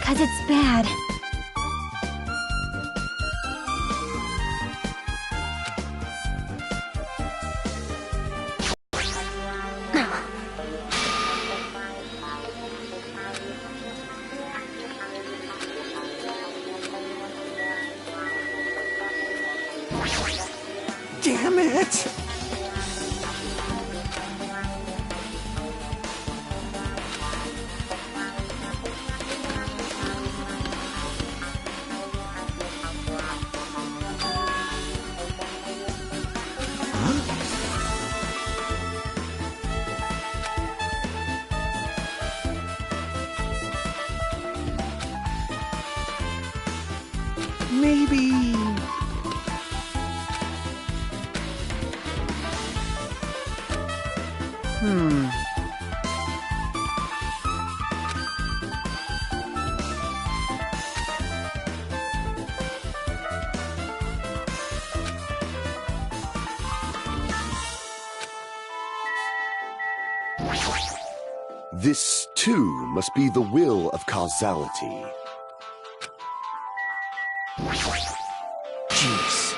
'cause it's bad. Damn it! Maybe... This, too, must be the will of causality. Jeez.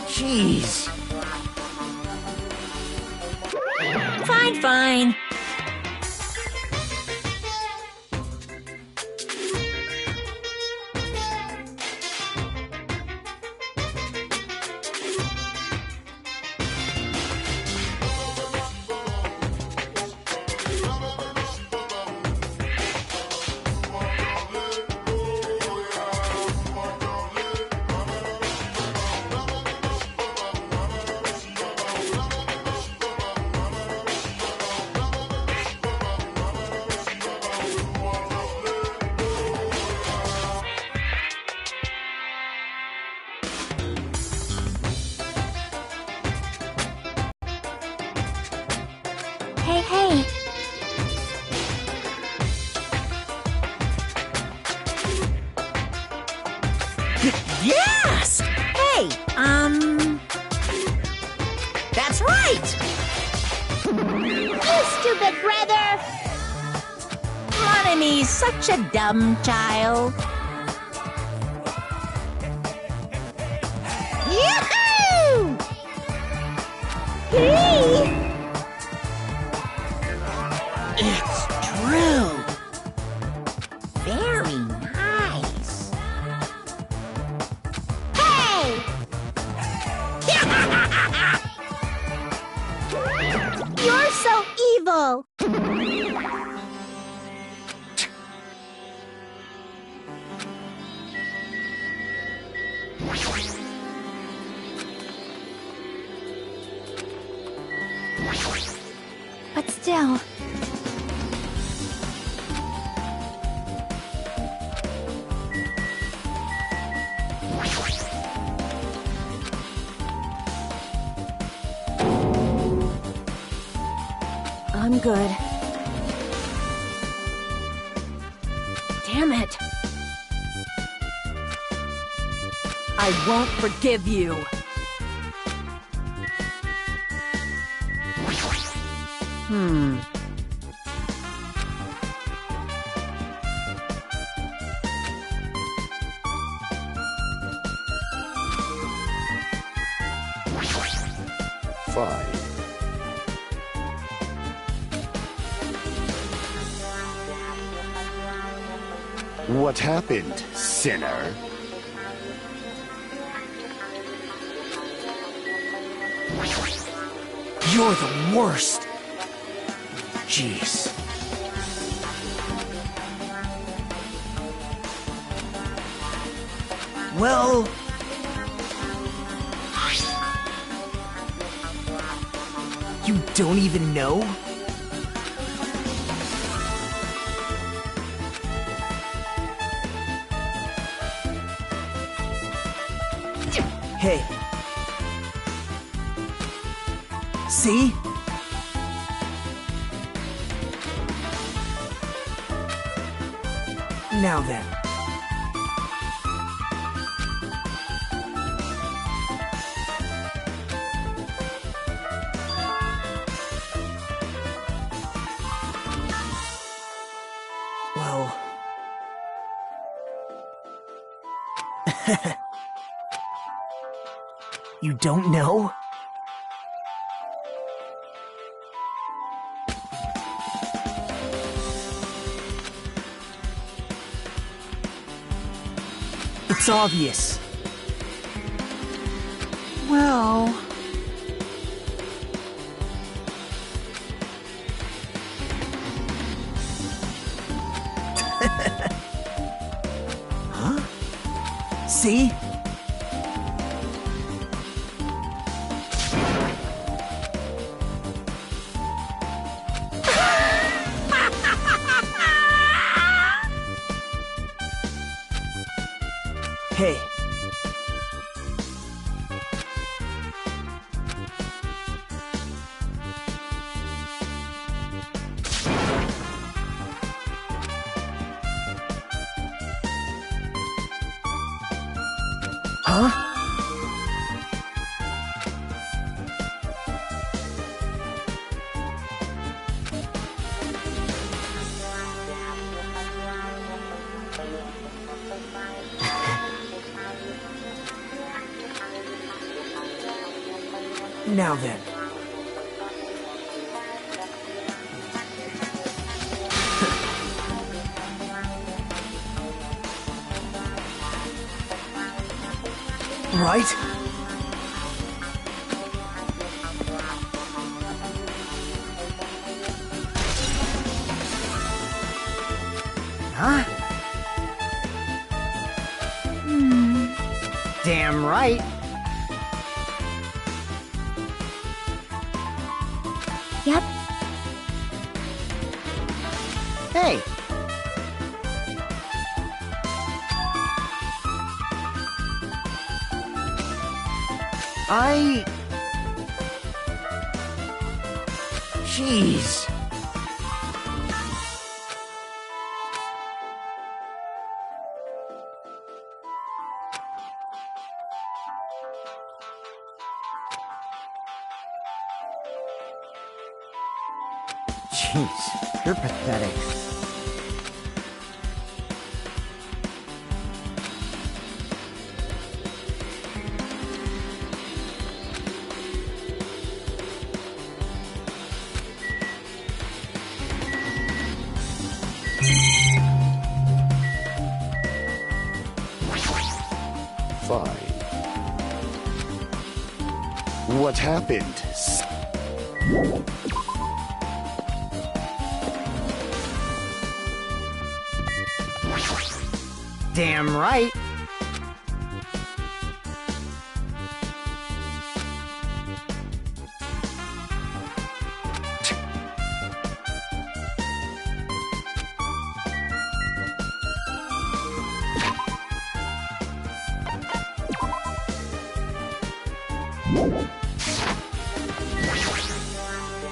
Jeez. Fine. Hey. Yes! Hey, that's right! You stupid brother! Ronany's such a dumb child. Yoo-hoo! Hey! It's true. Very nice. Hey! You're so evil! But still... I'm good. Damn it. I won't forgive you. Fine. What happened, sinner? You're the worst. Jeez. Well... You don't even know? Hey. See? Now then. Well... You don't know? It's obvious. Well... Huh? See? Hey. Huh? Now then. right? Huh? Damn right. Yep. Hey. Jeez. Jeez, you're pathetic. Fine. What happened? Damn right.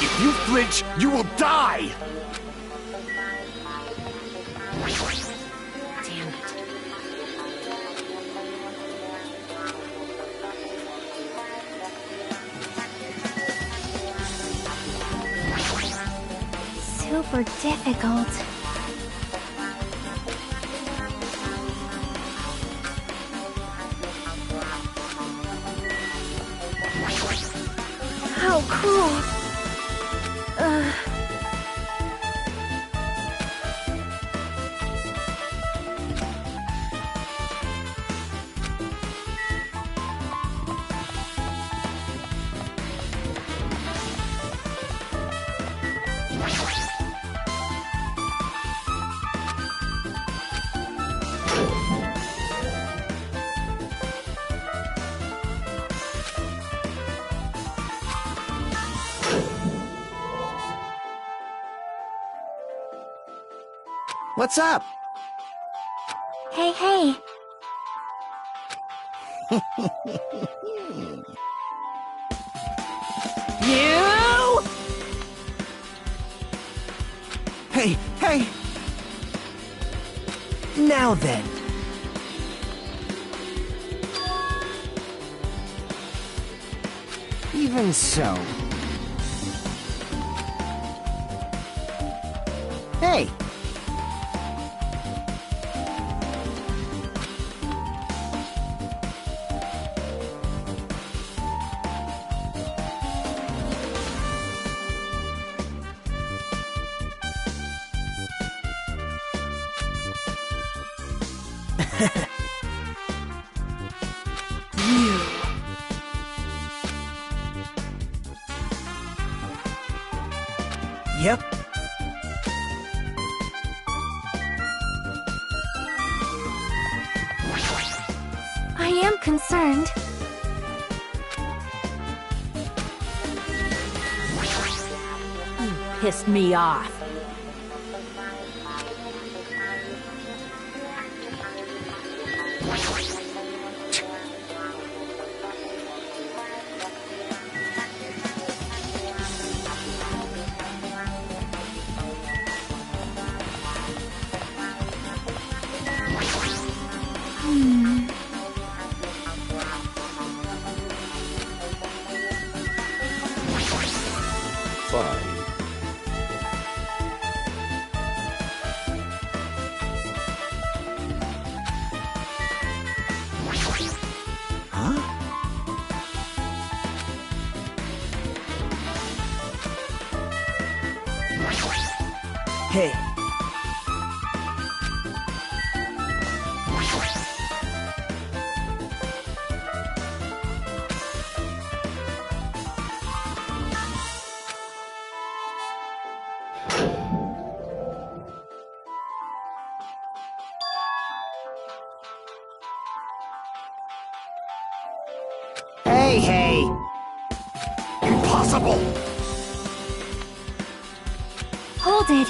If you flinch, you will die! Damn it. Super difficult. How cool. What's up? Hey, hey. You! Hey, hey! Now then. Even so. Hey! You. Yep. I am concerned. You pissed me off. Fine. Huh? Hey. hey! Impossible! Hold it.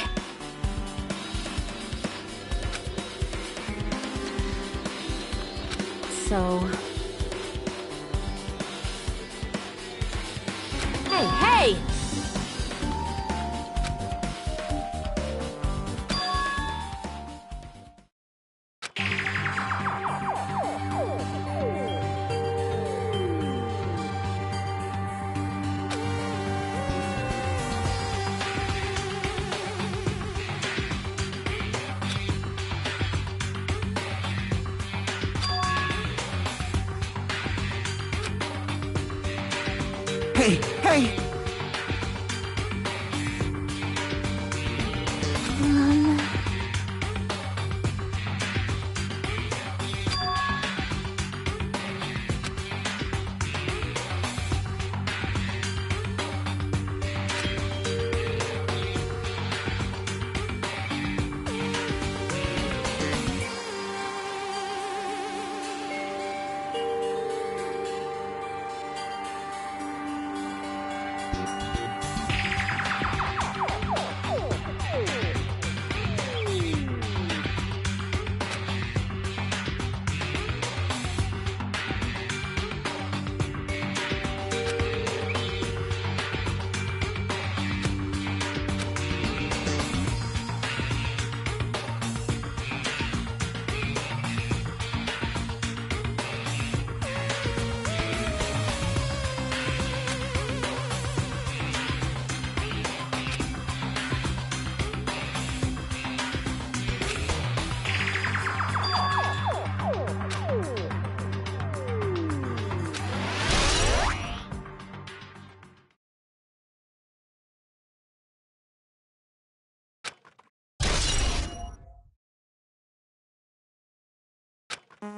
So... Hey, hey! Hey, hey!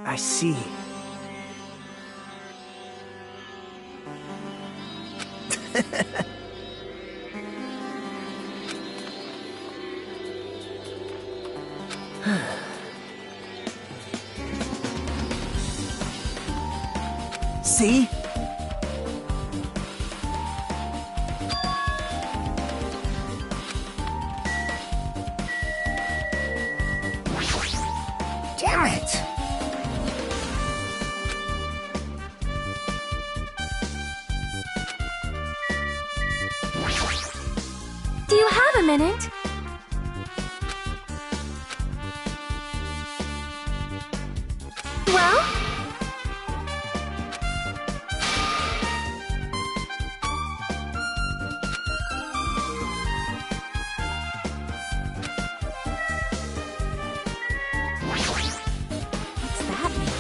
I see. See? Damn it! Do you have a minute? Well? What's that mean?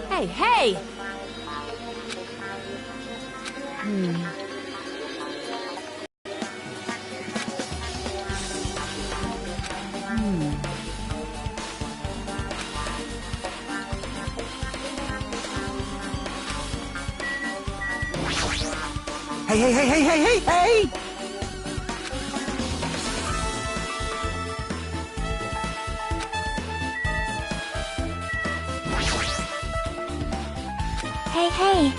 Hey, hey! Hey, hey, hey, hey, hey, hey, hey! Hey, hey.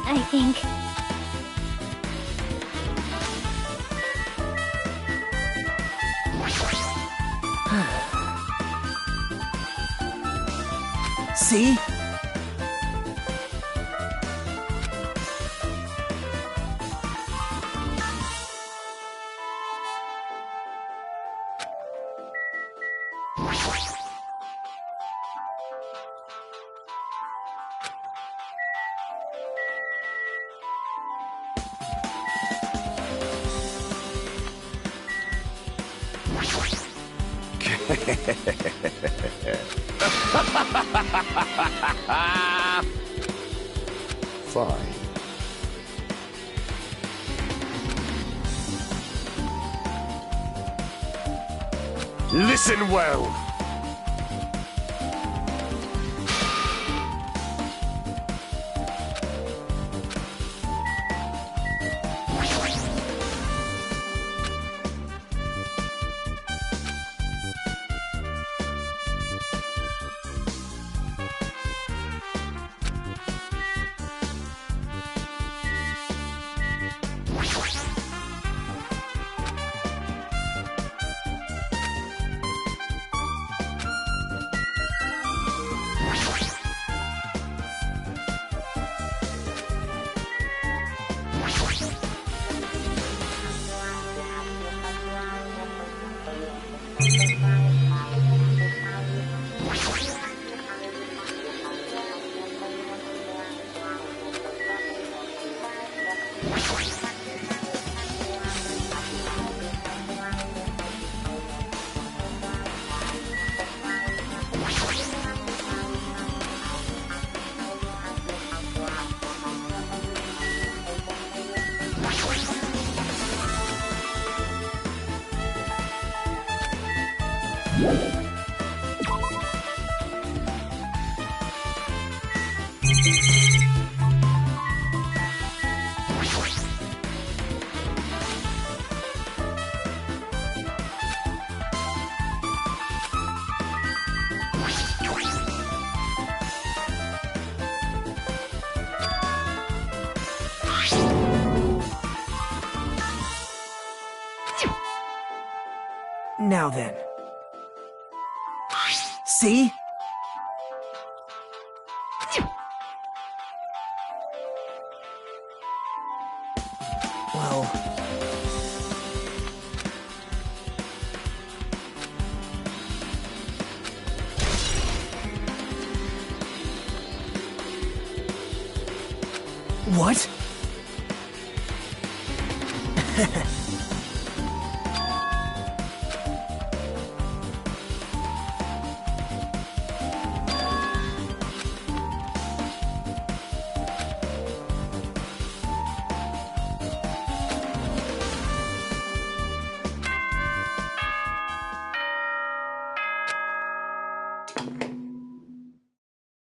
I think... See? Fine. Listen well. Now then. See? Well... What?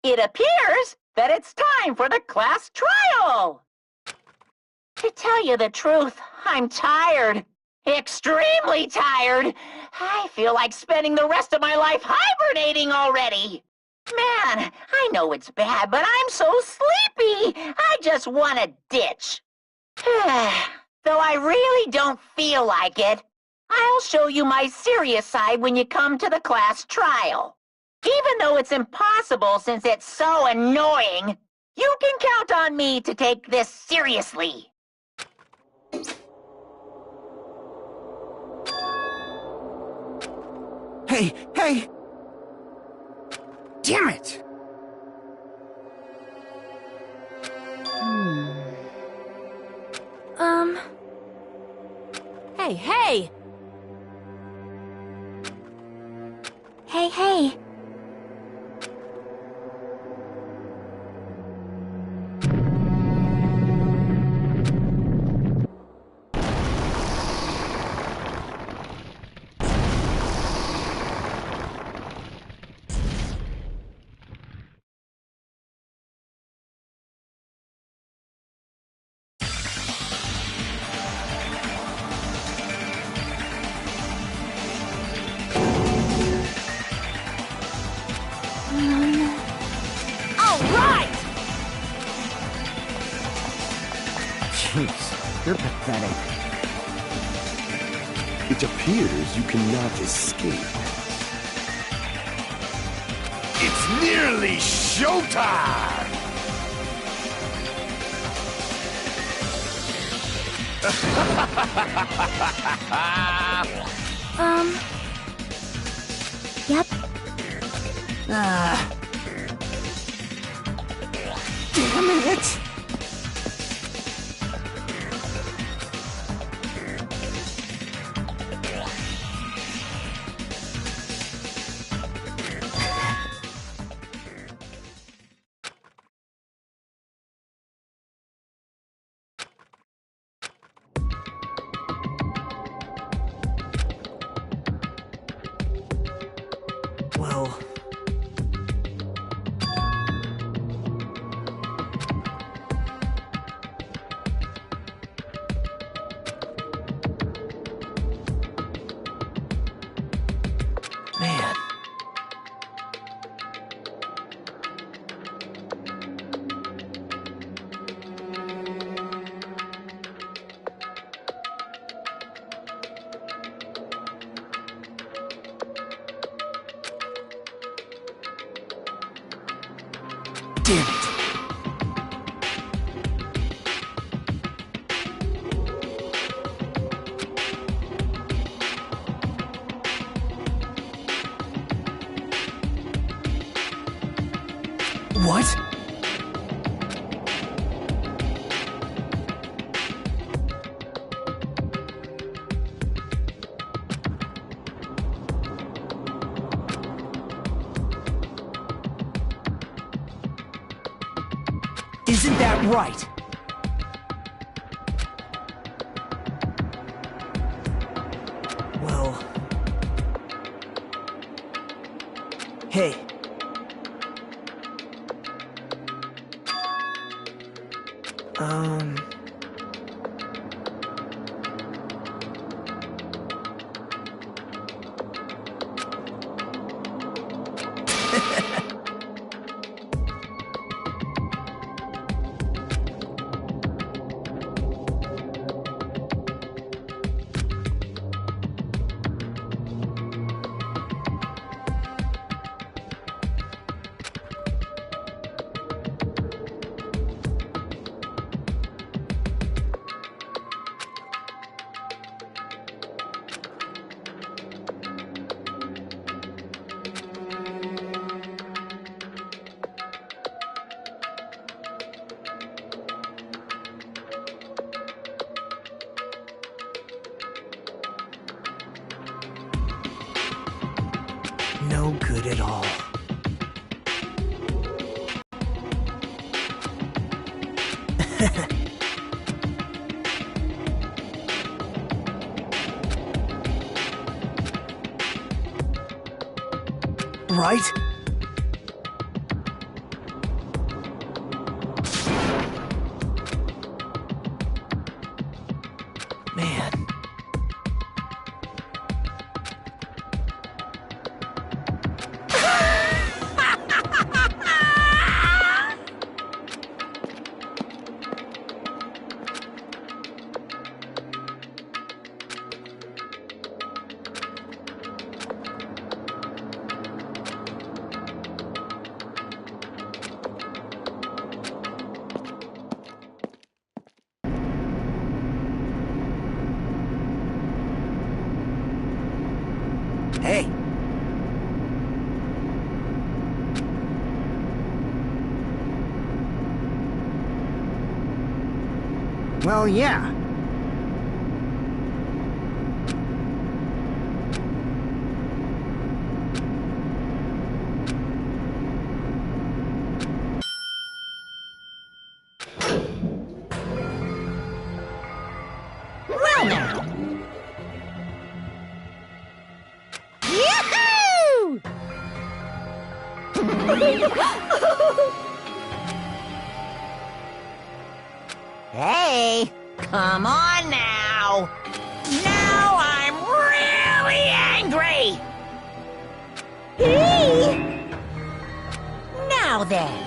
It appears that it's time for the class trial. To tell you the truth, I'm tired. Extremely tired. I feel like spending the rest of my life hibernating already. Man, I know it's bad, but I'm so sleepy. I just want to ditch. Though I really don't feel like it, I'll show you my serious side when you come to the class trial. Even though it's impossible since it's so annoying, you can count on me to take this seriously. Hey, hey! Damn it! Hey, hey! Hey, hey. Jeez, you're pathetic. It appears you cannot escape. It's nearly showtime! Yep. Damn it! Well... Man. Damn it. What? Isn't that right? Well... Hey. No good at all. Right? Man. Hey. Well, yeah. Well now. Hey, come on now. Now I'm really angry. Hey. Now then.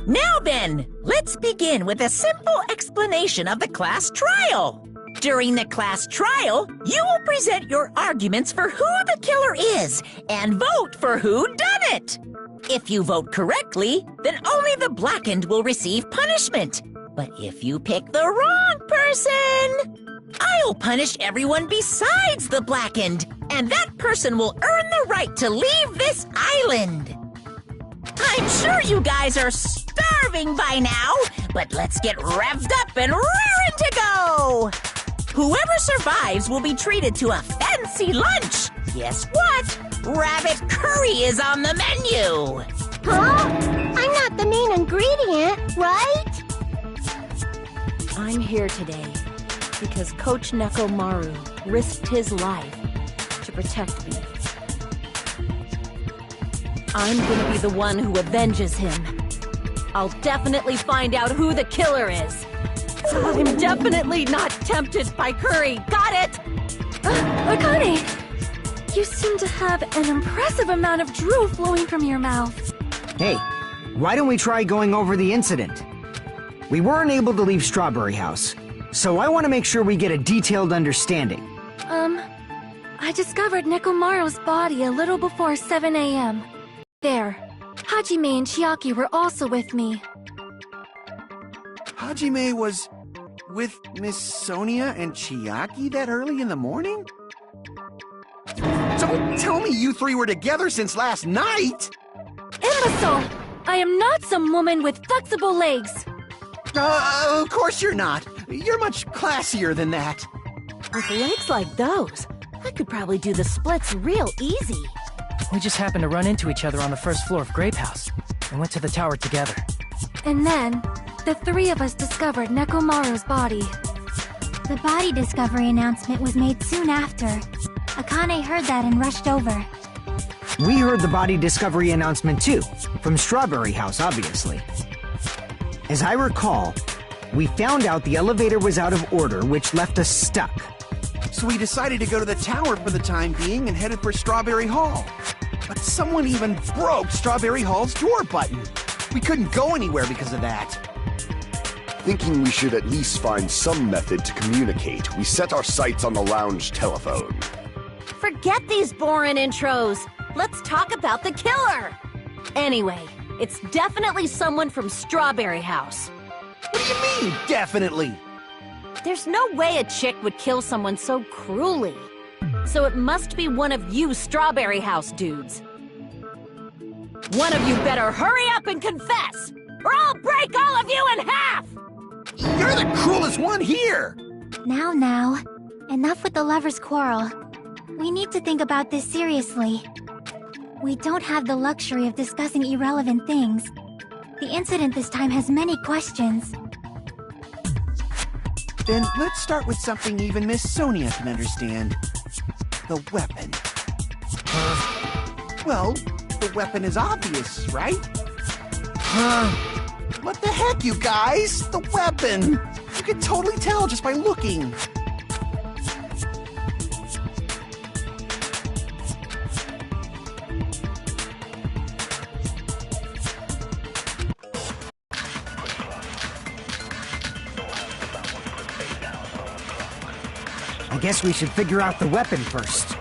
Now then, let's begin with a simple explanation of the class trial. During the class trial, you will present your arguments for who the killer is and vote for who done it. If you vote correctly, then only the blackened will receive punishment. But if you pick the wrong person, I'll punish everyone besides the blackened, and that person will earn the right to leave this island. I'm sure you guys are starving by now, but let's get revved up and raring to go! Whoever survives will be treated to a fancy lunch. Guess what? Rabbit curry is on the menu. Huh? I'm not the main ingredient, right? I'm here today because Coach Nekomaru risked his life to protect me. I'm gonna be the one who avenges him. I'll definitely find out who the killer is. I'm definitely not tempted by curry. Got it? Akane! You seem to have an impressive amount of drool flowing from your mouth. Hey, why don't we try going over the incident? We weren't able to leave Strawberry House, so I want to make sure we get a detailed understanding. I discovered Nekomaru's body a little before 7 a.m. There. Hajime and Chiaki were also with me. Hajime was with Miss Sonia and Chiaki that early in the morning? Don't tell me you three were together since last night! Imbecile! I am not some woman with flexible legs! Of course you're not. You're much classier than that. With legs like those, I could probably do the splits real easy. We just happened to run into each other on the first floor of Grape House and went to the tower together. And then, the three of us discovered Nekomaru's body. The body discovery announcement was made soon after. Akane heard that and rushed over. We heard the body discovery announcement too, from Strawberry House, obviously. As I recall, we found out the elevator was out of order, which left us stuck. So we decided to go to the tower for the time being and headed for Strawberry Hall. But someone even broke Strawberry Hall's door button. We couldn't go anywhere because of that. Thinking we should at least find some method to communicate, we set our sights on the lounge telephone. Forget these boring intros. Let's talk about the killer. Anyway, it's definitely someone from Strawberry House. What do you mean, definitely? There's no way a chick would kill someone so cruelly. So it must be one of you Strawberry House dudes. One of you better hurry up and confess, or I'll break all of you in half! You're the cruelest one here! Now, enough with the lovers' quarrel. We need to think about this seriously. We don't have the luxury of discussing irrelevant things. The incident this time has many questions. Then let's start with something even Miss Sonia can understand. The weapon. Well, the weapon is obvious, right? What the heck, you guys? The weapon! You can totally tell just by looking. I guess we should figure out the weapon first.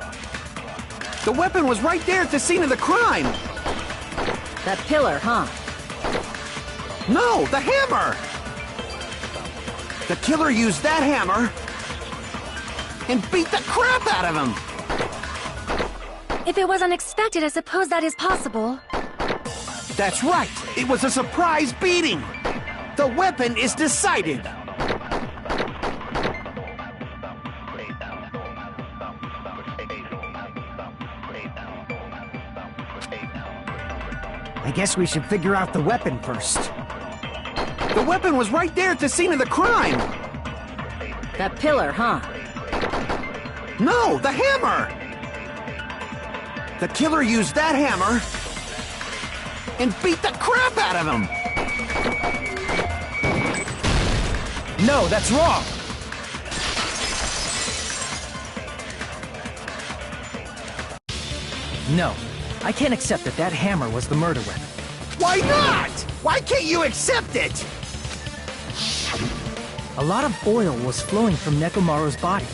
The weapon was right there at the scene of the crime! That pillar, huh? No, the hammer! The killer used that hammer and beat the crap out of him! If it was unexpected, I suppose that is possible. That's right! It was a surprise beating! The weapon is decided! I guess we should figure out the weapon first. The weapon was right there at the scene of the crime! That pillar, huh? No, the hammer! The killer used that hammer and beat the crap out of him! No, that's wrong! No, I can't accept that that hammer was the murder weapon. Why not? Why can't you accept it? A lot of oil was flowing from Nekomaru's body,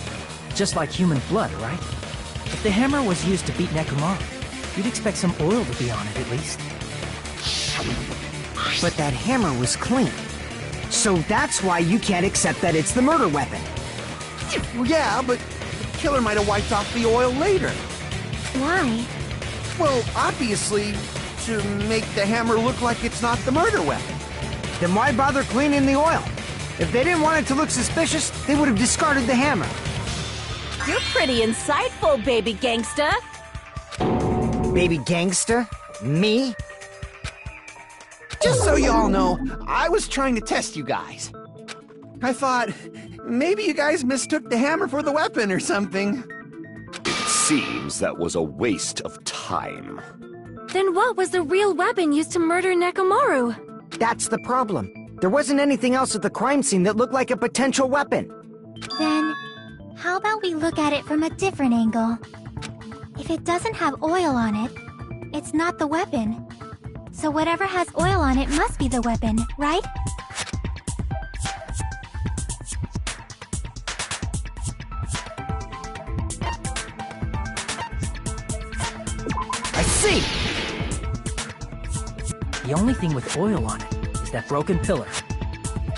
just like human blood, right? If the hammer was used to beat Nekomaru, you'd expect some oil to be on it at least. But that hammer was clean. So that's why you can't accept that it's the murder weapon. Yeah, but the killer might have wiped off the oil later. Why? Well, obviously, to make the hammer look like it's not the murder weapon. Then why bother cleaning the oil? If they didn't want it to look suspicious, they would have discarded the hammer. You're pretty insightful, baby gangsta. Baby gangster? Me? Just so you all know, I was trying to test you guys. I thought, maybe you guys mistook the hammer for the weapon or something. It seems that was a waste of time. Then what was the real weapon used to murder Nekomaru? That's the problem. There wasn't anything else at the crime scene that looked like a potential weapon. Then, how about we look at it from a different angle? If it doesn't have oil on it, it's not the weapon. So whatever has oil on it must be the weapon, right? I see! The only thing with oil on it is that broken pillar.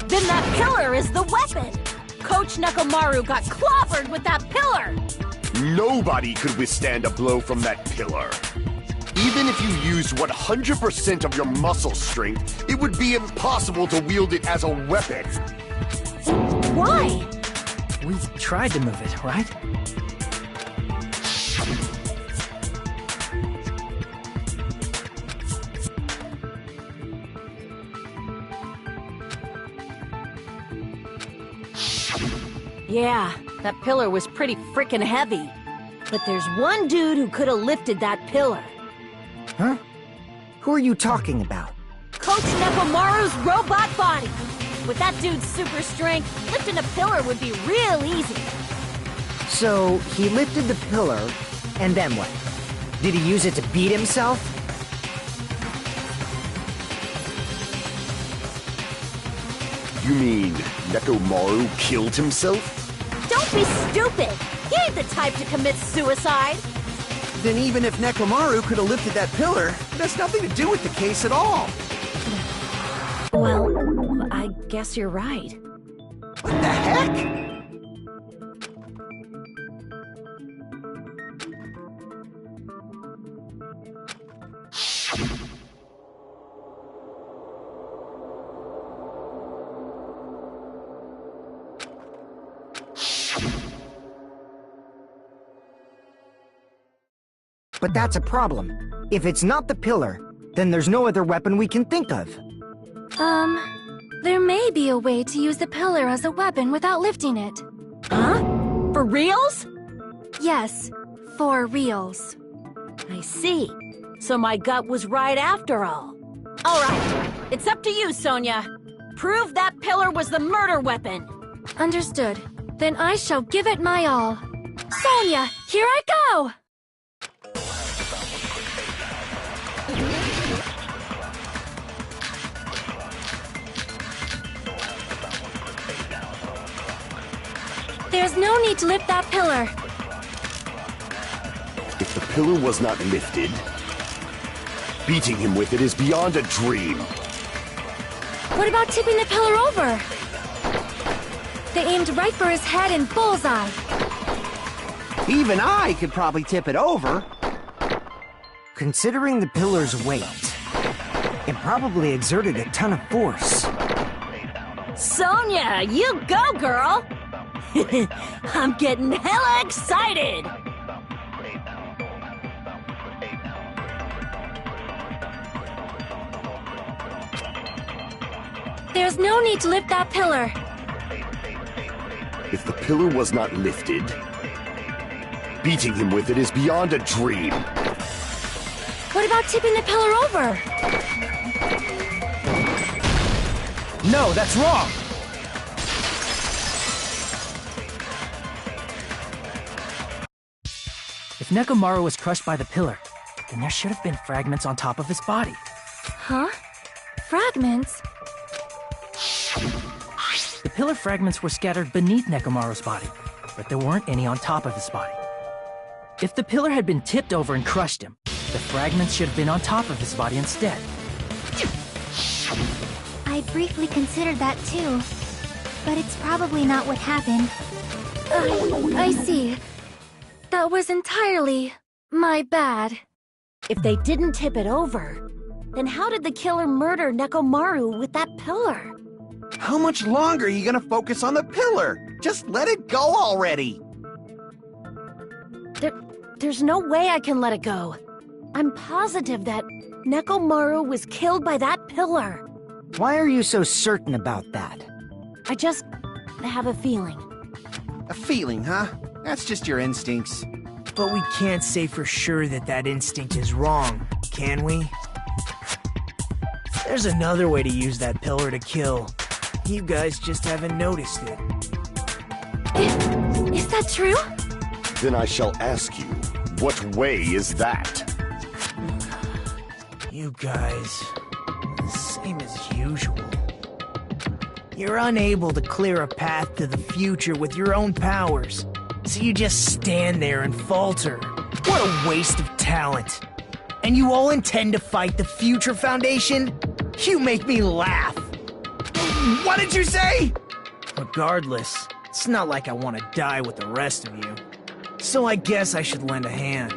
Then that pillar is the weapon! Coach Nekomaru got clobbered with that pillar! Nobody could withstand a blow from that pillar. Even if you used 100% of your muscle strength, it would be impossible to wield it as a weapon. Why? We tried to move it, right? Yeah, that pillar was pretty frickin' heavy. But there's one dude who could have lifted that pillar. Huh? Who are you talking about? Coach Nekomaru's robot body! With that dude's super strength, lifting a pillar would be real easy. So, he lifted the pillar, and then what? Did he use it to beat himself? You mean Nekomaru killed himself? Don't be stupid! He ain't the type to commit suicide! Then even if Nekomaru could have lifted that pillar, it has nothing to do with the case at all. Well, I guess you're right. What the heck? But that's a problem. If it's not the pillar, then there's no other weapon we can think of. There may be a way to use the pillar as a weapon without lifting it. Huh? For reals? Yes, for reals. I see. So my gut was right after all. Alright, it's up to you, Sonia. Prove that pillar was the murder weapon. Understood. Then I shall give it my all. Sonia, here I go! There's no need to lift that pillar. If the pillar was not lifted, beating him with it is beyond a dream. What about tipping the pillar over? They aimed right for his head and bullseye. Even I could probably tip it over. Considering the pillar's weight, it probably exerted a ton of force. Sonia, you go, girl! I'm getting hella excited! There's no need to lift that pillar. If the pillar was not lifted, beating him with it is beyond a dream. What about tipping the pillar over? No, that's wrong! If Nekomaru was crushed by the pillar, then there should have been fragments on top of his body. Huh? Fragments? The pillar fragments were scattered beneath Nekomaru's body, but there weren't any on top of his body. If the pillar had been tipped over and crushed him, the fragments should have been on top of his body instead. I briefly considered that too, but it's probably not what happened. I see. That was entirely my bad. If they didn't tip it over, then how did the killer murder Nekomaru with that pillar? How much longer are you gonna focus on the pillar? Just let it go already! There's no way I can let it go. I'm positive that Nekomaru was killed by that pillar. Why are you so certain about that? I just have a feeling. A feeling, huh? That's just your instincts. But we can't say for sure that that instinct is wrong, can we? There's another way to use that pillar to kill. You guys just haven't noticed it. Is that true? Then I shall ask you, what way is that? You guys, the same as usual. You're unable to clear a path to the future with your own powers, so you just stand there and falter. What a waste of talent. And you all intend to fight the Future Foundation? You make me laugh. What did you say? Regardless, it's not like I want to die with the rest of you. So I guess I should lend a hand.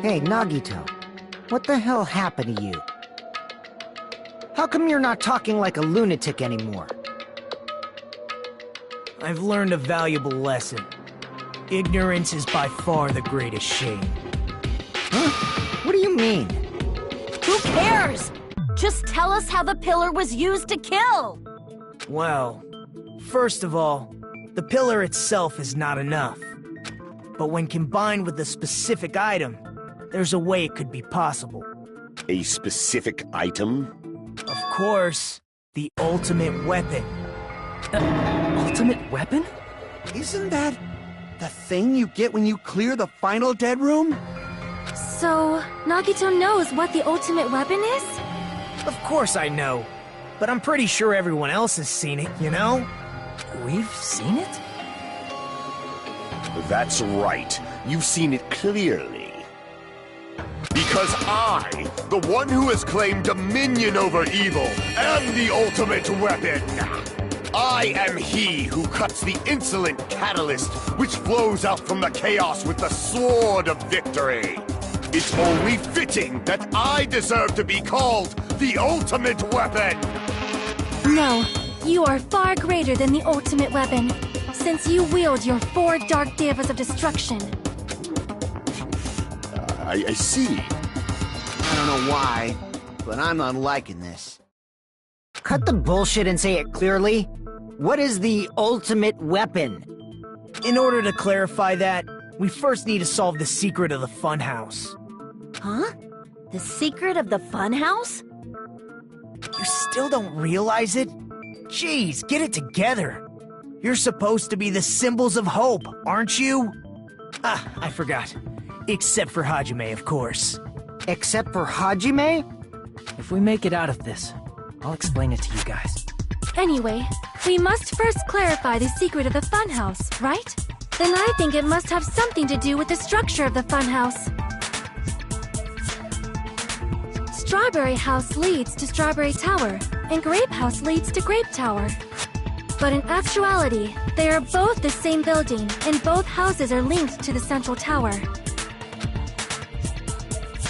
Hey, Nagito, what the hell happened to you? How come you're not talking like a lunatic anymore? I've learned a valuable lesson. Ignorance is by far the greatest shame. Huh? What do you mean? Who cares? Just tell us how the pillar was used to kill! Well, first of all, the pillar itself is not enough. But when combined with a specific item, there's a way it could be possible. A specific item? Of course, the ultimate weapon. Ultimate weapon? Isn't that the thing you get when you clear the final dead room? So, Nagito knows what the ultimate weapon is? Of course I know, but I'm pretty sure everyone else has seen it, you know? We've seen it? That's right. You've seen it clearly. Because I, the one who has claimed dominion over evil, am the ultimate weapon. I am he who cuts the insolent catalyst which flows out from the chaos with the sword of victory. It's only fitting that I deserve to be called the ultimate weapon. No, you are far greater than the ultimate weapon, since you wield your 4 dark devas of destruction. I see. I don't know why, but I'm not liking this. Cut the bullshit and say it clearly. What is the ultimate weapon? In order to clarify that, we first need to solve the secret of the funhouse. Huh? The secret of the funhouse? You still don't realize it? Jeez, get it together. You're supposed to be the symbols of hope, aren't you? Ah, I forgot. Except for Hajime, of course. Except for Hajime? If we make it out of this, I'll explain it to you guys. Anyway, we must first clarify the secret of the funhouse, right? Then I think it must have something to do with the structure of the funhouse. Strawberry House leads to Strawberry Tower, and Grape House leads to Grape Tower. But in actuality, they are both the same building, and both houses are linked to the central tower.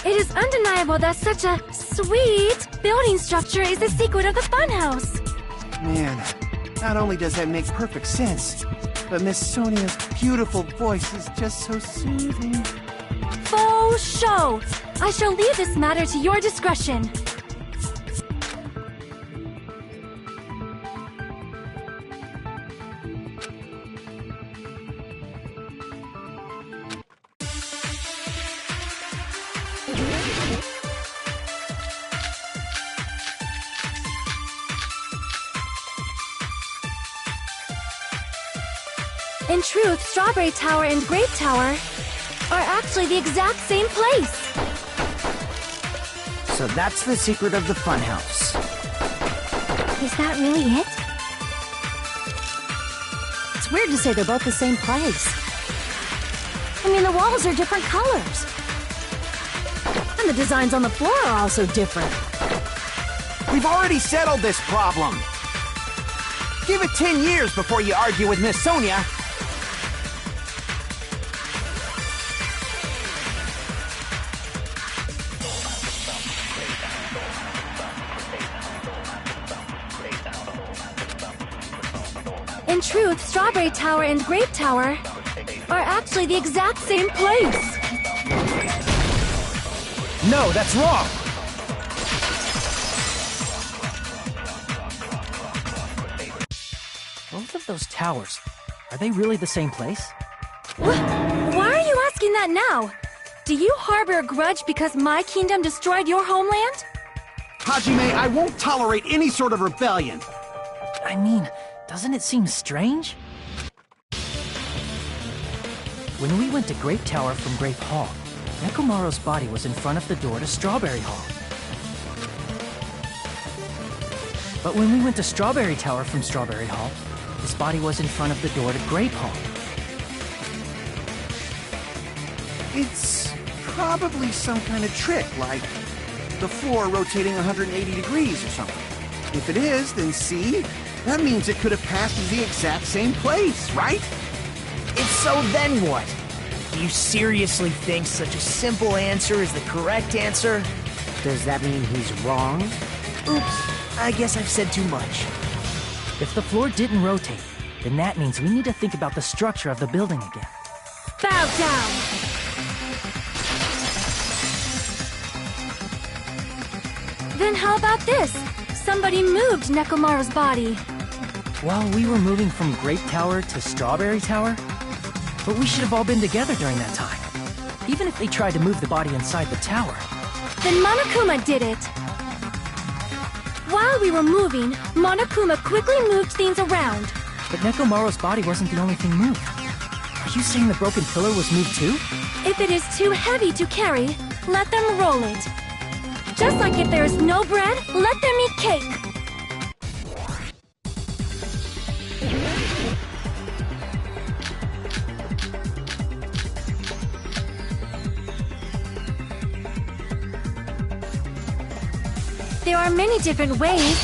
It is undeniable that such a sweet building structure is the secret of the funhouse. Man, not only does that make perfect sense, but Miss Sonia's beautiful voice is just so soothing. Faux show! I shall leave this matter to your discretion. In truth, Strawberry Tower and Grape Tower are actually the exact same place. So that's the secret of the funhouse. Is that really it? It's weird to say they're both the same place. I mean, the walls are different colors. And the designs on the floor are also different. We've already settled this problem. Give it 10 years before you argue with Miss Sonia. In truth, Strawberry Tower and Grape Tower are actually the exact same place. No, that's wrong! Both of those towers, are they really the same place? Why are you asking that now? Do you harbor a grudge because my kingdom destroyed your homeland? Hajime, I won't tolerate any sort of rebellion. I mean, doesn't it seem strange? When we went to Grape Tower from Grape Hall, Nekomaru's body was in front of the door to Strawberry Hall. But when we went to Strawberry Tower from Strawberry Hall, his body was in front of the door to Grape Hall. It's probably some kind of trick, like the floor rotating 180 degrees or something. If it is, then see? That means it could have passed as the exact same place, right? If so, then what? Do you seriously think such a simple answer is the correct answer? Does that mean he's wrong? Oops, I guess I've said too much. If the floor didn't rotate, then that means we need to think about the structure of the building again. Bow down! Then how about this? Somebody moved Nekomaru's body. Well, we were moving from Grape Tower to Strawberry Tower, but we should have all been together during that time. Even if they tried to move the body inside the tower. Then Monokuma did it. While we were moving, Monokuma quickly moved things around. But Nekomaru's body wasn't the only thing moved. Are you saying the broken pillar was moved too? If it is too heavy to carry, let them roll it. Just like if there is no bread, let them eat cake. There are many different ways.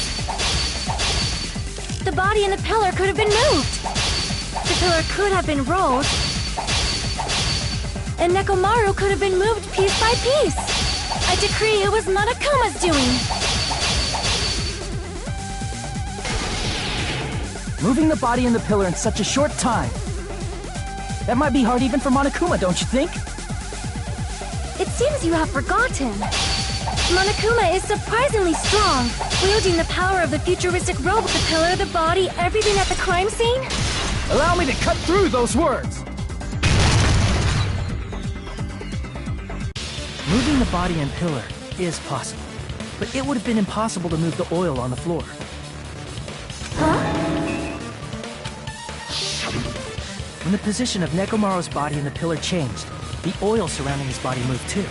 The body and the pillar could have been moved. The pillar could have been rolled. And Nekomaru could have been moved piece by piece. I decree it was Monokuma's doing. Moving the body and the pillar in such a short time. That might be hard even for Monokuma, don't you think? It seems you have forgotten. Monokuma is surprisingly strong, wielding the power of the futuristic robot, the pillar, the body, everything at the crime scene. Allow me to cut through those words! Moving the body and pillar is possible, but it would have been impossible to move the oil on the floor. Huh? When the position of Nekomaru's body and the pillar changed, the oil surrounding his body moved too.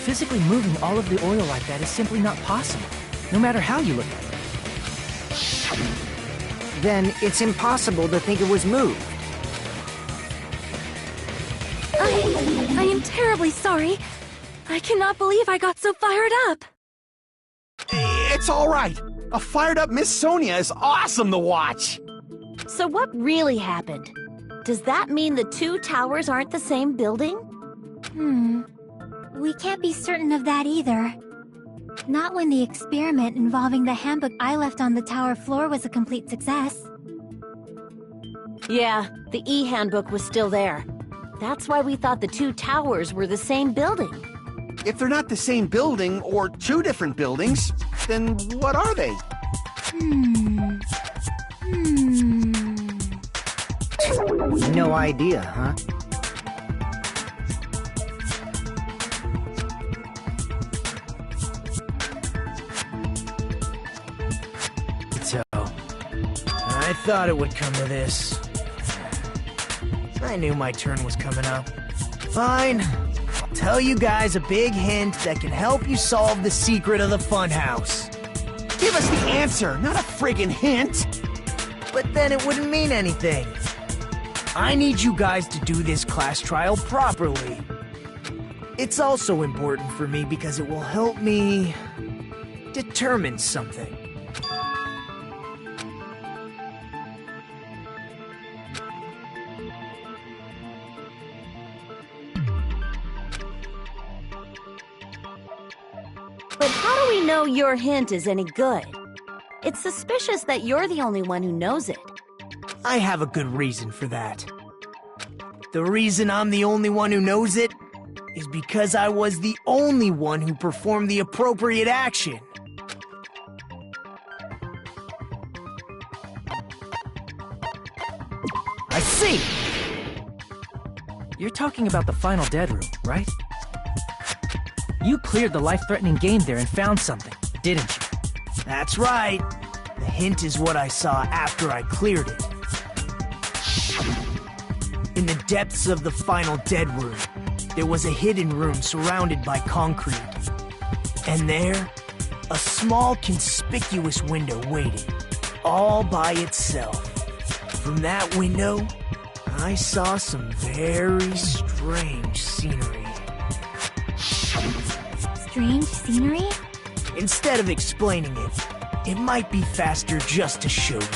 Physically moving all of the oil like that is simply not possible, no matter how you look at it. Then it's impossible to think it was moved. I am terribly sorry. I cannot believe I got so fired up. It's all right. A fired-up Miss Sonia is awesome to watch. So what really happened? Does that mean the two towers aren't the same building? We can't be certain of that either. Not when the experiment involving the handbook I left on the tower floor was a complete success. Yeah, the e-handbook was still there. That's why we thought the two towers were the same building. If they're not the same building, or two different buildings, then what are they? No idea, huh? So, I thought it would come to this. I knew my turn was coming up. Fine. I'll tell you guys a big hint that can help you solve the secret of the funhouse. Give us the answer, not a friggin' hint! But then it wouldn't mean anything. I need you guys to do this class trial properly. It's also important for me because it will help me determine something. But how do we know your hint is any good? It's suspicious that you're the only one who knows it. I have a good reason for that. The reason I'm the only one who knows it is because I was the only one who performed the appropriate action. I see! You're talking about the final dead room, right? You cleared the life-threatening game there and found something, didn't you? That's right. The hint is what I saw after I cleared it. In the depths of the final dead room, there was a hidden room surrounded by concrete. And there, a small conspicuous window waited, all by itself. From that window, I saw some very strange scenery. Strange scenery? Instead of explaining it, it might be faster just to show you.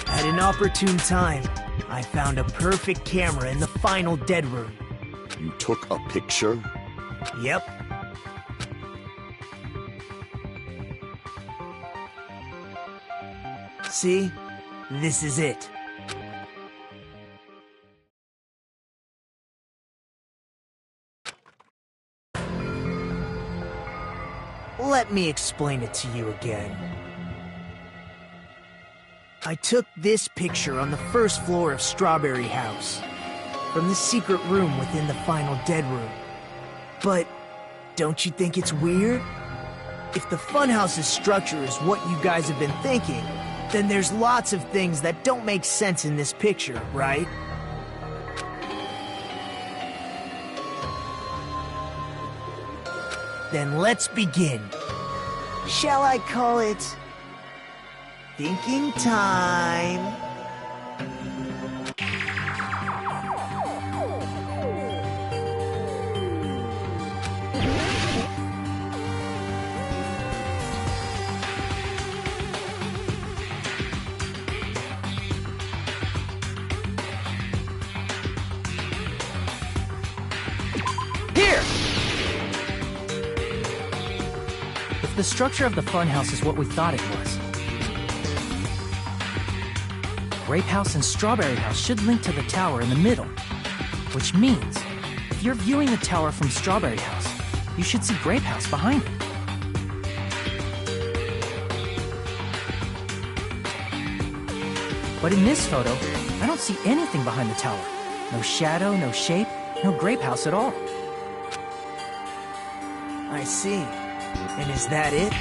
At an opportune time, I found a perfect camera in the final dead room. You took a picture? Yep. See? This is it. Let me explain it to you again. I took this picture on the first floor of Strawberry House, from the secret room within the final dead room. But don't you think it's weird? If the funhouse's structure is what you guys have been thinking, then there's lots of things that don't make sense in this picture, right? Then let's begin. Shall I call it thinking time? The structure of the funhouse is what we thought it was. Grape House and Strawberry House should link to the tower in the middle, which means if you're viewing the tower from Strawberry House, you should see Grape House behind it. But in this photo, I don't see anything behind the tower. No shadow, no shape, no Grape House at all. I see. And is that it?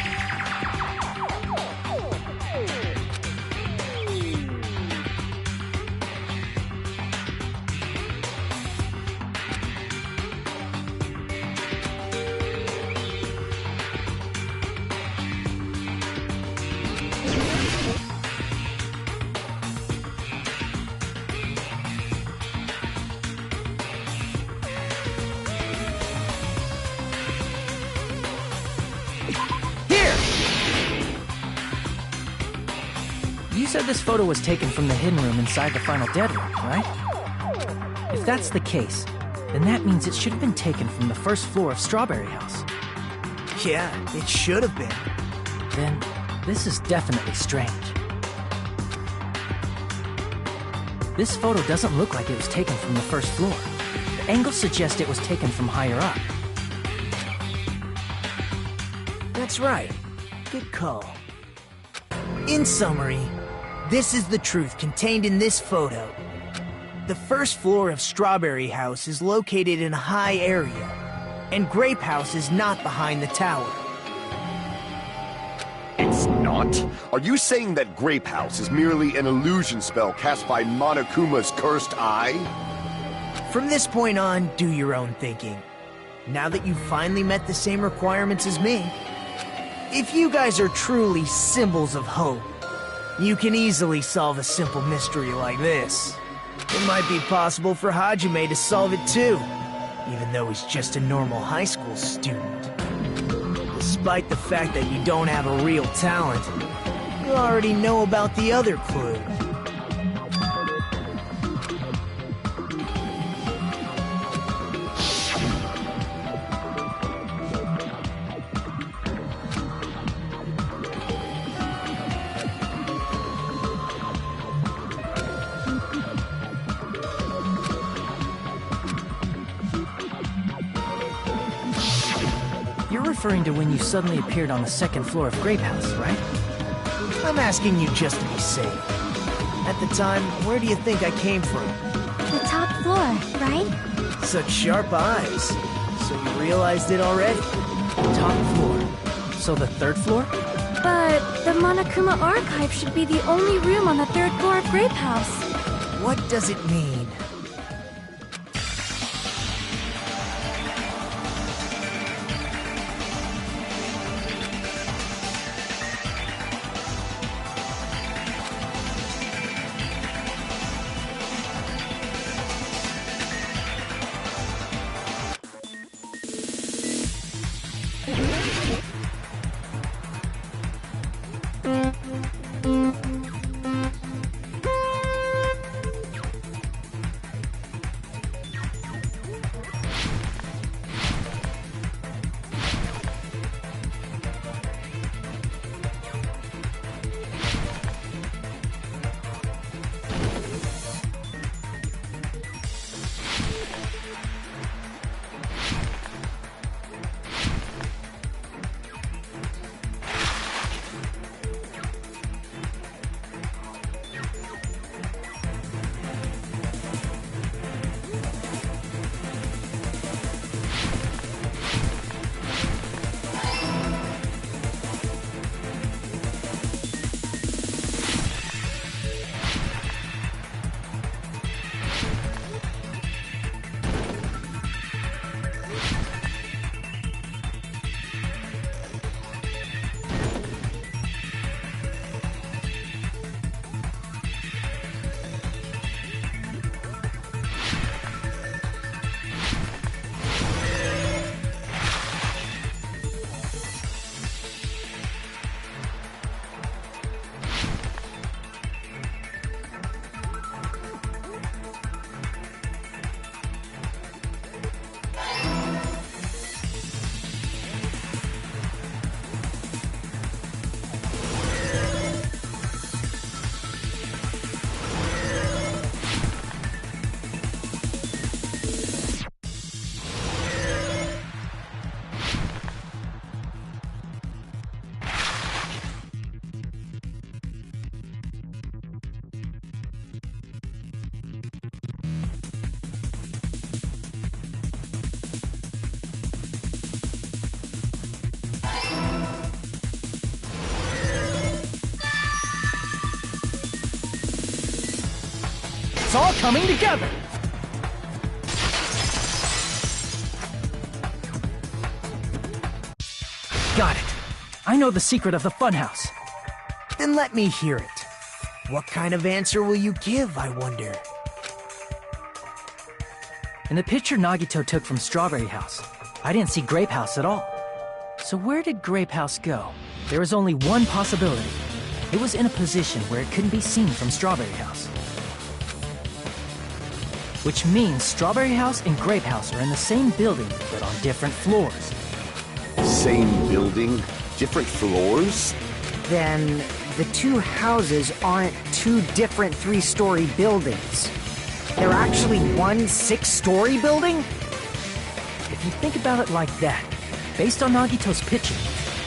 You said this photo was taken from the hidden room inside the final dead room, right? If that's the case, then that means it should have been taken from the first floor of Strawberry House. Yeah, it should have been. Then this is definitely strange. This photo doesn't look like it was taken from the first floor. The angles suggest it was taken from higher up. That's right. Good call. In summary, this is the truth contained in this photo. The first floor of Strawberry House is located in a high area, and Grape House is not behind the tower. It's not? Are you saying that Grape House is merely an illusion spell cast by Monokuma's cursed eye? From this point on, do your own thinking. Now that you've finally met the same requirements as me, if you guys are truly symbols of hope, you can easily solve a simple mystery like this. It might be possible for Hajime to solve it too, even though he's just a normal high school student. Despite the fact that you don't have a real talent, you already know about the other clue. You're referring to when you suddenly appeared on the second floor of Grape House, right? I'm asking you just to be safe. At the time, where do you think I came from? The top floor, right? Such sharp eyes. So you realized it already? Top floor. So the third floor? But the Monokuma Archive should be the only room on the third floor of Grape House. What does it mean? It's all coming together! Got it. I know the secret of the funhouse. Then let me hear it. What kind of answer will you give, I wonder? In the picture Nagito took from Strawberry House, I didn't see Grape House at all. So where did Grape House go? There was only one possibility. It was in a position where it couldn't be seen from Strawberry House. Which means Strawberry House and Grape House are in the same building, but on different floors. Same building, different floors? Then the two houses aren't two different three-story buildings. They're actually one six-story building? If you think about it like that, based on Nagito's picture,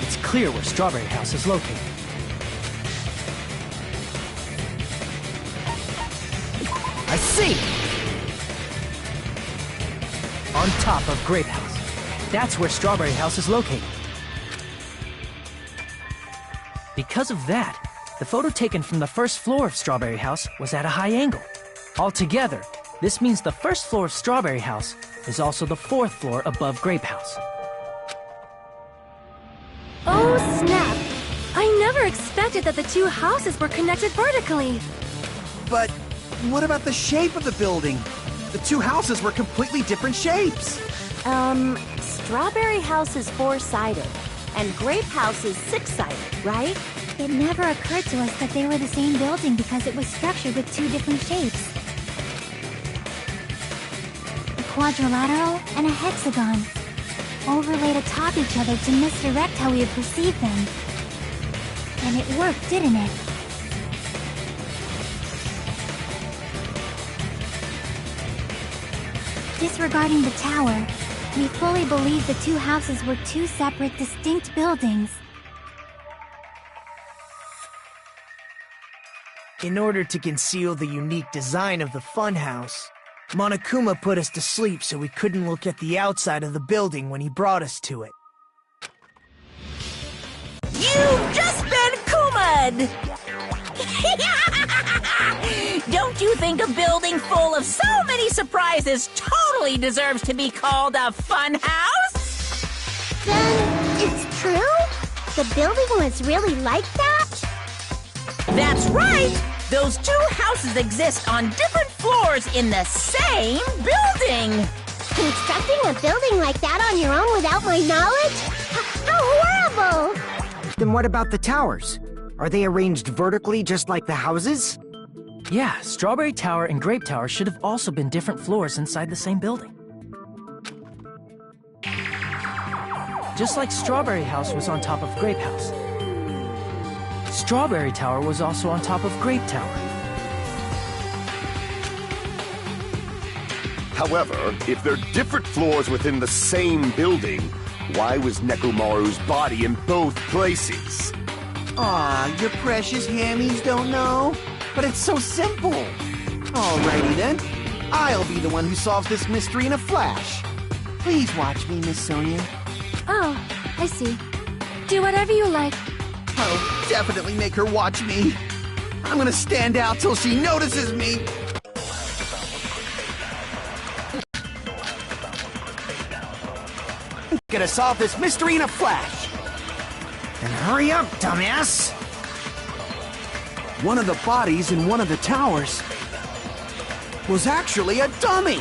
it's clear where Strawberry House is located. I see! On top of Grape House. That's where Strawberry House is located. Because of that, the photo taken from the first floor of Strawberry House was at a high angle. Altogether, this means the first floor of Strawberry House is also the fourth floor above Grape House. Oh, snap! I never expected that the two houses were connected vertically. But what about the shape of the building? The two houses were completely different shapes. Strawberry House is four-sided, and Grape House is six-sided, right? It never occurred to us that they were the same building because it was structured with two different shapes. A quadrilateral and a hexagon, overlaid atop each other to misdirect how we would perceive them. And it worked, didn't it? Disregarding the tower, we fully believe the two houses were two separate, distinct buildings. In order to conceal the unique design of the funhouse, Monokuma put us to sleep so we couldn't look at the outside of the building when he brought us to it. You've just been Kuma'd! Don't you think a building full of so many surprises totally deserves to be called a fun house? Then, it's true? The building was really like that? That's right! Those two houses exist on different floors in the same building! Constructing a building like that on your own without my knowledge? How horrible! Then what about the towers? Are they arranged vertically just like the houses? Yeah, Strawberry Tower and Grape Tower should have also been different floors inside the same building. Just like Strawberry House was on top of Grape House. Strawberry Tower was also on top of Grape Tower. However, if they're different floors within the same building, why was Nekomaru's body in both places? Aw, your precious hammies don't know? But it's so simple. Alrighty then. I'll be the one who solves this mystery in a flash. Please watch me, Miss Sonia. Oh, I see. Do whatever you like. I'll definitely make her watch me. I'm gonna stand out till she notices me. I'm gonna solve this mystery in a flash. Then hurry up, dumbass! One of the bodies in one of the towers was actually a dummy.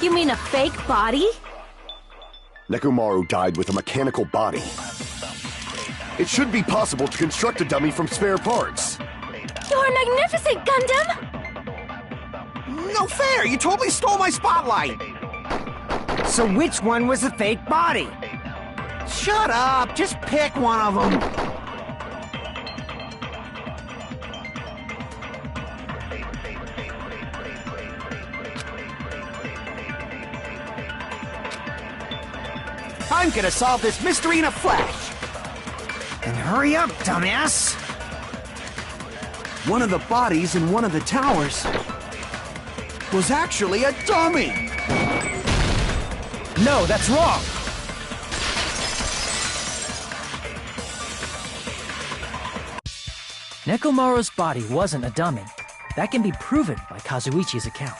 You mean a fake body? Nekomaru died with a mechanical body. It should be possible to construct a dummy from spare parts. You're magnificent, Gundam! No fair! You totally stole my spotlight! So which one was the fake body? Shut up! Just pick one of them! I'm gonna solve this mystery in a flash! Then hurry up, dumbass! One of the bodies in one of the towers was actually a dummy! No, that's wrong! Nekomaru's body wasn't a dummy. That can be proven by Kazuichi's account.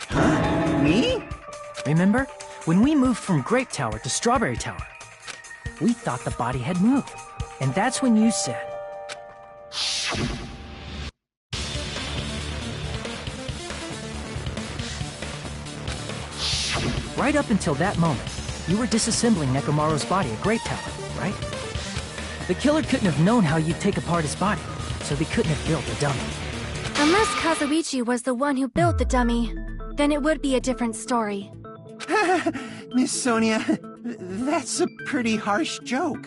Huh? Me? Remember? When we moved from Grape Tower to Strawberry Tower, we thought the body had moved. And that's when you said... Right up until that moment, you were disassembling Nekomaru's body at Grape Tower, right? The killer couldn't have known how you'd take apart his body, so they couldn't have built a dummy. Unless Kazuichi was the one who built the dummy, then it would be a different story. Miss Sonia, that's a pretty harsh joke.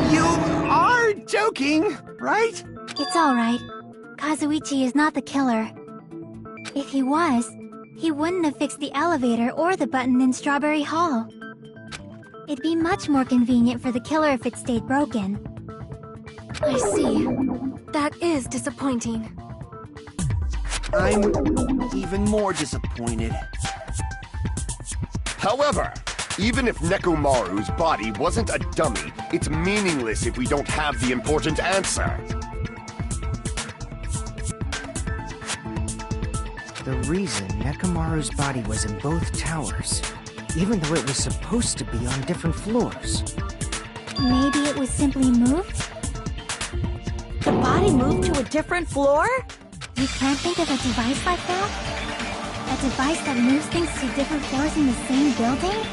You are joking, right? It's alright. Kazuichi is not the killer. If he was, he wouldn't have fixed the elevator or the button in Strawberry Hall. It'd be much more convenient for the killer if it stayed broken. I see. That is disappointing. I'm even more disappointed. However, Even if Nekomaru's body wasn't a dummy, it's meaningless if we don't have the important answer. The reason Nekomaru's body was in both towers, even though it was supposed to be on different floors. Maybe it was simply moved? The body moved to a different floor? You can't think of a device like that? A device that moves things to different floors in the same building?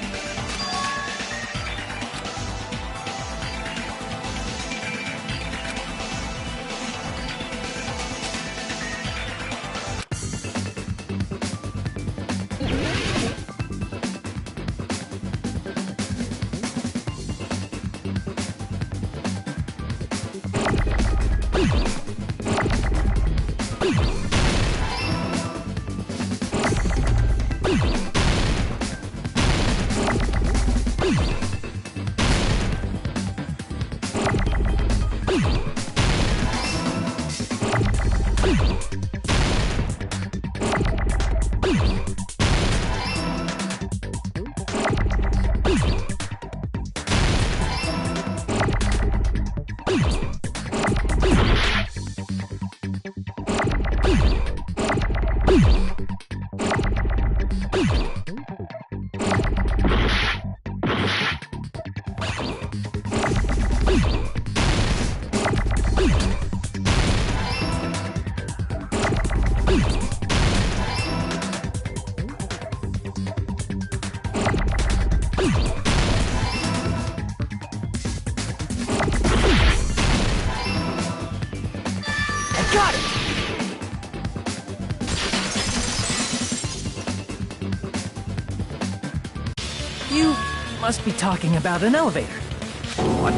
Got it! You must be talking about an elevator. What?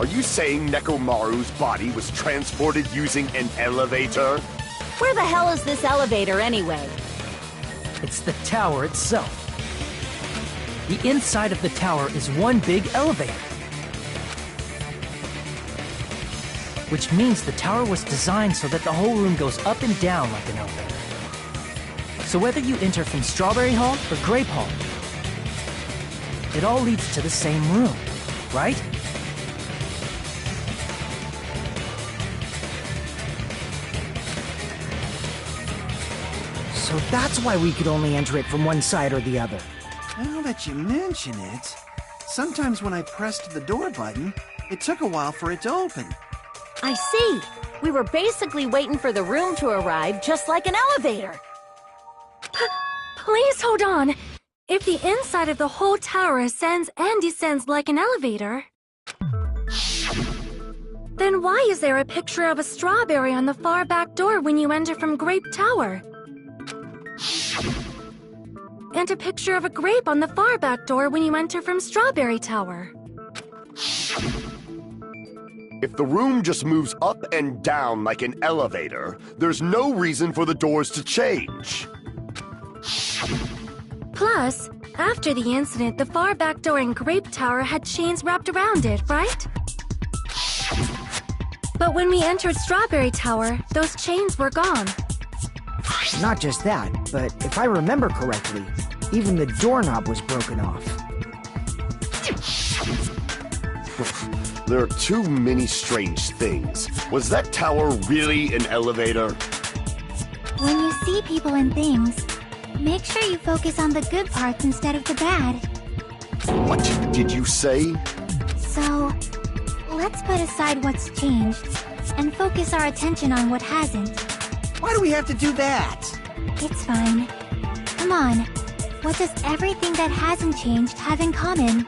Are you saying Nekomaru's body was transported using an elevator? Where the hell is this elevator anyway? It's the tower itself. The inside of the tower is one big elevator. Which means the tower was designed so that the whole room goes up and down like an elevator. So whether you enter from Strawberry Hall or Grape Hall, it all leads to the same room, right? So that's why we could only enter it from one side or the other. Now that you mention it, sometimes when I pressed the door button, it took a while for it to open. I see. We were basically waiting for the room to arrive, just like an elevator. Please hold on. If the inside of the whole tower ascends and descends like an elevator, then why is there a picture of a strawberry on the far back door when you enter from Grape Tower? And a picture of a grape on the far back door when you enter from Strawberry Tower? If the room just moves up and down like an elevator, there's no reason for the doors to change. Plus, after the incident, the far back door in Grape Tower had chains wrapped around it, right? But when we entered Strawberry Tower, those chains were gone. Not just that, but if I remember correctly, even the doorknob was broken off. There are too many strange things. Was that tower really an elevator? When you see people and things, make sure you focus on the good parts instead of the bad. What did you say? So, let's put aside what's changed and focus our attention on what hasn't. Why do we have to do that? It's fine. Come on. What does everything that hasn't changed have in common?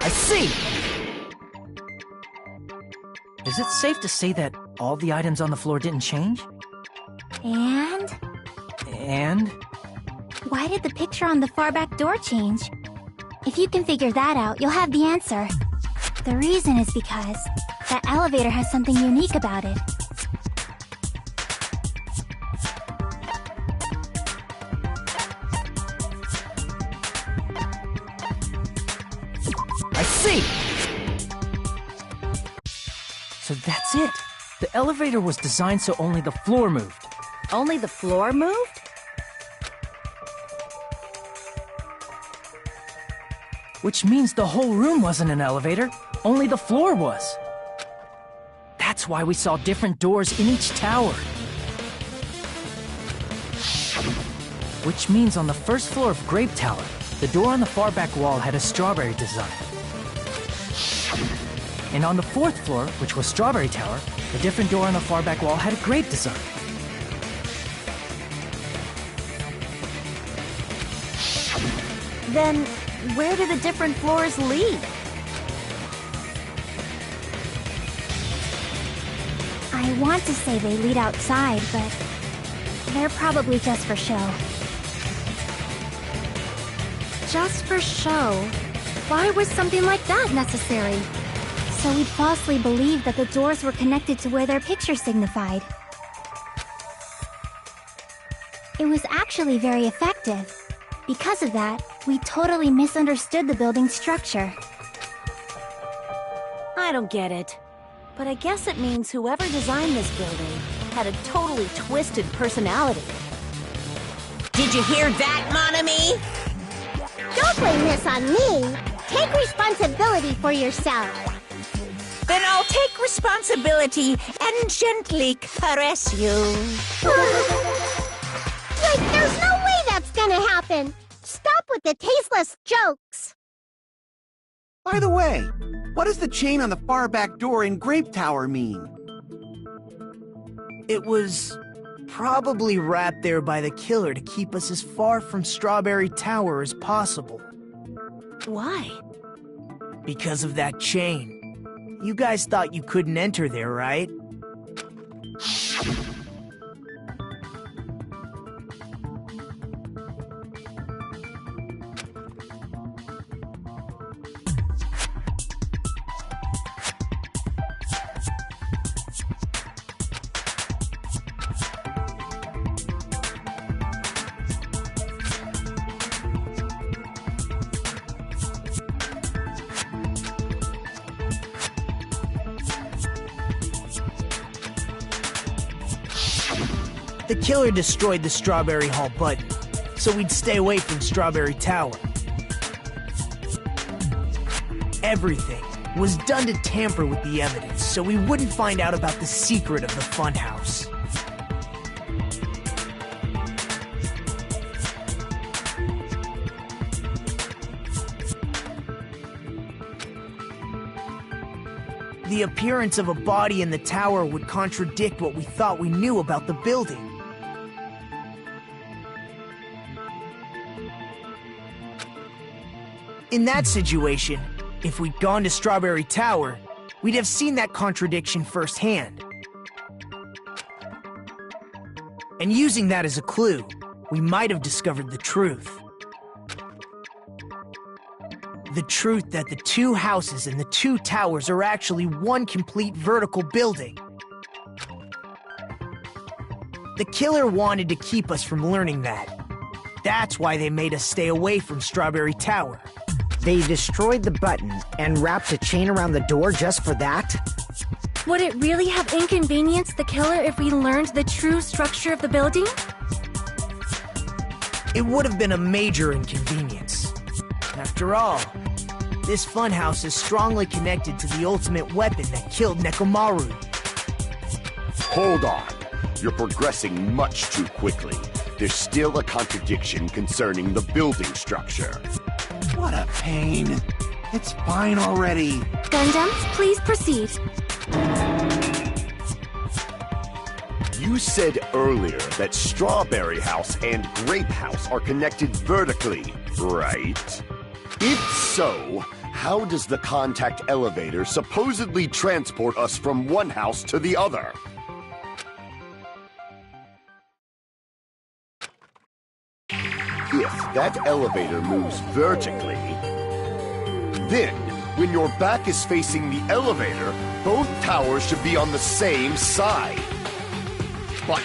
I see! Is it safe to say that all the items on the floor didn't change? And? And? Why did the picture on the far back door change? If you can figure that out, you'll have the answer. The reason is because that elevator has something unique about it. I see! So that's it. The elevator was designed so only the floor moved. Only the floor moved? Which means the whole room wasn't an elevator, only the floor was. That's why we saw different doors in each tower. Which means on the first floor of Grape Tower, the door on the far back wall had a strawberry design. And on the fourth floor, which was Strawberry Tower, the different door on the far back wall had a grape design. Then, where do the different floors lead? I want to say they lead outside, but they're probably just for show. Just for show? Why was something like that necessary? So we'd falsely believe that the doors were connected to where their picture signified. It was actually very effective. Because of that, we totally misunderstood the building's structure. I don't get it. But I guess it means whoever designed this building had a totally twisted personality. Did you hear that, mon ami? Don't blame this on me. Take responsibility for yourself. Then I'll take responsibility and gently caress you. Like, there's no way that's gonna happen. Stop with the tasteless jokes. By the way, what does the chain on the far back door in Grape Tower mean? It was probably wrapped there by the killer to keep us as far from Strawberry Tower as possible. Why? Because of that chain. You guys thought you couldn't enter there, right? The killer destroyed the Strawberry Hall button, so we'd stay away from Strawberry Tower. Everything was done to tamper with the evidence, so we wouldn't find out about the secret of the funhouse. The appearance of a body in the tower would contradict what we thought we knew about the building. In that situation, if we'd gone to Strawberry Tower, we'd have seen that contradiction firsthand. And using that as a clue, we might have discovered the truth. The truth that the two houses and the two towers are actually one complete vertical building. The killer wanted to keep us from learning that. That's why they made us stay away from Strawberry Tower. They destroyed the button and wrapped a chain around the door just for that? Would it really have inconvenienced the killer if we learned the true structure of the building? It would have been a major inconvenience. After all, this funhouse is strongly connected to the ultimate weapon that killed Nekomaru. Hold on. You're progressing much too quickly. There's still a contradiction concerning the building structure. What a pain. It's fine already. Gundam, please proceed. You said earlier that Strawberry House and Grape House are connected vertically, right? If so, how does the contact elevator supposedly transport us from one house to the other? If that elevator moves vertically, Then, when your back is facing the elevator, both towers should be on the same side. But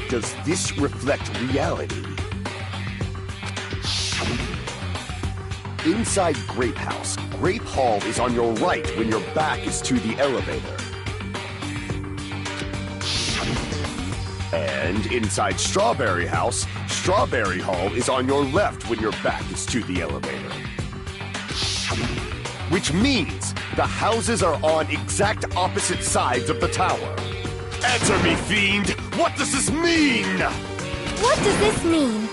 does this reflect reality? Inside Grape House, Grape Hall is on your right when your back is to the elevator. And inside Strawberry House, Strawberry Hall is on your left when your back is to the elevator. Which means the houses are on exact opposite sides of the tower. Answer me, fiend! What does this mean? What does this mean?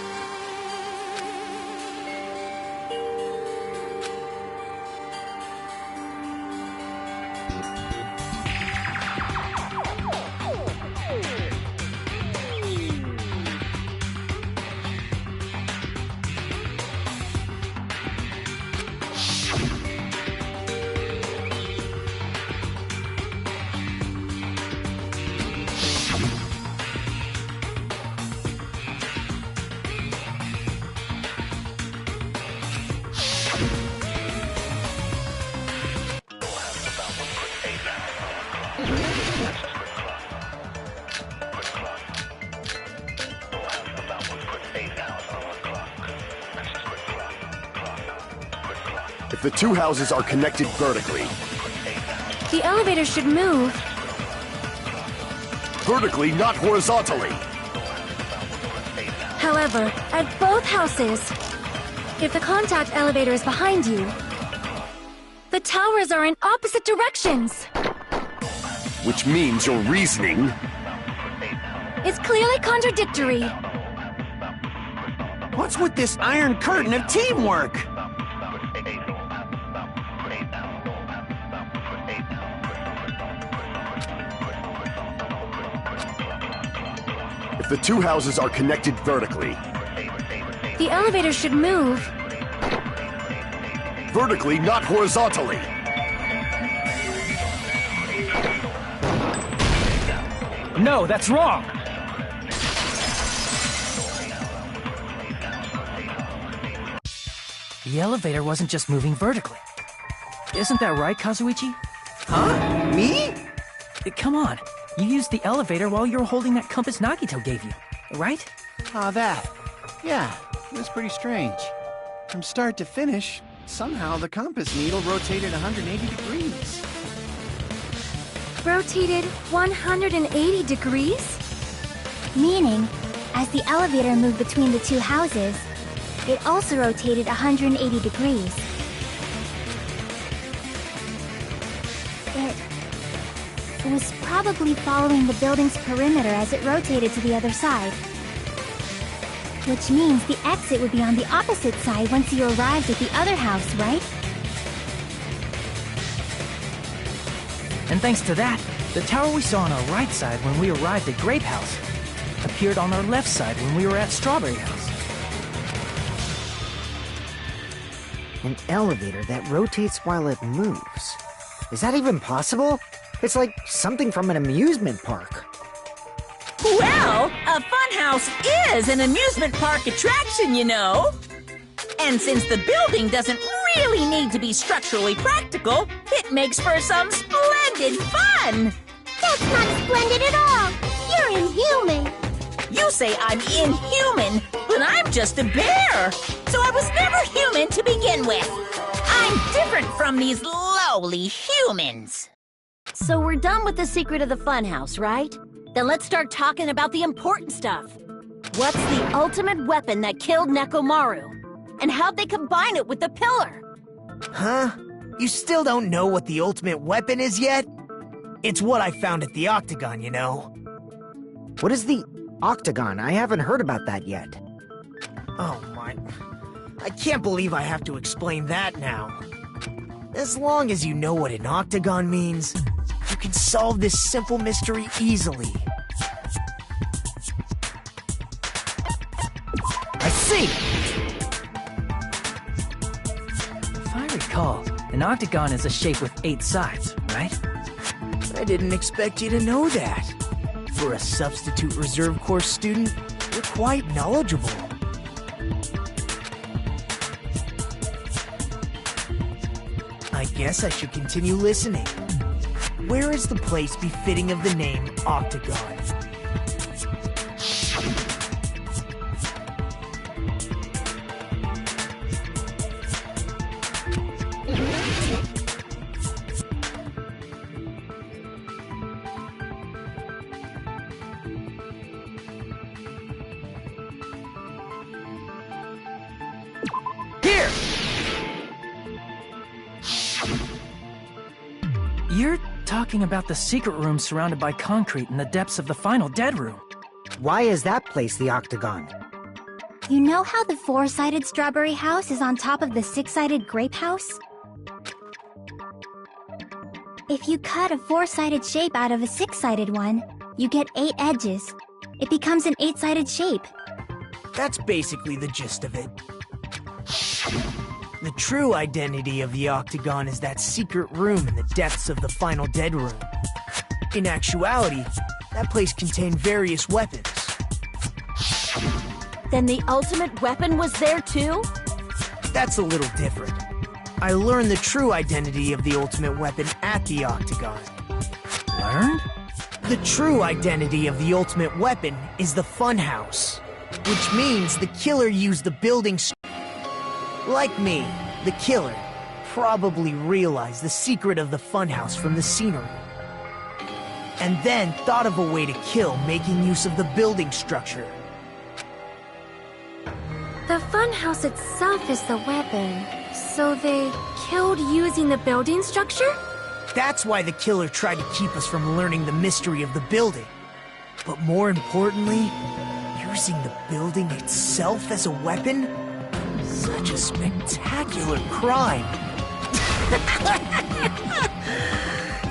If the two houses are connected vertically, The elevator should move. vertically, not horizontally. However, at both houses, if the contact elevator is behind you, the towers are in opposite directions. Which means your reasoning It's clearly contradictory. What's with this iron curtain of teamwork? If the two houses are connected vertically, The elevator should move. vertically, not horizontally. No, that's wrong! The elevator wasn't just moving vertically. Isn't that right, Kazuichi? Huh? Me? Come on. You used the elevator while you were holding that compass Nagito gave you, right? Ah, that. Yeah, it was pretty strange. From start to finish, somehow the compass needle rotated 180 degrees. Rotated 180 degrees? Meaning, as the elevator moved between the two houses, it also rotated 180 degrees. It was probably following the building's perimeter as it rotated to the other side. Which means the exit would be on the opposite side once you arrived at the other house, right? And thanks to that, the tower we saw on our right side when we arrived at Grape House appeared on our left side when we were at Strawberry House. An elevator that rotates while it moves. Is that even possible? It's like something from an amusement park. Well, a funhouse is an amusement park attraction, you know. And since the building doesn't really need to be structurally practical, it makes for some splendid fun. That's not splendid at all! You're inhuman! You say I'm inhuman, but I'm just a bear. So I was never human to begin with. I'm different from these lowly humans. So we're done with the secret of the funhouse, right? Then let's start talking about the important stuff. What's the ultimate weapon that killed Nekomaru? And how'd they combine it with the pillar? Huh? You still don't know what the ultimate weapon is yet? It's what I found at the Octagon, you know. What is the Octagon? I haven't heard about that yet. Oh my... I can't believe I have to explain that now. As long as you know what an Octagon means, you can solve this simple mystery easily. I see! If I recall, an octagon is a shape with 8 sides, right? I didn't expect you to know that. For a substitute reserve course student, you're quite knowledgeable. Guess I should continue listening. Where is the place befitting of the name Octagon? Here! You're talking about the secret room surrounded by concrete in the depths of the final dead room. Why is that place the Octagon? You know how the four-sided strawberry house is on top of the six-sided grape house? If you cut a four-sided shape out of a six-sided one, you get 8 edges. It becomes an 8-sided shape. That's basically the gist of it. The true identity of the Octagon is that secret room in the depths of the final dead room. In actuality, that place contained various weapons. Then the ultimate weapon was there too? That's a little different. I learned the true identity of the ultimate weapon at the Octagon. Learned? The true identity of the ultimate weapon is the Funhouse, which means the killer used the building. Like me, the killer probably realized the secret of the Funhouse from the scenery, and then thought of a way to kill making use of the building structure. The funhouse itself is the weapon, so they killed using the building structure? That's why the killer tried to keep us from learning the mystery of the building. But more importantly, using the building itself as a weapon? Such a spectacular crime.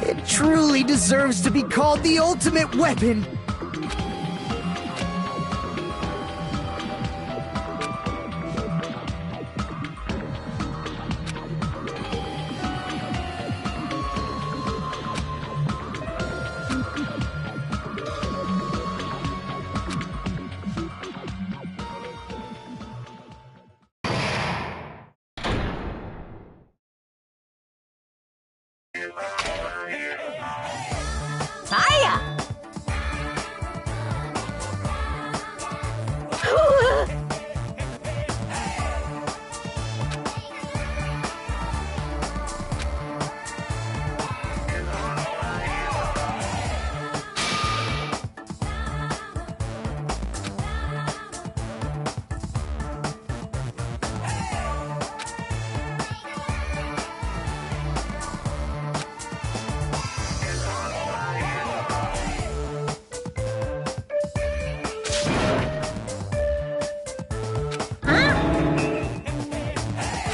It truly deserves to be called the ultimate weapon. Hiya!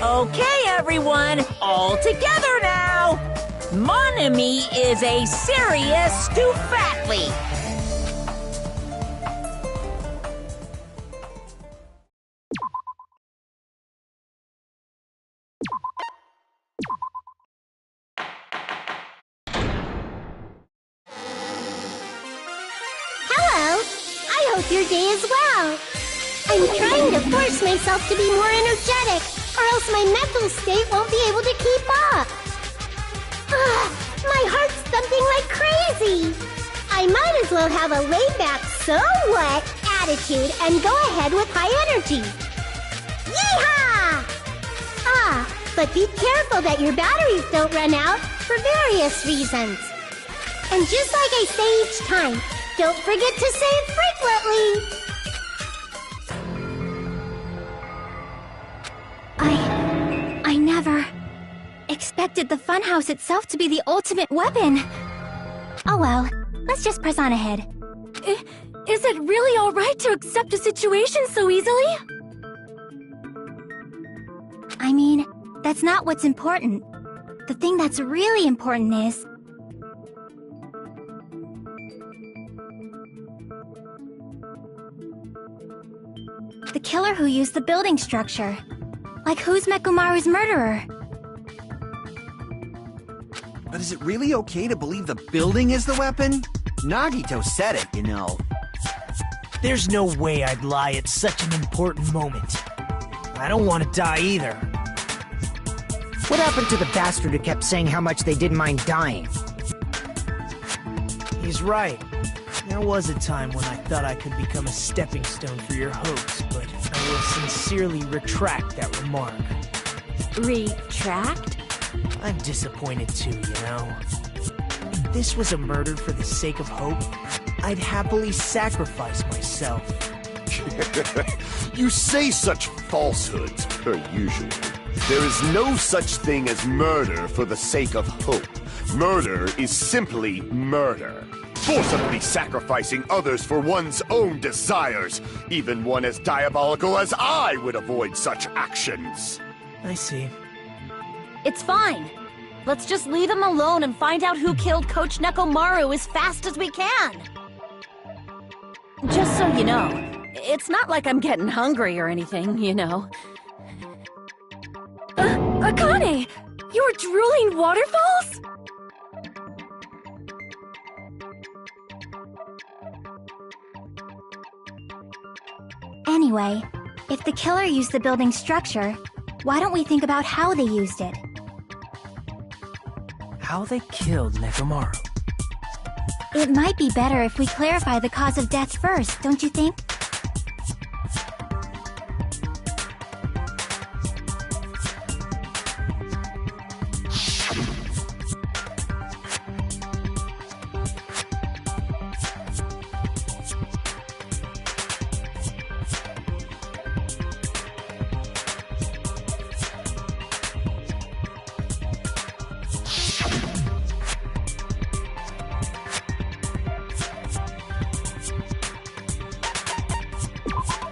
Okay, everyone, all together now. Mon ami is a serious stupathlete. Hello! I hope your day is well. I'm trying to force myself to be more energetic, or else my mental state won't be able to keep up. My heart's thumping like crazy. I might as well have a laid-back, so what attitude and go ahead with high energy. Yeehaw! But be careful that your batteries don't run out for various reasons. And just like I say each time, don't forget to save frequently. I never expected the funhouse itself to be the ultimate weapon. Oh well, let's just press on ahead. Is it really alright to accept a situation so easily? I mean, that's not what's important. The thing that's really important is... the killer who used the building structure. Like, who's Mekumaru's murderer? But is it really okay to believe the building is the weapon? Nagito said it, you know. There's no way I'd lie at such an important moment. I don't want to die either. What happened to the bastard who kept saying how much they didn't mind dying? He's right. There was a time when I thought I could become a stepping stone for your hopes, but I will sincerely retract that remark. Retract? I'm disappointed too, you know. If this was a murder for the sake of hope, I'd happily sacrifice myself. You say such falsehoods, per usual. There is no such thing as murder for the sake of hope. Murder is simply murder. Forcibly sacrificing others for one's own desires. Even one as diabolical as I would avoid such actions. I see. It's fine. Let's just leave him alone and find out who killed Coach Nekomaru as fast as we can. Just so you know, it's not like I'm getting hungry or anything, you know. Akane! You were drooling waterfalls? Anyway, if the killer used the building's structure, why don't we think about how they used it? How they killed Nekomaru. It might be better if we clarify the cause of death first, don't you think?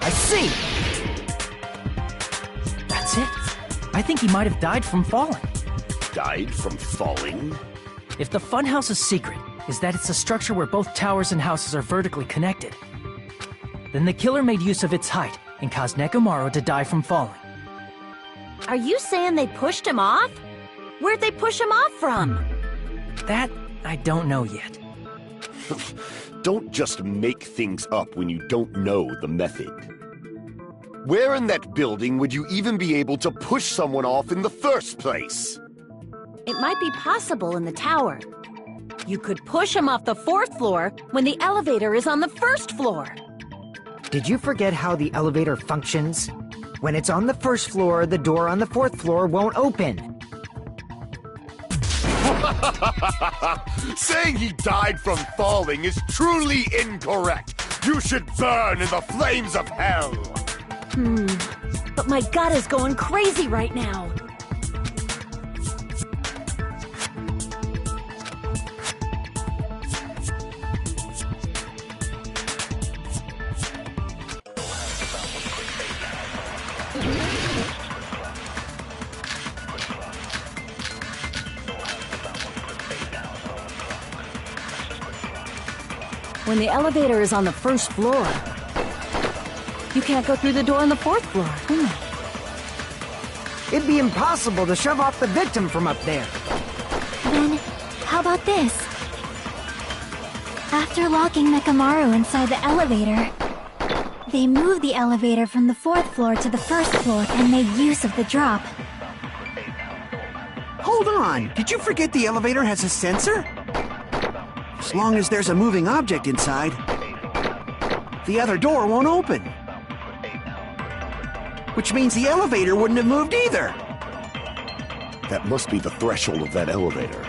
I see! That's it. I think he might have died from falling. Died from falling? If the funhouse's secret is that it's a structure where both towers and houses are vertically connected, then the killer made use of its height and caused Nekomaru to die from falling. Are you saying they pushed him off? Where'd they push him off from? That, I don't know yet. Don't just make things up when you don't know the method. Where in that building would you even be able to push someone off in the first place? It might be possible in the tower. You could push him off the 4th floor when the elevator is on the 1st floor. Did you forget how the elevator functions? When it's on the 1st floor, the door on the 4th floor won't open. Saying he died from falling is truly incorrect. You should burn in the flames of hell. But my gut is going crazy right now. When the elevator is on the 1st floor, you can't go through the door on the 4th floor, can you? It'd be impossible to shove off the victim from up there. Then, how about this? After locking Nekomaru inside the elevator, they moved the elevator from the 4th floor to the 1st floor and made use of the drop. Hold on! Did you forget the elevator has a sensor? As long as there's a moving object inside, the other door won't open. Which means the elevator wouldn't have moved either. That must be the threshold of that elevator.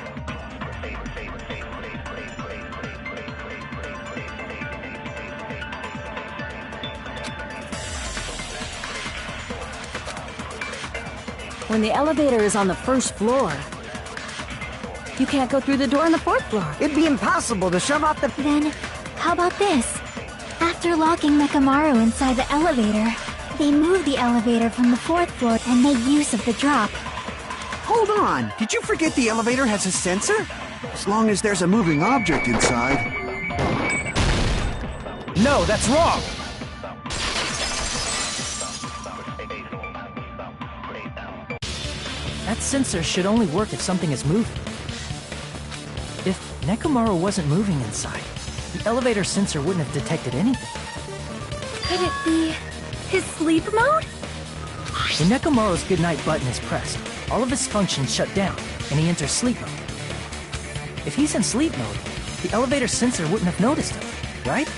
When the elevator is on the 1st floor, you can't go through the door on the 4th floor. It'd be impossible to shove off the... Then, how about this? After locking Nekomaru inside the elevator, they moved the elevator from the 4th floor and made use of the drop. Hold on! Did you forget the elevator has a sensor? As long as there's a moving object inside. No, that's wrong! That sensor should only work if something is moving. If Nekomaru wasn't moving inside, the elevator sensor wouldn't have detected anything. Could it be his sleep mode? When Nekomaru's goodnight button is pressed, all of his functions shut down, and he enters sleep mode. If he's in sleep mode, the elevator sensor wouldn't have noticed him, right?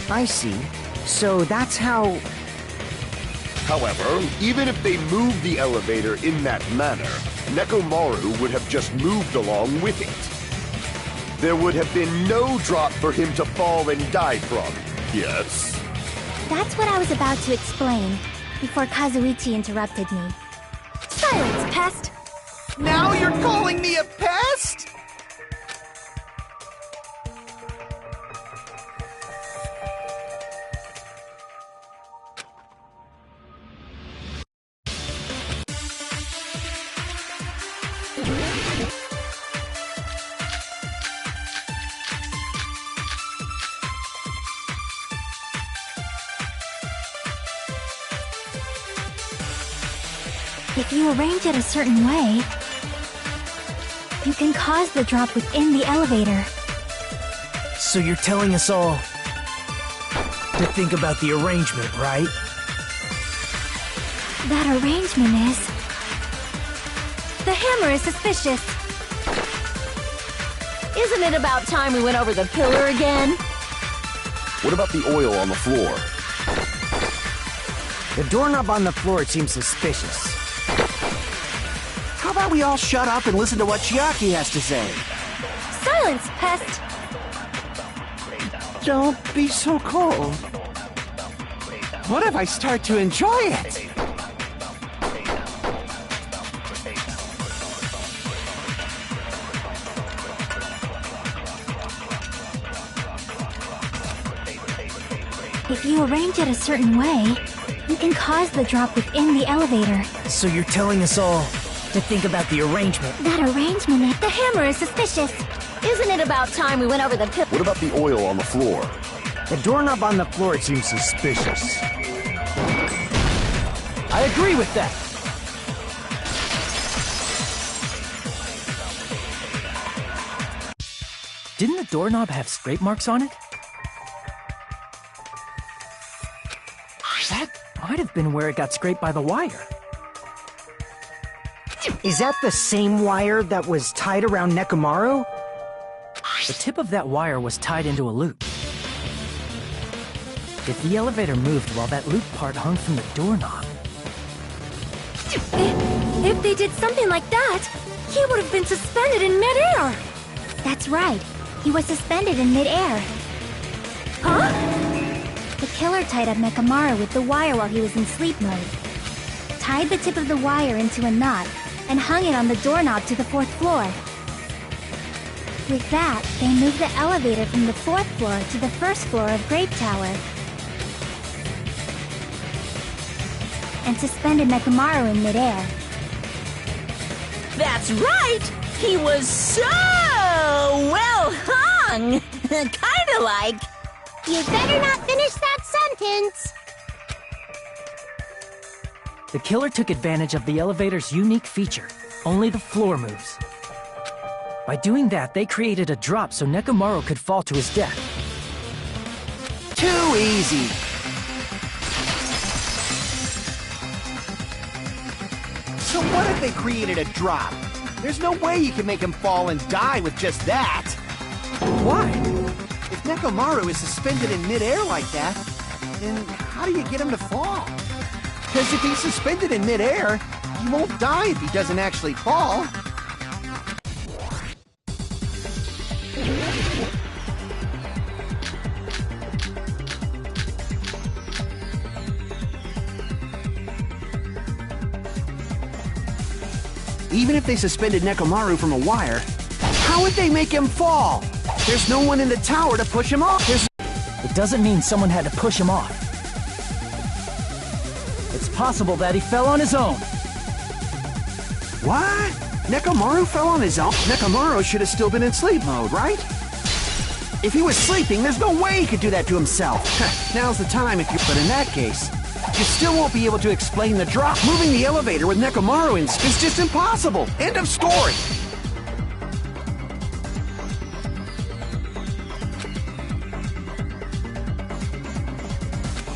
I see. So that's how... However, even if they moved the elevator in that manner, Nekomaru would have just moved along with it. There would have been no drop for him to fall and die from, yes? That's what I was about to explain, before Kazuichi interrupted me. Silence, pest! Now you're calling me a pest? If you arrange it a certain way, you can cause the drop within the elevator. So you're telling us all to think about the arrangement, right? That arrangement is... The hammer is suspicious. Isn't it about time we went over the pillar again? What about the oil on the floor? The doorknob on the floor seems suspicious. How about we all shut up and listen to what Chiaki has to say? Silence, pest! Don't be so cold. What if I start to enjoy it? If you arrange it a certain way, you can cause the drop within the elevator. So you're telling us all to think about the arrangement. That arrangement is... The hammer is suspicious. Isn't it about time we went over the pillar? What about the oil on the floor? The doorknob on the floor seems suspicious. I agree with that. Didn't the doorknob have scrape marks on it? That might have been where it got scraped by the wire. Is that the same wire that was tied around Nekomaru? The tip of that wire was tied into a loop. If the elevator moved while that loop part hung from the doorknob... If they did something like that, he would have been suspended in midair! That's right. He was suspended in midair. Huh? The killer tied up Nekomaru with the wire while he was in sleep mode. Tied the tip of the wire into a knot and hung it on the doorknob to the 4th floor. With that, they moved the elevator from the 4th floor to the 1st floor of Grape Tower. And suspended Nekomaru in midair. That's right! He was so well hung! Kinda like... You better not finish that sentence! The killer took advantage of the elevator's unique feature. Only the floor moves. By doing that, they created a drop so Nekomaru could fall to his death. Too easy. So what if they created a drop? There's no way you can make him fall and die with just that. Why? If Nekomaru is suspended in midair like that, then how do you get him to fall? Because if he's suspended in midair, he won't die if he doesn't actually fall. Even if they suspended Nekomaru from a wire, how would they make him fall? There's no one in the tower to push him off. It doesn't mean someone had to push him off. It's possible that he fell on his own. What? Nekomaru fell on his own? Nekomaru should have still been in sleep mode, right? If he was sleeping, there's no way he could do that to himself. Now's the time if you... But in that case, you still won't be able to explain the drop. Moving the elevator with Nekomaru in is just impossible. End of story.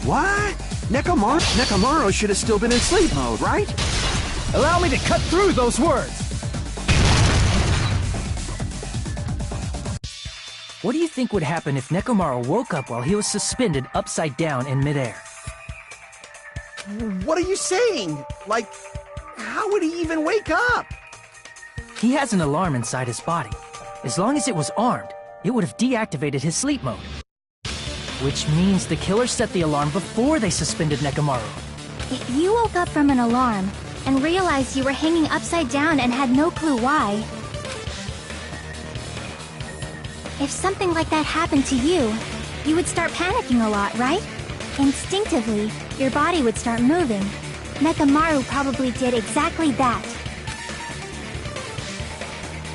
What? Nekomaru should have still been in sleep mode, right? Allow me to cut through those words! What do you think would happen if Nekomaru woke up while he was suspended upside down in midair? What are you saying? Like, how would he even wake up? He has an alarm inside his body. As long as it was armed, it would have deactivated his sleep mode. Which means the killer set the alarm before they suspended Nekomaru. If you woke up from an alarm and realized you were hanging upside down and had no clue why, if something like that happened to you, you would start panicking a lot, right? Instinctively, your body would start moving. Nekomaru probably did exactly that.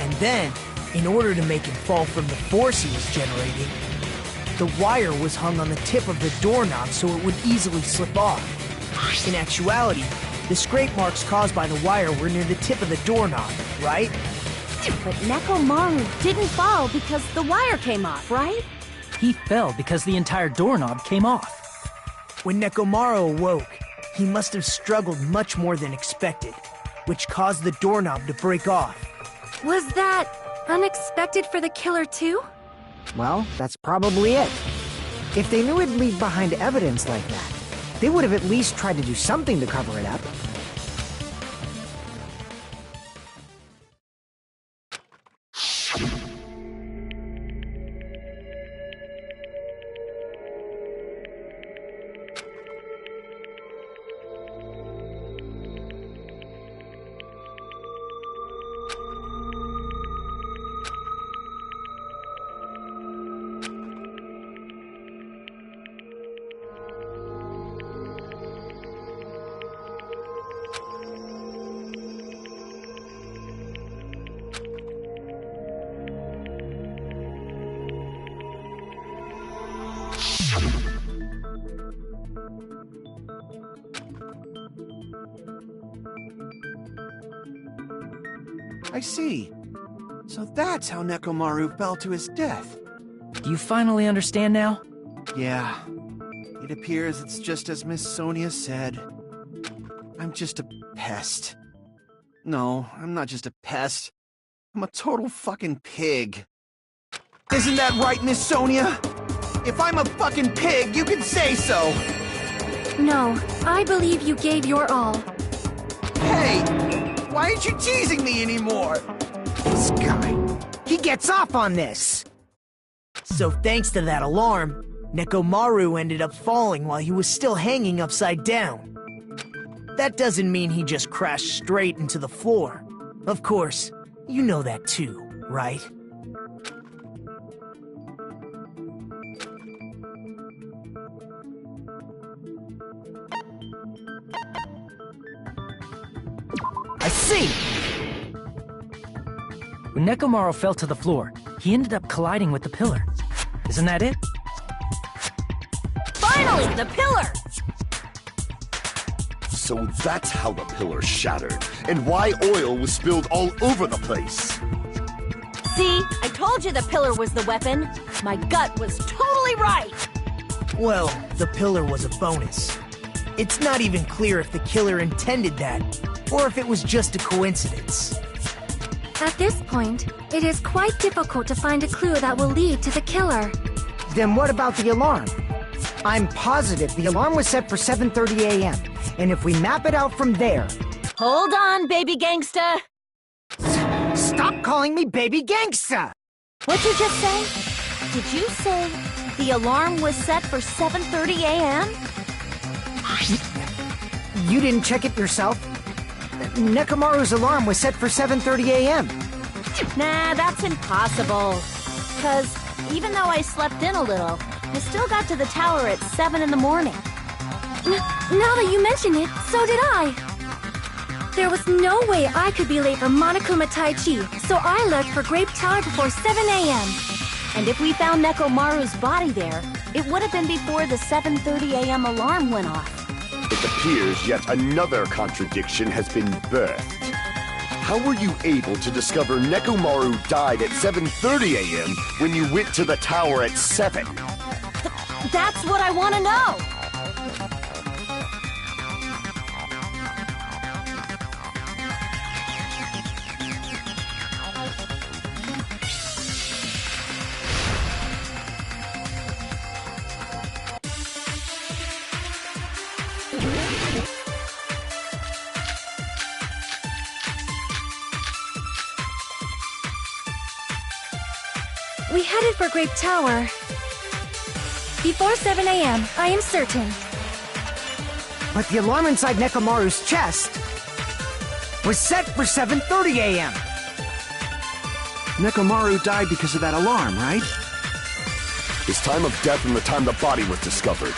And then, in order to make him fall from the force he was generating, the wire was hung on the tip of the doorknob so it would easily slip off. In actuality, the scrape marks caused by the wire were near the tip of the doorknob, right? But Nekomaru didn't fall because the wire came off, right? He fell because the entire doorknob came off. When Nekomaru awoke, he must have struggled much more than expected, which caused the doorknob to break off. Was that unexpected for the killer too? Well, that's probably it. If they knew it'd leave behind evidence like that, they would have at least tried to do something to cover it up. I see. So that's how Nekomaru fell to his death. Do you finally understand now? Yeah. It appears it's just as Miss Sonia said. I'm just a pest. No, I'm not just a pest. I'm a total fucking pig. Isn't that right, Miss Sonia? If I'm a fucking pig, you can say so! No, I believe you gave your all. Hey! Why aren't you teasing me anymore? This guy, he gets off on this! So thanks to that alarm, Nekomaru ended up falling while he was still hanging upside down. That doesn't mean he just crashed straight into the floor. Of course, you know that too, right? I see! When Nekomaru fell to the floor, he ended up colliding with the pillar. Isn't that it? Finally, the pillar! So that's how the pillar shattered, and why oil was spilled all over the place. See, I told you the pillar was the weapon. My gut was totally right. Well, the pillar was a bonus. It's not even clear if the killer intended that, or if it was just a coincidence. At this point, it is quite difficult to find a clue that will lead to the killer. Then what about the alarm? I'm positive the alarm was set for 7:30 a.m., and if we map it out from there... Hold on, baby gangsta. Stop calling me baby gangsta! What'd you just say? Did you say the alarm was set for 7:30 a.m.? You didn't check it yourself? Nekomaru's alarm was set for 7:30 a.m. Nah, that's impossible. 'Cause even though I slept in a little, I still got to the tower at 7 in the morning. Now that you mention it, so did I. There was no way I could be late for Monokuma Tai Chi, so I left for Grape Tower before 7 a.m. And if we found Nekomaru's body there, it would have been before the 7:30 a.m. alarm went off. It appears yet another contradiction has been birthed. How were you able to discover Nekomaru died at 7:30 a.m. when you went to the tower at 7? That's what I want to know! We headed for Grape Tower. Before 7 a.m., I am certain. But the alarm inside Nekomaru's chest was set for 7:30 a.m. Nekomaru died because of that alarm, right? His time of death and the time the body was discovered.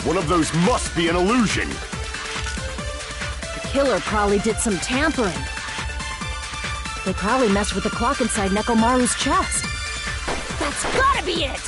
One of those must be an illusion. The killer probably did some tampering. They probably messed with the clock inside Nekomaru's chest. That's gotta be it!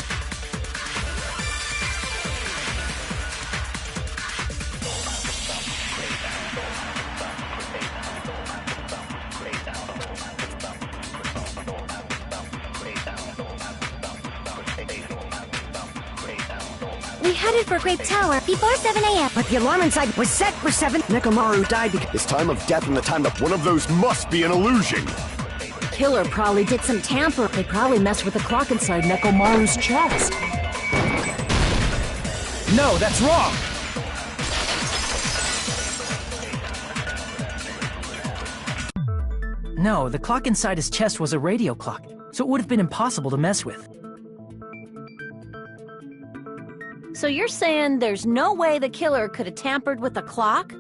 We headed for Grape Tower before 7 a.m. But the alarm inside was set for 7. Nekomaru died because... His time of death and the time that one of those must be an illusion. The killer probably did some tampering. They probably messed with the clock inside Nekomaru's chest. No, that's wrong! No, the clock inside his chest was a radio clock, so it would have been impossible to mess with. So you're saying there's no way the killer could have tampered with the clock?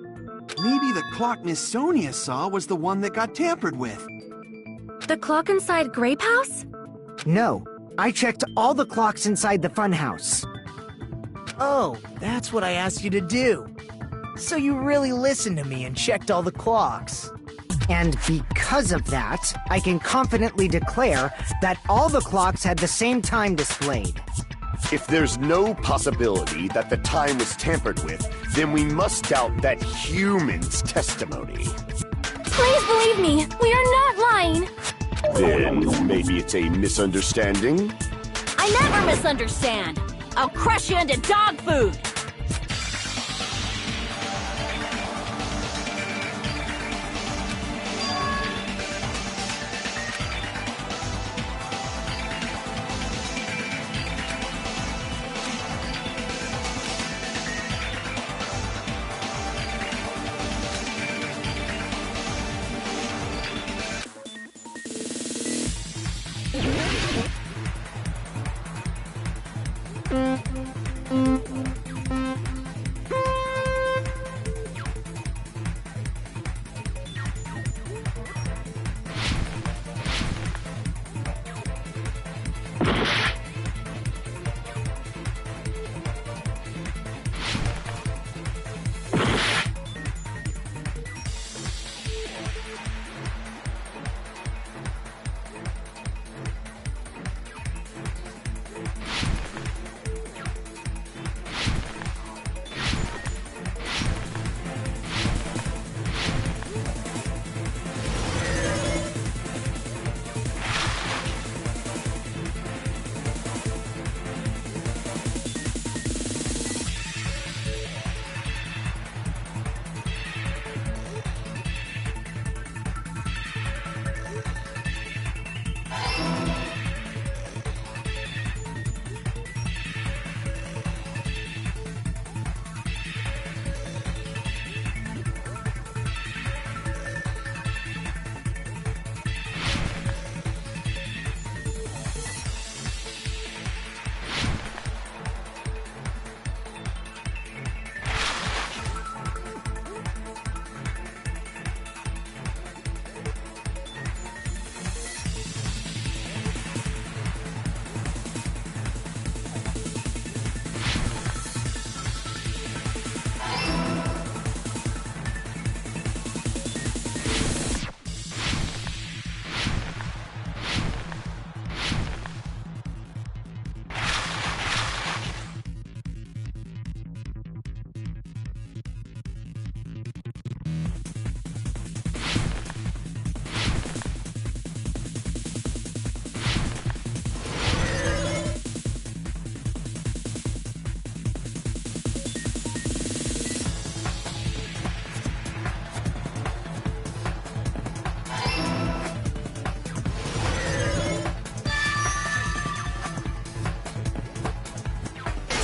Maybe the clock Miss Sonia saw was the one that got tampered with. The clock inside Grape House? No, I checked all the clocks inside the funhouse. Oh, that's what I asked you to do. So you really listened to me and checked all the clocks. And because of that, I can confidently declare that all the clocks had the same time displayed. If there's no possibility that the time was tampered with, then we must doubt that human's testimony. Please believe me, we are not lying. Then maybe it's a misunderstanding? I never misunderstand. I'll crush you into dog food.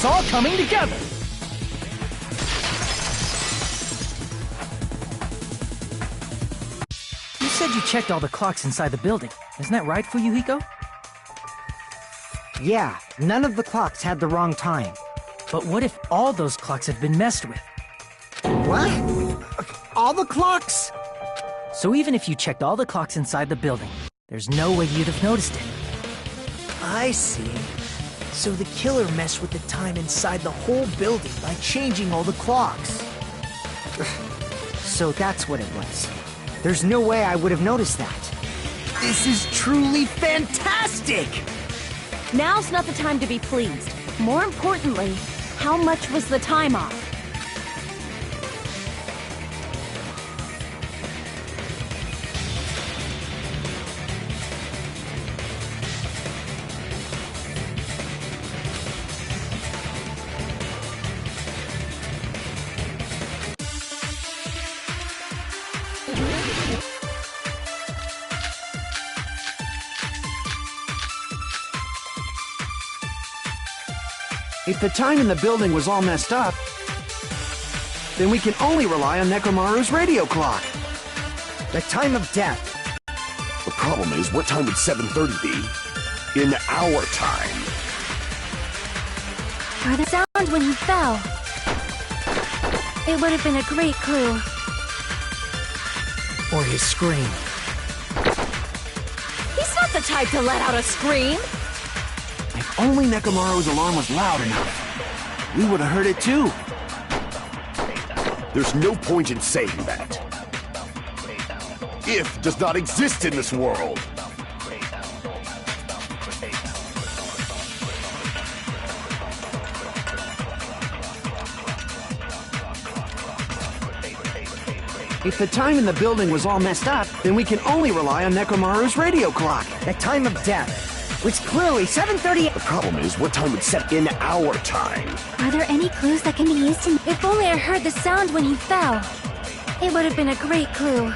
It's all coming together! You said you checked all the clocks inside the building. Isn't that right, Fuyuhiko? Yeah, none of the clocks had the wrong time. But what if all those clocks have been messed with? What? All the clocks? So even if you checked all the clocks inside the building, there's no way you'd have noticed it. I see. So the killer messed with the time inside the whole building by changing all the clocks. So that's what it was. There's no way I would have noticed that. This is truly fantastic! Now's not the time to be pleased. More importantly, how much was the time off? If the time in the building was all messed up, then we can only rely on Nekomaru's radio clock. The time of death. The problem is, what time would 7:30 be? In our time. Or the sound when he fell. It would have been a great clue. Or his scream. He's not the type to let out a scream! If only Nekomaru's alarm was loud enough, we would have heard it too. There's no point in saying that. If does not exist in this world. If the time in the building was all messed up, then we can only rely on Nekomaru's radio clock. The time of death, which clearly 7:30. The problem is, what time would set in our time? Are there any clues that can be used to... If only I heard the sound when he fell. It would have been a great clue.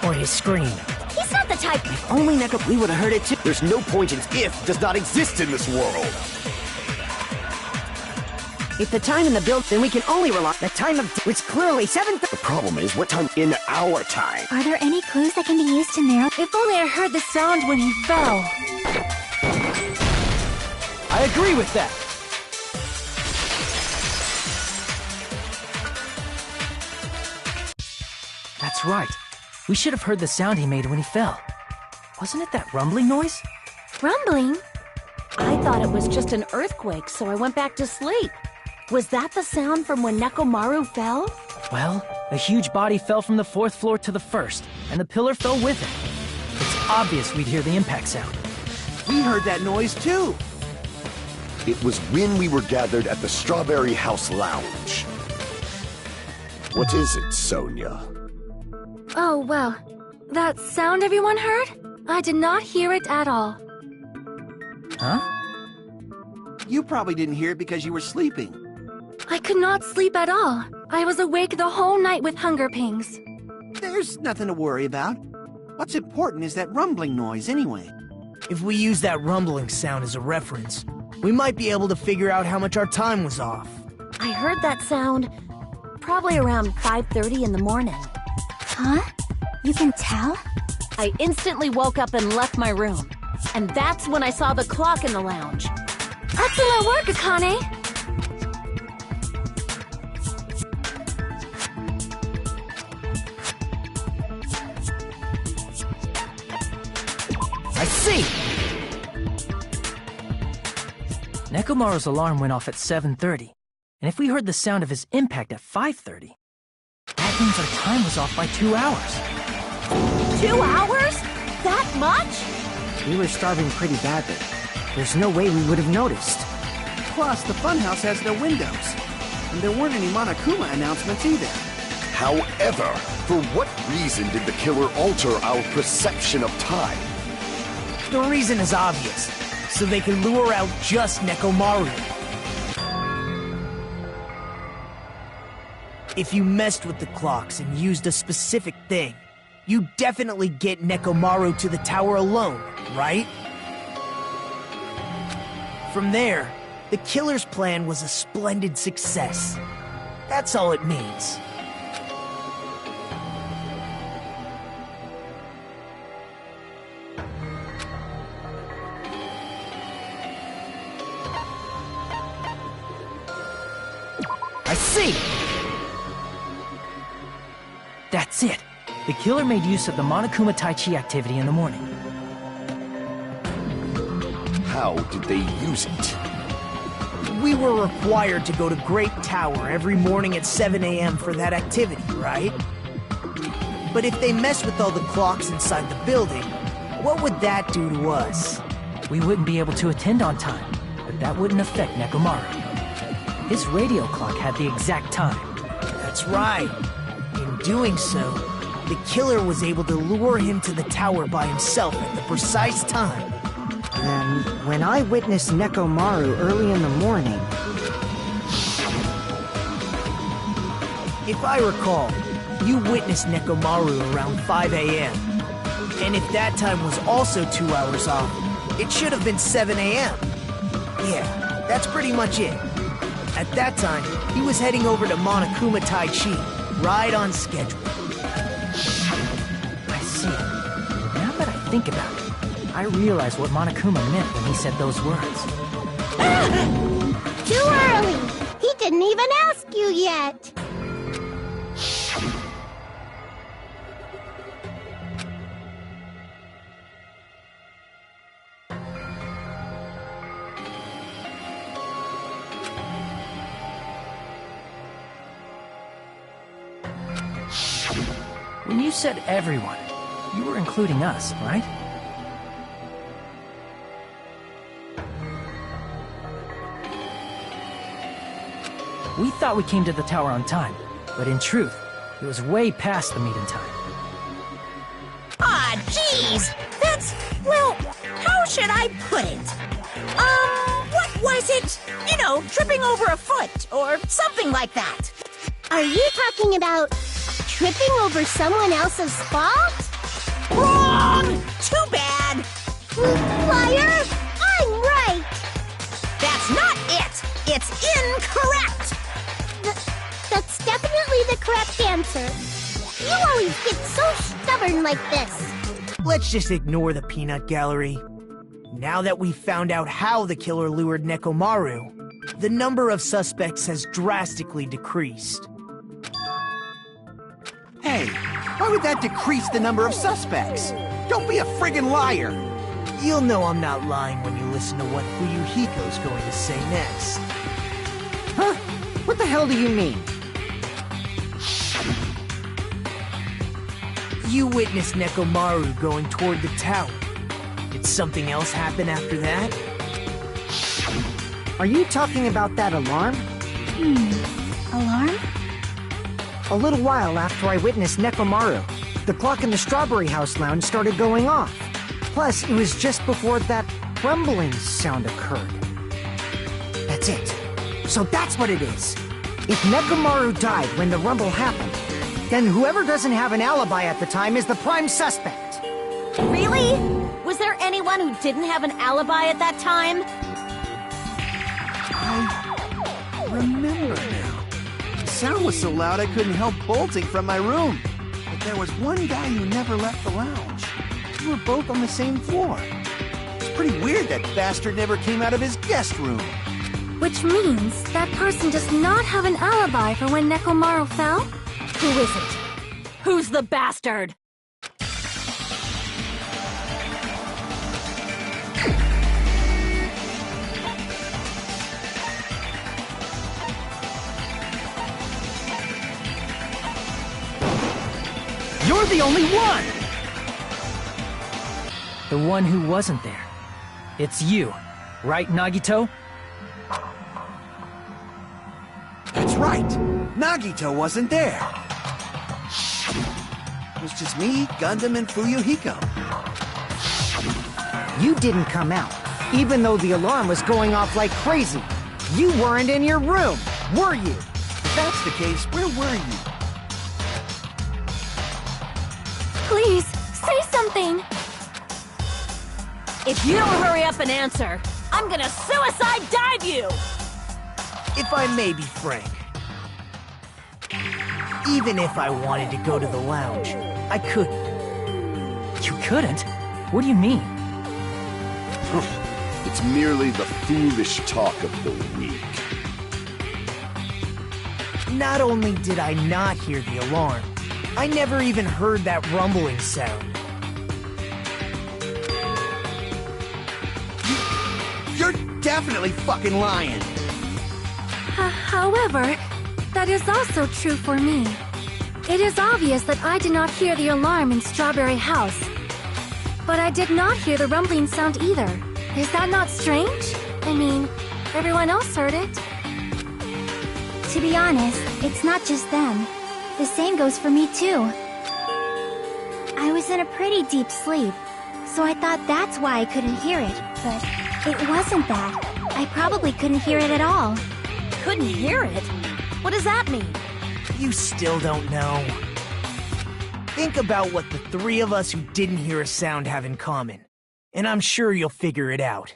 Or his scream. He's not the type... If only we would have heard it too. There's no point in if does not exist in this world. If the time in the building, then we can only rely... The time of which clearly 7:30. The problem is, what time in our time? Are there any clues that can be used to narrow... If only I heard the sound when he fell. I agree with that. That's right. We should have heard the sound he made when he fell. Wasn't it that rumbling noise? Rumbling? I thought it was just an earthquake, so I went back to sleep. Was that the sound from when Nekomaru fell? Well, a huge body fell from the 4th floor to the 1st, and the pillar fell with it. It's obvious we'd hear the impact sound. We heard that noise too. It was when we were gathered at the Strawberry House Lounge. What is it, Sonia? Oh, well. That sound everyone heard? I did not hear it at all. Huh? You probably didn't hear it because you were sleeping. I could not sleep at all. I was awake the whole night with hunger pangs. There's nothing to worry about. What's important is that rumbling noise anyway. If we use that rumbling sound as a reference, we might be able to figure out how much our time was off. I heard that sound probably around 5:30 in the morning. Huh? You can tell? I instantly woke up and left my room. And that's when I saw the clock in the lounge. Excellent work, Akane! I see! Nekomaru's alarm went off at 7:30, and if we heard the sound of his impact at 5:30, that means our time was off by 2 hours. 2 hours? That much? We were starving pretty badly. There's no way we would have noticed. Plus, the funhouse has no windows. And there weren't any Monokuma announcements either. However, for what reason did the killer alter our perception of time? The reason is obvious. So they can lure out just Nekomaru. If you messed with the clocks and used a specific thing, you definitely get Nekomaru to the tower alone, right? From there, the killer's plan was a splendid success. That's all it means. see! That's it. The killer made use of the Monokuma Tai Chi activity in the morning. How did they use it? We were required to go to Great Tower every morning at 7 a.m. for that activity, right? But if they mess with all the clocks inside the building, what would that do to us? We wouldn't be able to attend on time, but that wouldn't affect Nekomaru. His radio clock had the exact time. That's right. In doing so, the killer was able to lure him to the tower by himself at the precise time. And when I witnessed Nekomaru early in the morning... If I recall, you witnessed Nekomaru around 5 a.m. And if that time was also 2 hours off, it should have been 7 a.m. Yeah, that's pretty much it. At that time, he was heading over to Monokuma Tai Chi, right on schedule. I see. Now that I think about it, I realize what Monokuma meant when he said those words. Too early! He didn't even ask you yet! When you said everyone, you were including us, right? We thought we came to the tower on time, but in truth, it was way past the meeting time. Ah, jeez! That's, well, how should I put it? What was it? You know, tripping over a foot, or something like that. Are you talking about tripping over someone else's fault? Wrong! Too bad! Liar! I'm right! That's not it! It's incorrect! That's definitely the correct answer. You always get so stubborn like this. Let's just ignore the peanut gallery. Now that we've found out how the killer lured Nekomaru, the number of suspects has drastically decreased. Hey, why would that decrease the number of suspects? Don't be a friggin' liar! You'll know I'm not lying when you listen to what Fuyuhiko's going to say next. Huh? What the hell do you mean? You witnessed Nekomaru going toward the tower. Did something else happen after that? Are you talking about that alarm? Alarm? A little while after I witnessed Nekomaru, the clock in the Strawberry House lounge started going off. Plus, it was just before that rumbling sound occurred. That's it. So that's what it is. If Nekomaru died when the rumble happened, then whoever doesn't have an alibi at the time is the prime suspect. Really? Was there anyone who didn't have an alibi at that time? I remember now. The sound was so loud I couldn't help bolting from my room. But there was one guy who never left the lounge. We were both on the same floor. It's pretty weird that bastard never came out of his guest room. Which means that person does not have an alibi for when Nekomaru fell? Who is it? Who's the bastard? You're the only one! The one who wasn't there. It's you, right, Nagito? That's right. Nagito wasn't there. It was just me, Gundam, and Fuyuhiko. You didn't come out, even though the alarm was going off like crazy. You weren't in your room, were you? If that's the case, where were you? Please, say something! If you don't hurry up and answer, I'm gonna suicide dive you! If I may be frank, even if I wanted to go to the lounge, I couldn't. You couldn't? What do you mean? It's merely the foolish talk of the weak. Not only did I not hear the alarm, I never even heard that rumbling sound. You're definitely fucking lying. However, that is also true for me. It is obvious that I did not hear the alarm in Strawberry House. But I did not hear the rumbling sound either. Is that not strange? I mean, everyone else heard it. To be honest, it's not just them. The same goes for me too. I was in a pretty deep sleep, so I thought that's why I couldn't hear it, but it wasn't that. I probably couldn't hear it at all. Couldn't hear it? What does that mean? You still don't know. Think about what the three of us who didn't hear a sound have in common, and I'm sure you'll figure it out.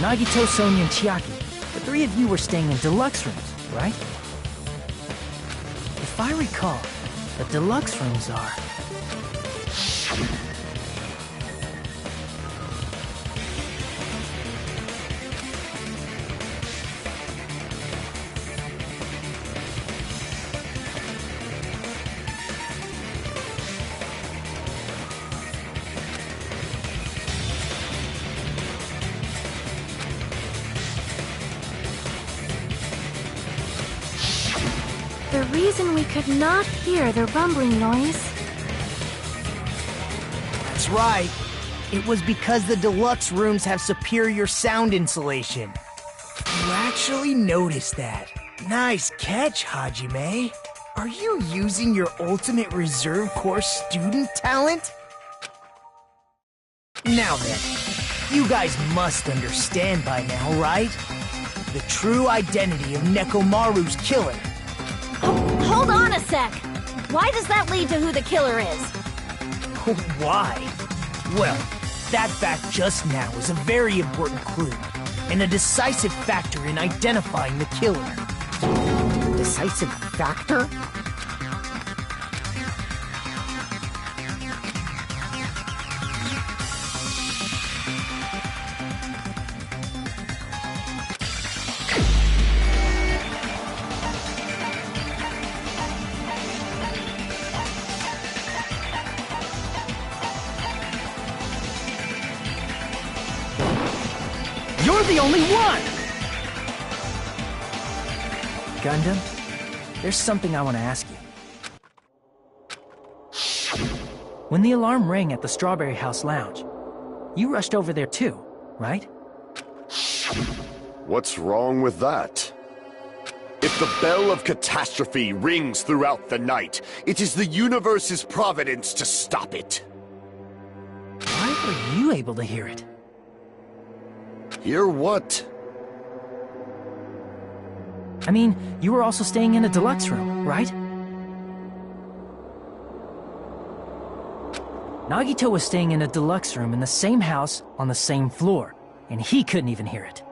Nagito, Sonia, and Chiaki, the three of you were staying in deluxe rooms, right? If I recall, the deluxe rooms are... The reason we could not hear the rumbling noise... That's right. It was because the deluxe rooms have superior sound insulation. You actually noticed that. Nice catch, Hajime. Are you using your ultimate reserve corps student talent? Now then, you guys must understand by now, right? The true identity of Nekomaru's killer. Hold on a sec! Why does that lead to who the killer is? Why? Well, that fact just now is a very important clue, and a decisive factor in identifying the killer. Decisive factor? You're the only one! Gundam, there's something I want to ask you. When the alarm rang at the Strawberry House Lounge, you rushed over there too, right? What's wrong with that? If the bell of catastrophe rings throughout the night, it is the universe's providence to stop it. Why were you able to hear it? Hear what? I mean, you were also staying in a deluxe room, right? Nagito was staying in a deluxe room in the same house on the same floor, and he couldn't even hear it.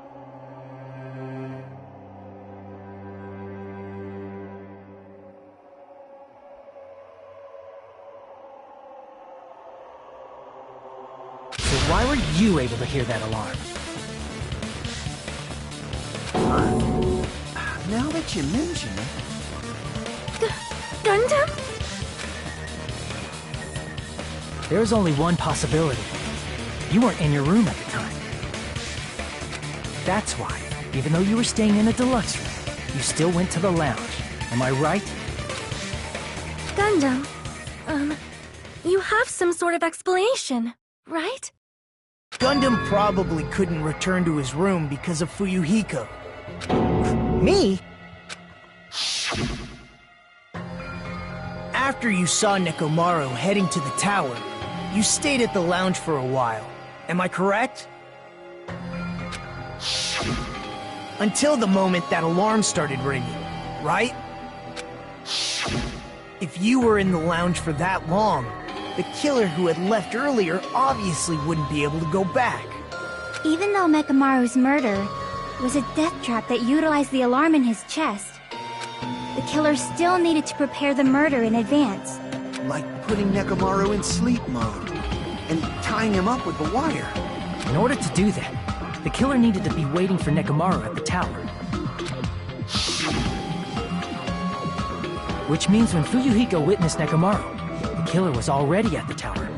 So why were you able to hear that alarm? Now that you mention it... Gundam? There's only one possibility. You weren't in your room at the time. That's why, even though you were staying in a deluxe room, you still went to the lounge. Am I right? Gundam, you have some sort of explanation, right? Gundam probably couldn't return to his room because of Fuyuhiko. Me? After you saw Nekomaru heading to the tower, you stayed at the lounge for a while. Am I correct? Until the moment that alarm started ringing, right? If you were in the lounge for that long, the killer who had left earlier obviously wouldn't be able to go back. Even though Mekamaru's murder was a death trap that utilized the alarm in his chest, the killer still needed to prepare the murder in advance. Like putting Nekomaru in sleep mode and tying him up with the wire. In order to do that, the killer needed to be waiting for Nekomaru at the tower. Which means when Fuyuhiko witnessed Nekomaru, the killer was already at the tower.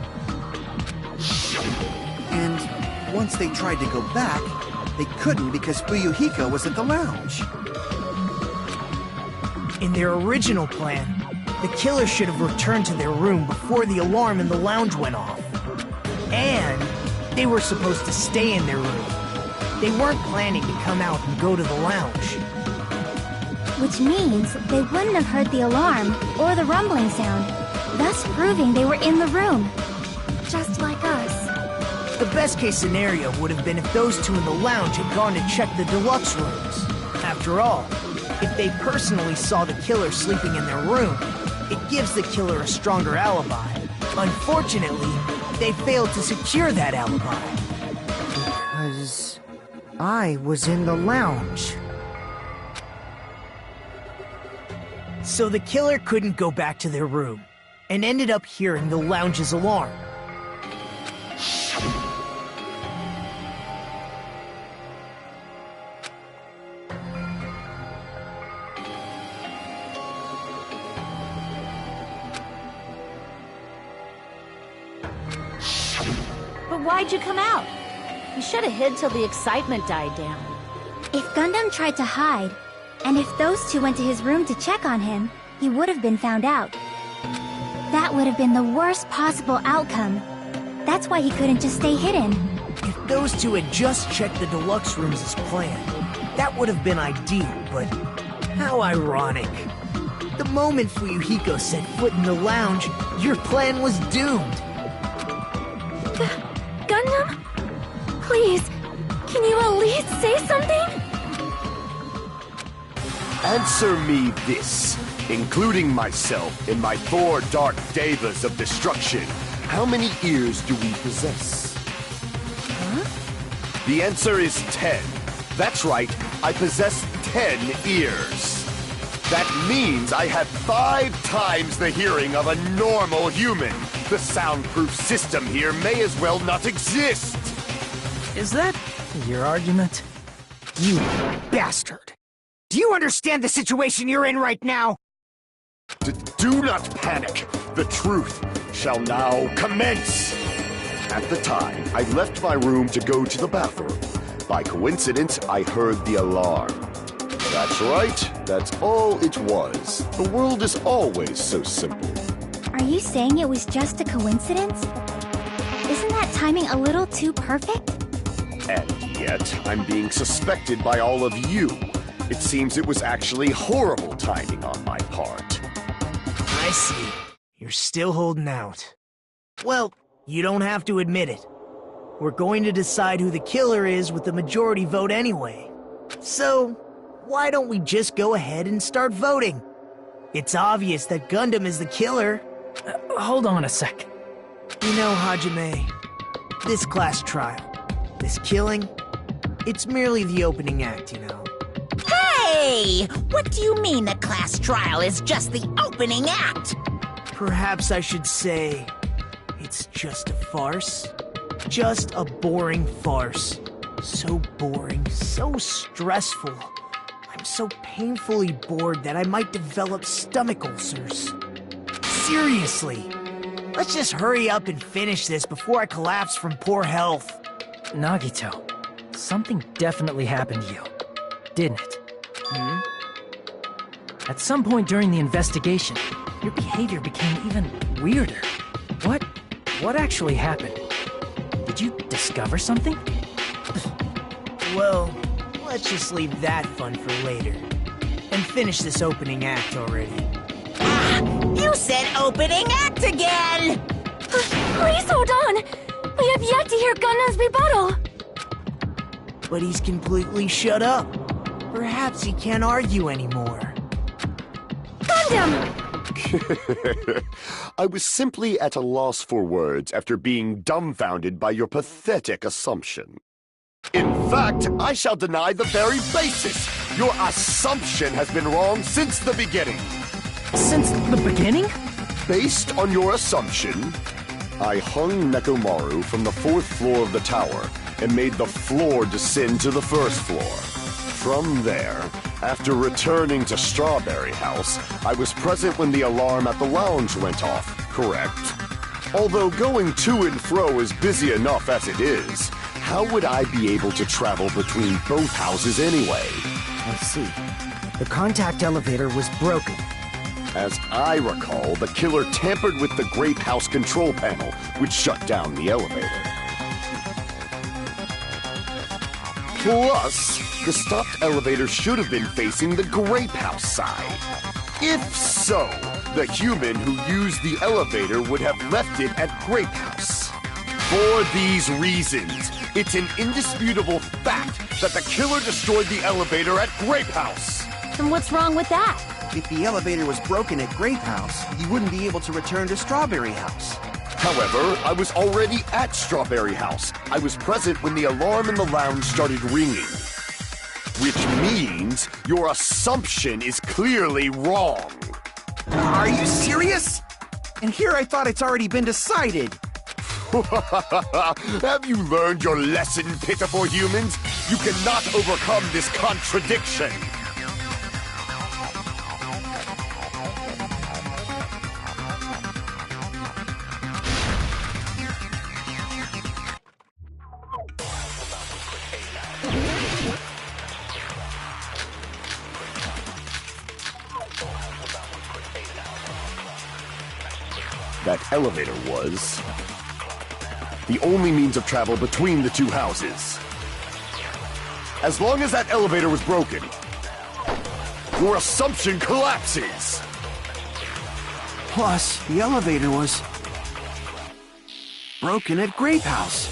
And once they tried to go back, they couldn't because Fuyuhiko was at the lounge. In their original plan, the killer should have returned to their room before the alarm in the lounge went off. And they were supposed to stay in their room. They weren't planning to come out and go to the lounge. Which means they wouldn't have heard the alarm or the rumbling sound, thus proving they were in the room. Just like us. The best case scenario would have been if those two in the lounge had gone to check the deluxe rooms. After all, if they personally saw the killer sleeping in their room, it gives the killer a stronger alibi. Unfortunately, they failed to secure that alibi. Because I was in the lounge. So the killer couldn't go back to their room, and ended up hearing the lounge's alarm. But why'd you come out? You should have hid till the excitement died down. If Gundam tried to hide, and if those two went to his room to check on him, he would have been found out. That would have been the worst possible outcome. That's why he couldn't just stay hidden. If those two had just checked the deluxe rooms as planned, that would have been ideal, but how ironic. The moment Fuyuhiko set foot in the lounge, your plan was doomed. Gundam? Please, can you at least say something? Answer me this, including myself in my 4 dark devas of destruction. How many ears do we possess? Huh? The answer is 10. That's right, I possess 10 ears. That means I have 5 times the hearing of a normal human. The soundproof system here may as well not exist. Is that your argument? You bastard! Do you understand the situation you're in right now? Do not panic. The truth shall now commence. At the time, I left my room to go to the bathroom. By coincidence, I heard the alarm. That's right. That's all it was. The world is always so simple. Are you saying it was just a coincidence? Isn't that timing a little too perfect? And yet, I'm being suspected by all of you. It seems it was actually horrible timing on my part. I see. You're still holding out. Well, you don't have to admit it. We're going to decide who the killer is with the majority vote anyway. So, why don't we just go ahead and start voting? It's obvious that Gundam is the killer. Hold on a sec. You know, Hajime, this class trial, this killing, it's merely the opening act, you know. Hey! What do you mean the class trial is just the opening act? Perhaps I should say, it's just a farce. Just a boring farce. So boring, so stressful. I'm so painfully bored that I might develop stomach ulcers. Seriously, let's just hurry up and finish this before I collapse from poor health. Nagito, something definitely happened to you, didn't it? At some point during the investigation, your behavior became even weirder. What actually happened? Did you discover something? Well, let's just leave that fun for later. And finish this opening act already. You said opening act again! Please hold on! We have yet to hear Gundam's rebuttal! But he's completely shut up. Perhaps he can't argue anymore. Gundam! I was simply at a loss for words after being dumbfounded by your pathetic assumption. In fact, I shall deny the very basis. Your assumption has been wrong since the beginning. Since the beginning? Based on your assumption, I hung Nekomaru from the 4th floor of the tower and made the floor descend to the 1st floor. From there, after returning to Strawberry House, I was present when the alarm at the lounge went off, correct? Although going to and fro is busy enough as it is, how would I be able to travel between both houses anyway? I see. The contact elevator was broken. As I recall, the killer tampered with the Grape House control panel, which shut down the elevator. Plus, the stopped elevator should have been facing the Grape House side. If so, the human who used the elevator would have left it at Grape House. For these reasons, it's an indisputable fact that the killer destroyed the elevator at Grape House. And what's wrong with that? If the elevator was broken at Grape House, he wouldn't be able to return to Strawberry House. However, I was already at Strawberry House. I was present when the alarm in the lounge started ringing. Which means your assumption is clearly wrong. Are you serious? And here I thought it's already been decided. Have you learned your lesson, pitiful humans? You cannot overcome this contradiction. That elevator was the only means of travel between the two houses. As long as that elevator was broken, your assumption collapses. Plus, the elevator was broken at Grape House.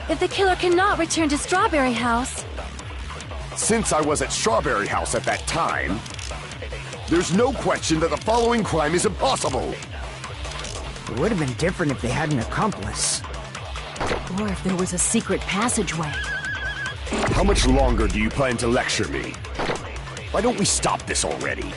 If the killer cannot return to Strawberry House... Since I was at Strawberry House at that time, there's no question that the following crime is impossible. It would have been different if they had an accomplice. Or if there was a secret passageway. How much longer do you plan to lecture me? Why don't we stop this already?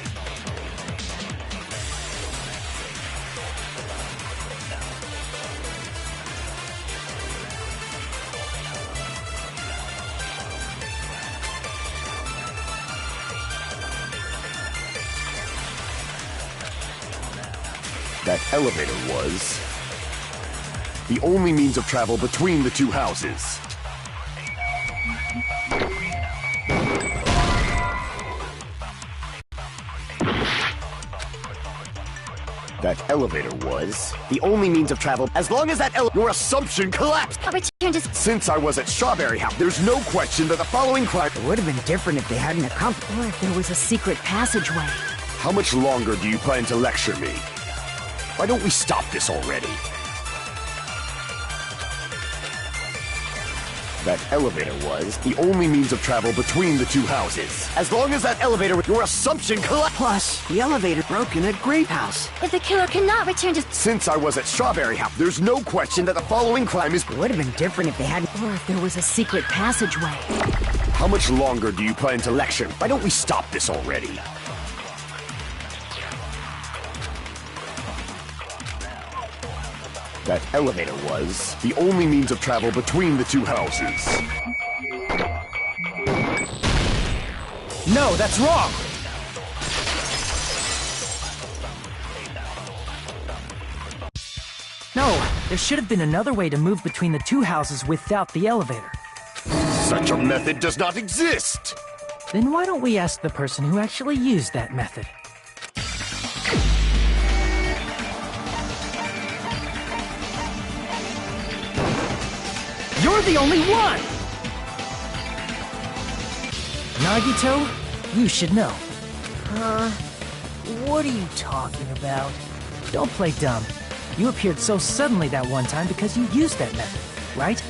That elevator was the only means of travel between the two houses. That elevator was the only means of travel as long as that your assumption collapsed. I'll return to... Since I was at Strawberry House, there's no question that the following crime... It would have been different if they had an accomplice. Or if there was a secret passageway. How much longer do you plan to lecture me? Why don't we stop this already? That elevator was the only means of travel between the two houses. As long as that elevator, your assumption collapsed. Plus, the elevator broken at Grape House. If the killer cannot return to... Since I was at Strawberry House, there's no question that the following crime is... It would have been different if they hadn't... Or if there was a secret passageway. How much longer do you plan to lecture? Why don't we stop this already? That elevator was the only means of travel between the two houses. No, that's wrong! No, there should have been another way to move between the two houses without the elevator. Such a method does not exist! Then why don't we ask the person who actually used that method? You're the only one! Nagito, you should know. What are you talking about? Don't play dumb. You appeared so suddenly that one time because you used that method, right?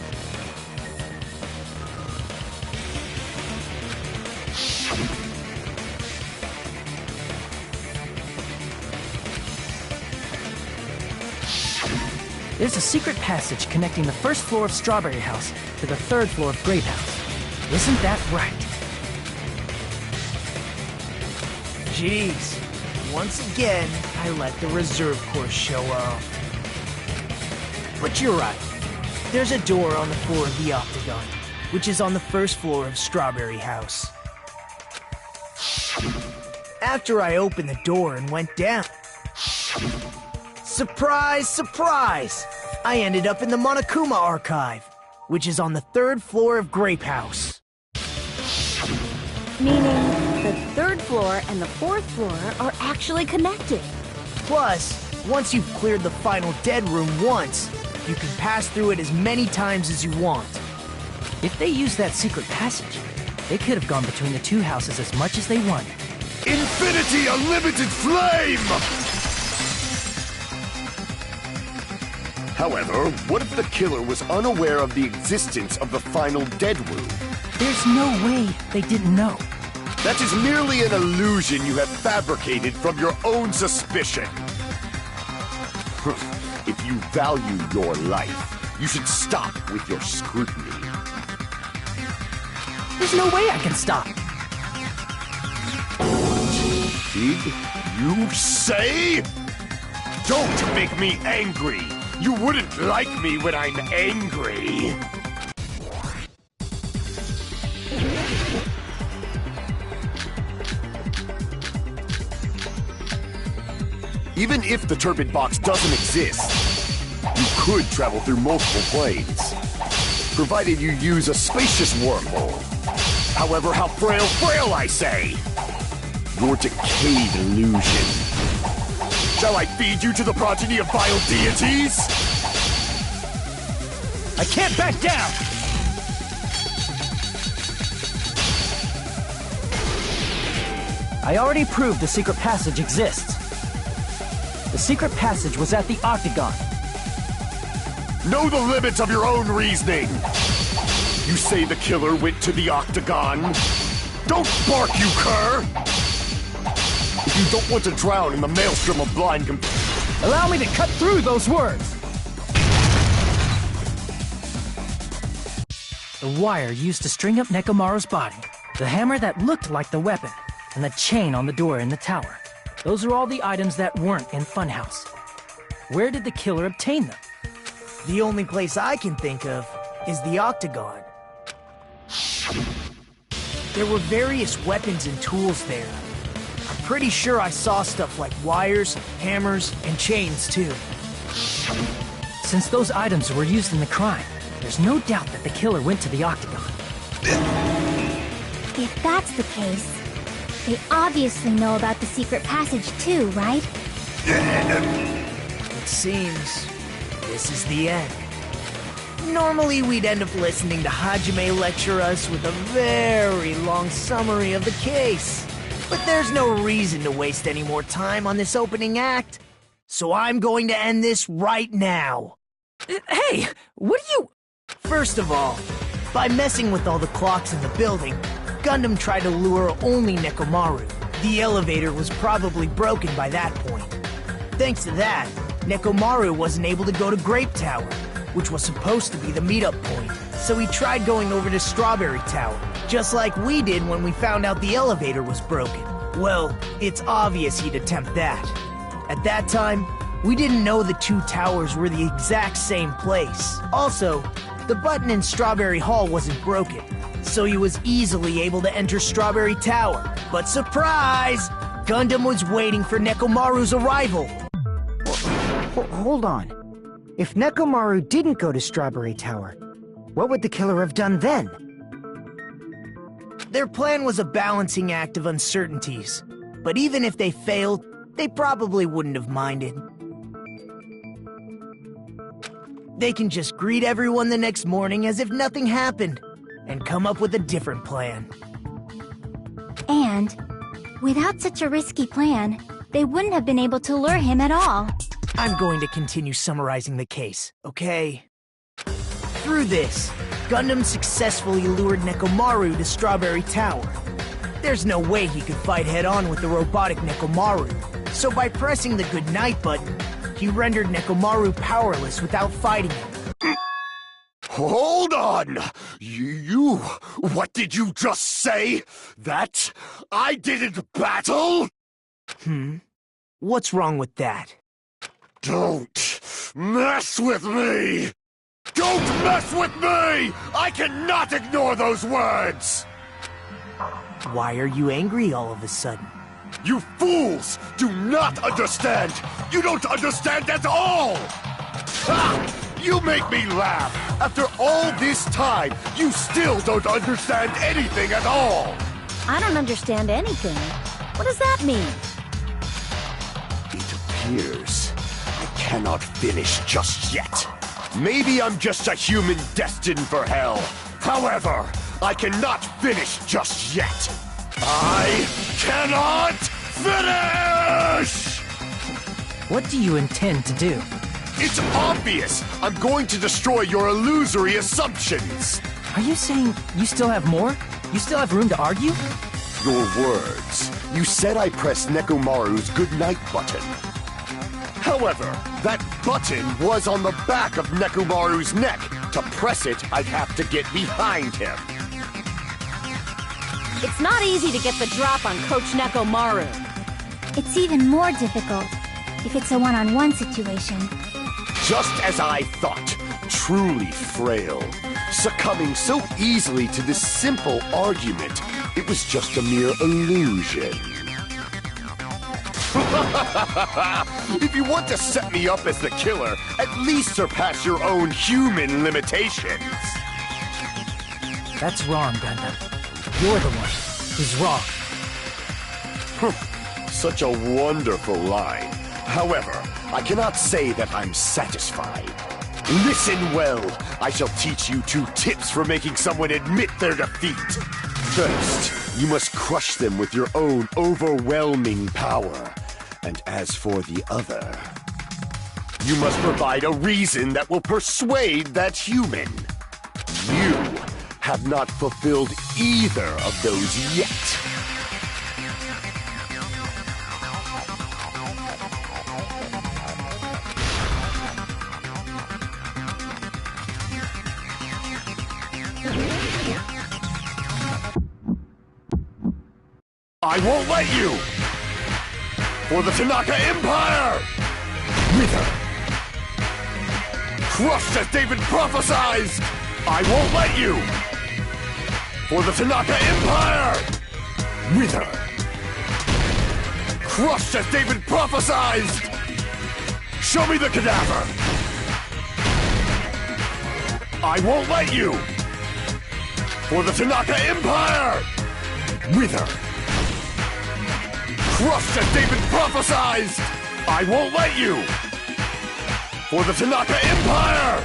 There's a secret passage connecting the first floor of Strawberry House to the third floor of Grape House. Isn't that right? Jeez. Once again, I let the reserve course show off. But you're right. There's a door on the floor of the Octagon, which is on the first floor of Strawberry House. After I opened the door and went down, surprise, surprise! I ended up in the Monokuma Archive, which is on the third floor of Grape House. Meaning, the third floor and the fourth floor are actually connected. Plus, once you've cleared the final dead room once, you can pass through it as many times as you want. If they used that secret passage, they could have gone between the two houses as much as they wanted. Infinity Unlimited Flame! However, what if the killer was unaware of the existence of the final dead room? There's no way they didn't know. That is merely an illusion you have fabricated from your own suspicion. If you value your life, you should stop with your scrutiny. There's no way I can stop. Did you say? Don't make me angry! You wouldn't like me when I'm angry! Even if the turbid box doesn't exist, you could travel through multiple planes, provided you use a spacious wormhole. However, how frail I say! Your decayed illusion. Shall I feed you to the progeny of vile deities? I can't back down! I already proved the secret passage exists. The secret passage was at the Octagon. Know the limits of your own reasoning! You say the killer went to the Octagon? Don't bark, you cur! If you don't want to drown in the maelstrom of blind allow me to cut through those words! The wire used to string up Nekomaru's body, the hammer that looked like the weapon, and the chain on the door in the tower. Those are all the items that weren't in Funhouse. Where did the killer obtain them? The only place I can think of is the Octagon. There were various weapons and tools there. I'm pretty sure I saw stuff like wires, hammers, and chains too. Since those items were used in the crime, there's no doubt that the killer went to the Octagon. If that's the case, they obviously know about the secret passage too, right? It seems this is the end. Normally we'd end up listening to Hajime lecture us with a very long summary of the case. But there's no reason to waste any more time on this opening act. So I'm going to end this right now. Hey, what are you... First of all, By messing with all the clocks in the building, Gundam tried to lure only Nekomaru. The elevator was probably broken by that point. Thanks to that, Nekomaru wasn't able to go to Grape Tower, which was supposed to be the meetup point. So he tried going over to Strawberry Tower, just like we did when we found out the elevator was broken. Well, it's obvious he'd attempt that. At that time, we didn't know the two towers were the exact same place. Also, the button in Strawberry Hall wasn't broken, so he was easily able to enter Strawberry Tower. But surprise! Gundam was waiting for Nekomaru's arrival. Hold on. If Nekomaru didn't go to Strawberry Tower, what would the killer have done then? Their plan was a balancing act of uncertainties, but even if they failed, they probably wouldn't have minded. They can just greet everyone the next morning as if nothing happened, and come up with a different plan. And, without such a risky plan, they wouldn't have been able to lure him at all. I'm going to continue summarizing the case, okay? Through this, Gundam successfully lured Nekomaru to Strawberry Tower. There's no way he could fight head-on with the robotic Nekomaru, so by pressing the goodnight button, he rendered Nekomaru powerless without fighting him. Hold on! What did you just say? That I didn't battle? What's wrong with that? Don't mess with me! Don't mess with me! I cannot ignore those words! Why are you angry all of a sudden? You fools do not understand! You don't understand at all! Ha! You make me laugh! After all this time, you still don't understand anything at all! I don't understand anything. What does that mean? It appears I cannot finish just yet. Maybe I'm just a human destined for hell. However, I cannot finish just yet. I cannot finish! What do you intend to do? It's obvious! I'm going to destroy your illusory assumptions! Are you saying you still have more? You still have room to argue? Your words. You said I pressed Nekomaru's goodnight button. However, that button was on the back of Nekomaru's neck. To press it, I'd have to get behind him. It's not easy to get the drop on Coach Nekomaru. It's even more difficult if it's a one-on-one situation. Just as I thought, truly frail. Succumbing so easily to this simple argument, it was just a mere illusion. If you want to set me up as the killer, at least surpass your own human limitations. That's wrong, Gundam. You're the one who's wrong. Such a wonderful line. However, I cannot say that I'm satisfied. Listen well. I shall teach you 2 tips for making someone admit their defeat. First, you must crush them with your own overwhelming power. And as for the other, you must provide a reason that will persuade that human. You have not fulfilled either of those yet. I won't let you! For the Tanaka Empire! Wither! Crushed as David prophesied! I won't let you! For the Tanaka Empire! Wither! Crushed as David prophesied! Show me the cadaver! I won't let you! For the Tanaka Empire! Wither! Crushed as David prophesied! I won't let you! For the Tanaka Empire!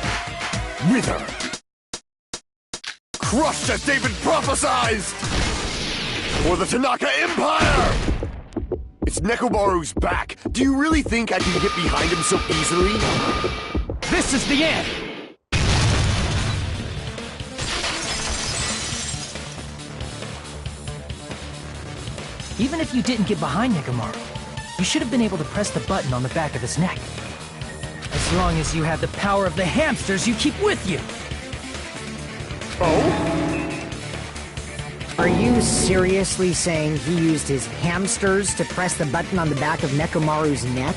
Wither! Crushed as David prophesied! For the Tanaka Empire! It's Nekomaru's back. Do you really think I can get behind him so easily? This is the end! Even if you didn't get behind Nekomaru, you should have been able to press the button on the back of his neck. As long as you have the power of the hamsters you keep with you. Oh? Are you seriously saying he used his hamsters to press the button on the back of Nekomaru's neck?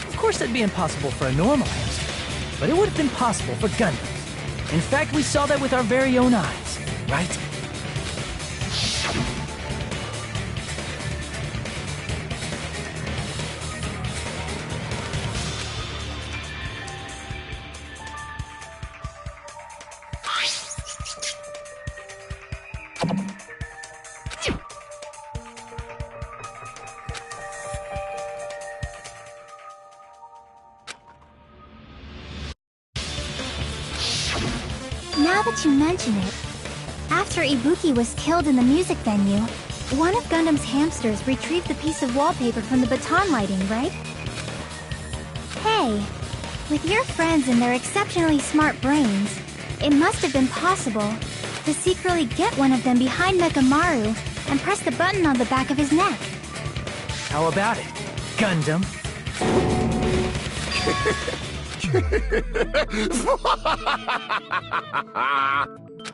Of course that'd be impossible for a normal hamster, but it would have been possible for Gundams. In fact, we saw that with our very own eyes, right? Now that you mention it, after Ibuki was killed in the music venue, one of Gundam's hamsters retrieved the piece of wallpaper from the baton lighting, right? Hey, with your friends and their exceptionally smart brains, it must have been possible to secretly get one of them behind Nekomaru and press the button on the back of his neck. How about it, Gundam?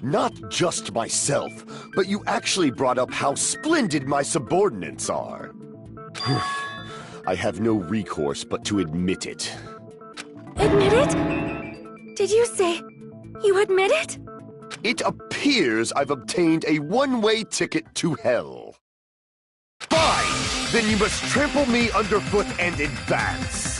Not just myself, but you actually brought up how splendid my subordinates are. I have no recourse but to admit it. Admit it? Did you say you admit it? It appears I've obtained a one-way ticket to hell. Fine! Then you must trample me underfoot and advance.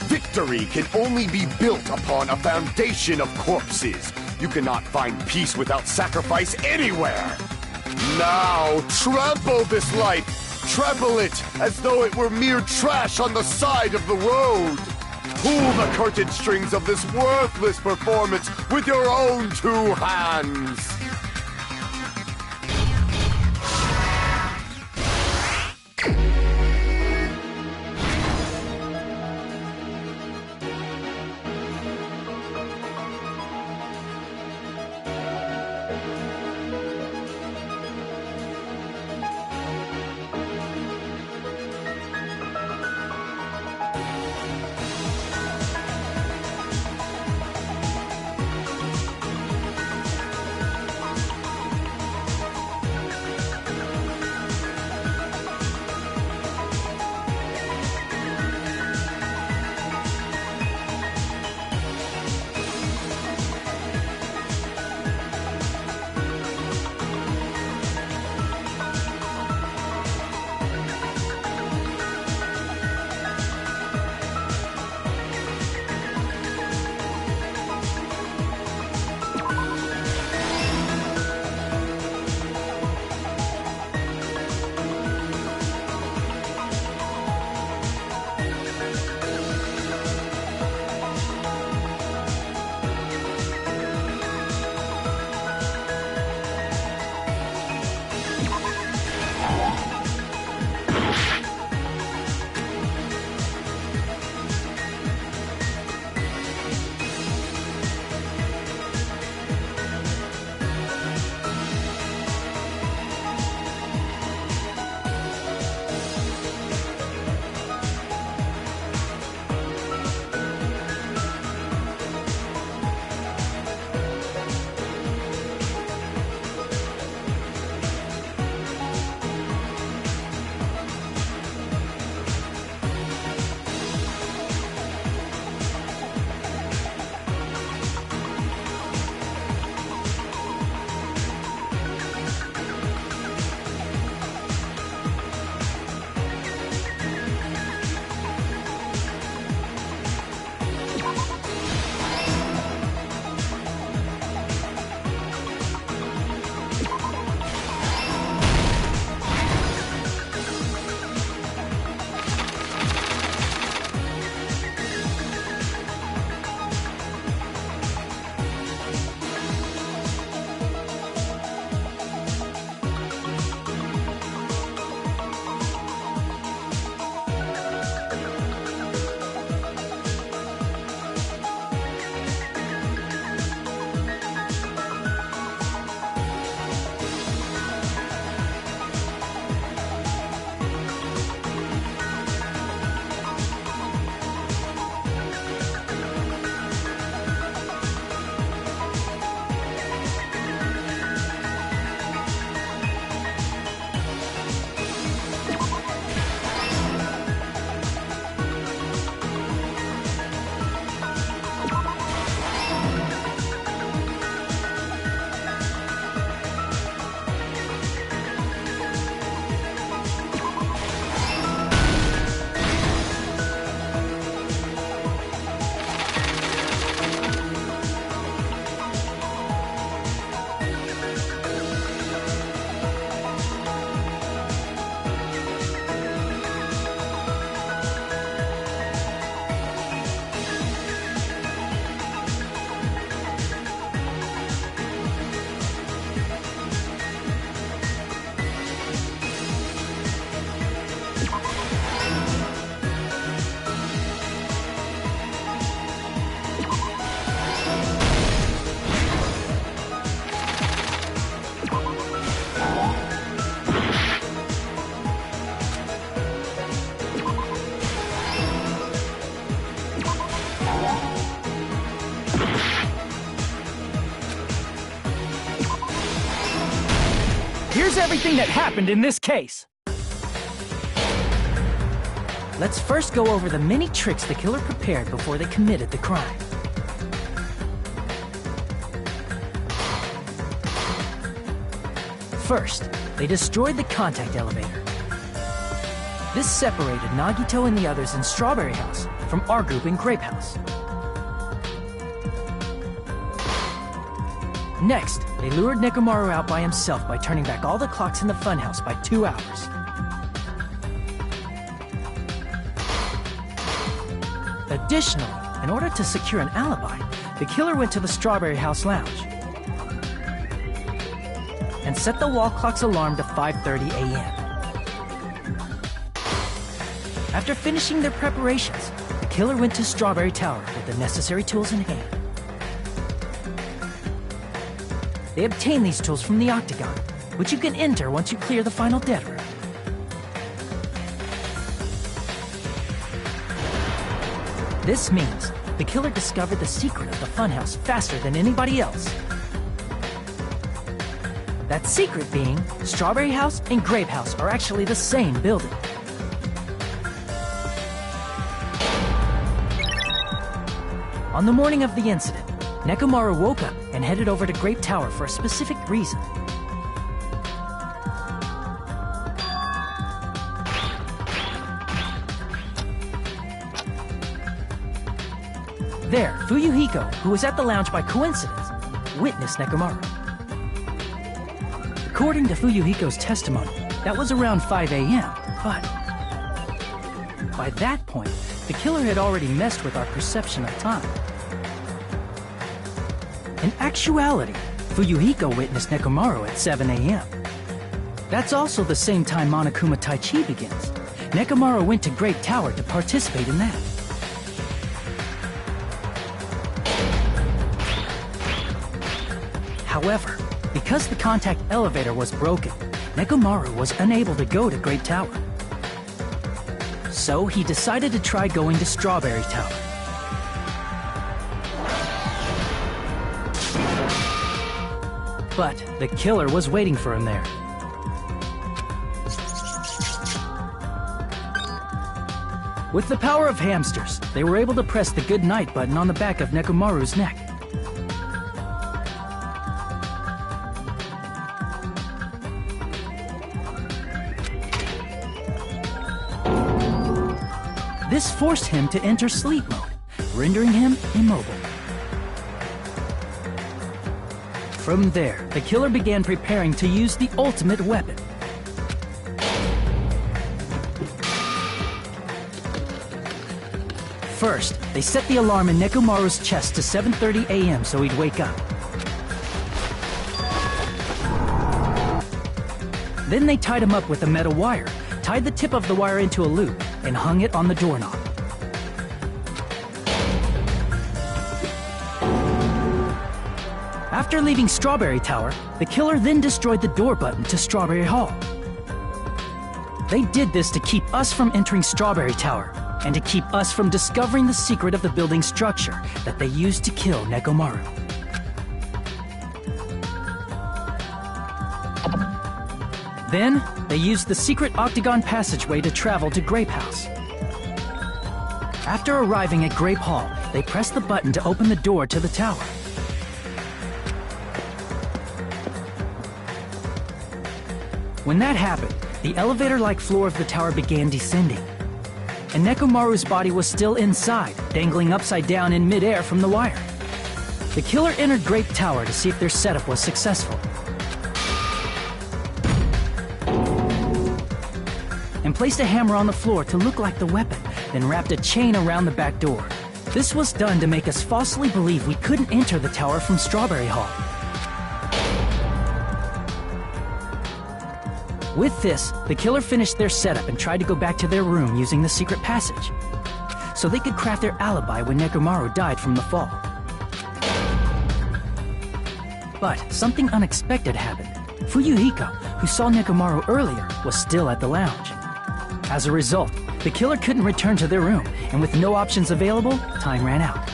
Victory can only be built upon a foundation of corpses. You cannot find peace without sacrifice anywhere. Now, trample this life. Trample it as though it were mere trash on the side of the road. Pull the curtain strings of this worthless performance with your own two hands. Here's everything that happened in this case. Let's first go over the many tricks the killer prepared before they committed the crime. First, they destroyed the contact elevator. This separated Nagito and the others in Strawberry House from our group in Grape House. Next, they lured Nekomaru out by himself by turning back all the clocks in the funhouse by 2 hours. Additionally, in order to secure an alibi, the killer went to the Strawberry House lounge and set the wall clock's alarm to 5:30 a.m. After finishing their preparations, the killer went to Strawberry Tower with the necessary tools in hand. They obtained these tools from the Octagon, which you can enter once you clear the final dead room. This means the killer discovered the secret of the funhouse faster than anybody else. That secret being, Strawberry House and Grape House are actually the same building. On the morning of the incident, Nekomaru woke up and headed over to Grape Tower for a specific reason. There, Fuyuhiko, who was at the lounge by coincidence, witnessed Nekomaru. According to Fuyuhiko's testimony, that was around 5 a.m., but by that point, the killer had already messed with our perception of time. In actuality, Fuyuhiko witnessed Nekomaru at 7 a.m. That's also the same time Monokuma Taichi begins. Nekomaru went to Great Tower to participate in that. However, because the contact elevator was broken, Nekomaru was unable to go to Great Tower. So he decided to try going to Strawberry Tower. But the killer was waiting for him there. With the power of hamsters, they were able to press the good night button on the back of Nekomaru's neck. This forced him to enter sleep mode, rendering him immobile. From there, the killer began preparing to use the ultimate weapon. First, they set the alarm in Nekomaru's chest to 7:30 a.m. so he'd wake up. Then they tied him up with a metal wire, tied the tip of the wire into a loop, and hung it on the doorknob. After leaving Strawberry Tower, the killer then destroyed the door button to Strawberry Hall. They did this to keep us from entering Strawberry Tower, and to keep us from discovering the secret of the building's structure that they used to kill Nekomaru. Then, they used the secret octagon passageway to travel to Grape House. After arriving at Grape Hall, they pressed the button to open the door to the tower. When that happened, the elevator-like floor of the tower began descending. And Nekomaru's body was still inside, dangling upside down in midair from the wire. The killer entered Grape Tower to see if their setup was successful. And placed a hammer on the floor to look like the weapon, then wrapped a chain around the back door. This was done to make us falsely believe we couldn't enter the tower from Strawberry Hall. With this, the killer finished their setup and tried to go back to their room using the secret passage, so they could craft their alibi when Nekomaru died from the fall. But something unexpected happened. Fuyuhiko, who saw Nekomaru earlier, was still at the lounge. As a result, the killer couldn't return to their room, and with no options available, time ran out.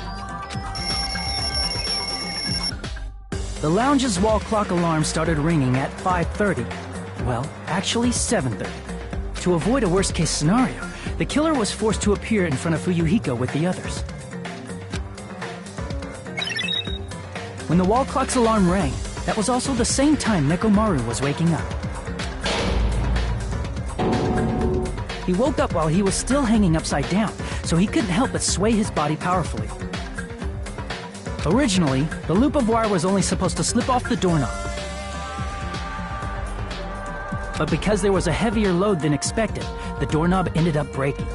The lounge's wall clock alarm started ringing at 5:30, Well, actually 7:30. To avoid a worst-case scenario, the killer was forced to appear in front of Fuyuhiko with the others. When the wall clock's alarm rang, that was also the same time Nekomaru was waking up. He woke up while he was still hanging upside down, so he couldn't help but sway his body powerfully. Originally, the loop of wire was only supposed to slip off the doorknob. But because there was a heavier load than expected, the doorknob ended up breaking.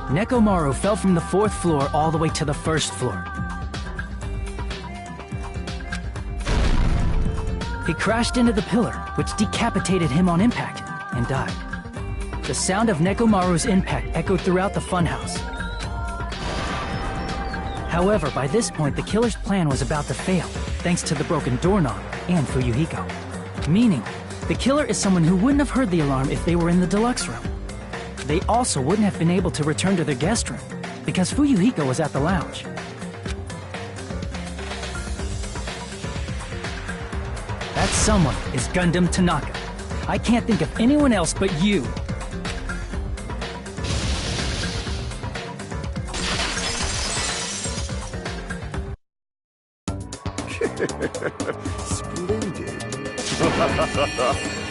Nekomaru fell from the 4th floor all the way to the 1st floor. He crashed into the pillar, which decapitated him on impact, and died. The sound of Nekomaru's impact echoed throughout the funhouse. However, by this point, the killer's plan was about to fail, thanks to the broken doorknob and Fuyuhiko. Meaning, the killer is someone who wouldn't have heard the alarm if they were in the deluxe room. They also wouldn't have been able to return to their guest room, because Fuyuhiko was at the lounge. That someone is Gundam Tanaka. I can't think of anyone else but you. Splendid.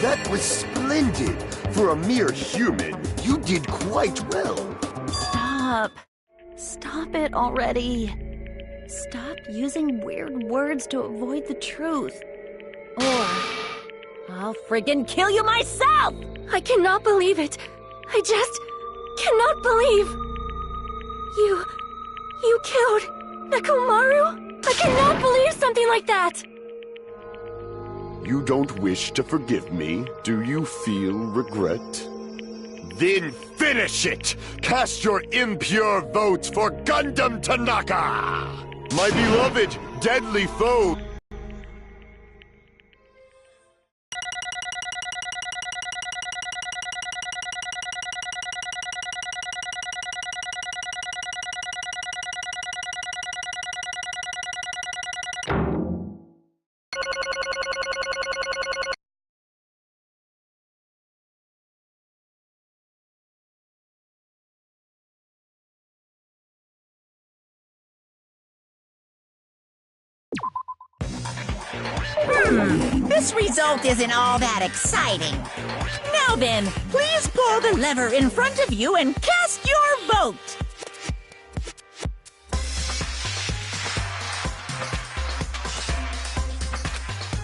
That was splendid. For a mere human, you did quite well. Stop. Stop it already. Stop using weird words to avoid the truth. Or I'll friggin' kill you myself! I cannot believe it. I just cannot believe. You killed Nekomaru? I cannot believe something like that! You don't wish to forgive me? Do you feel regret? Then finish it! Cast your impure votes for Gundam Tanaka! My beloved, deadly foe! This result isn't all that exciting. Now then, please pull the lever in front of you and cast your vote.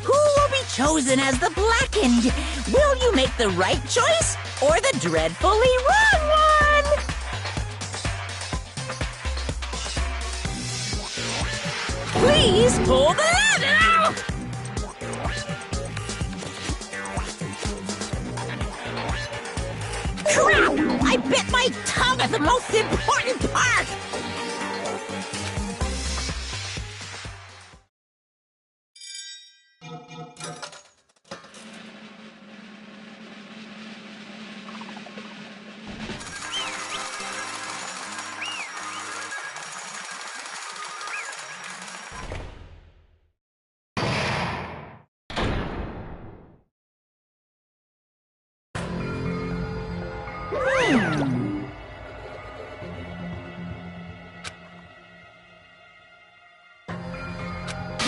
Who will be chosen as the blackened? Will you make the right choice or the dreadfully wrong one? Please pull the lever! Crap! I bit my tongue at the most important part!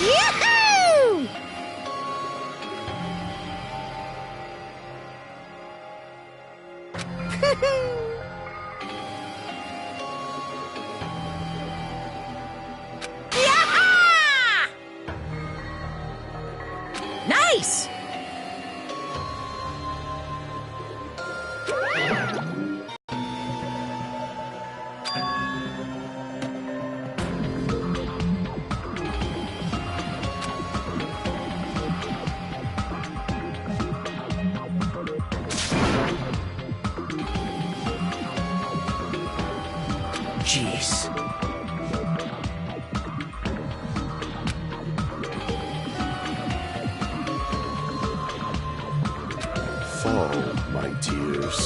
Yahoo! Yaha! Nice! Jeez. Fall, my tears.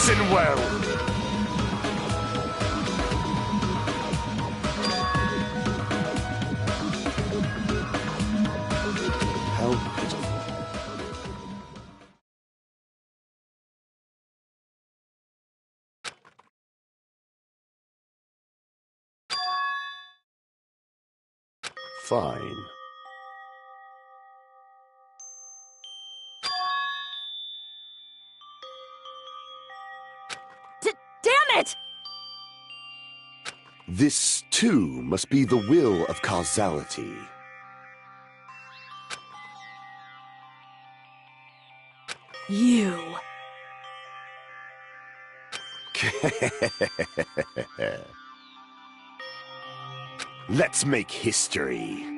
Listen well. How pitiful. Fine. Damn it! This, too, must be the will of causality. You. Let's make history.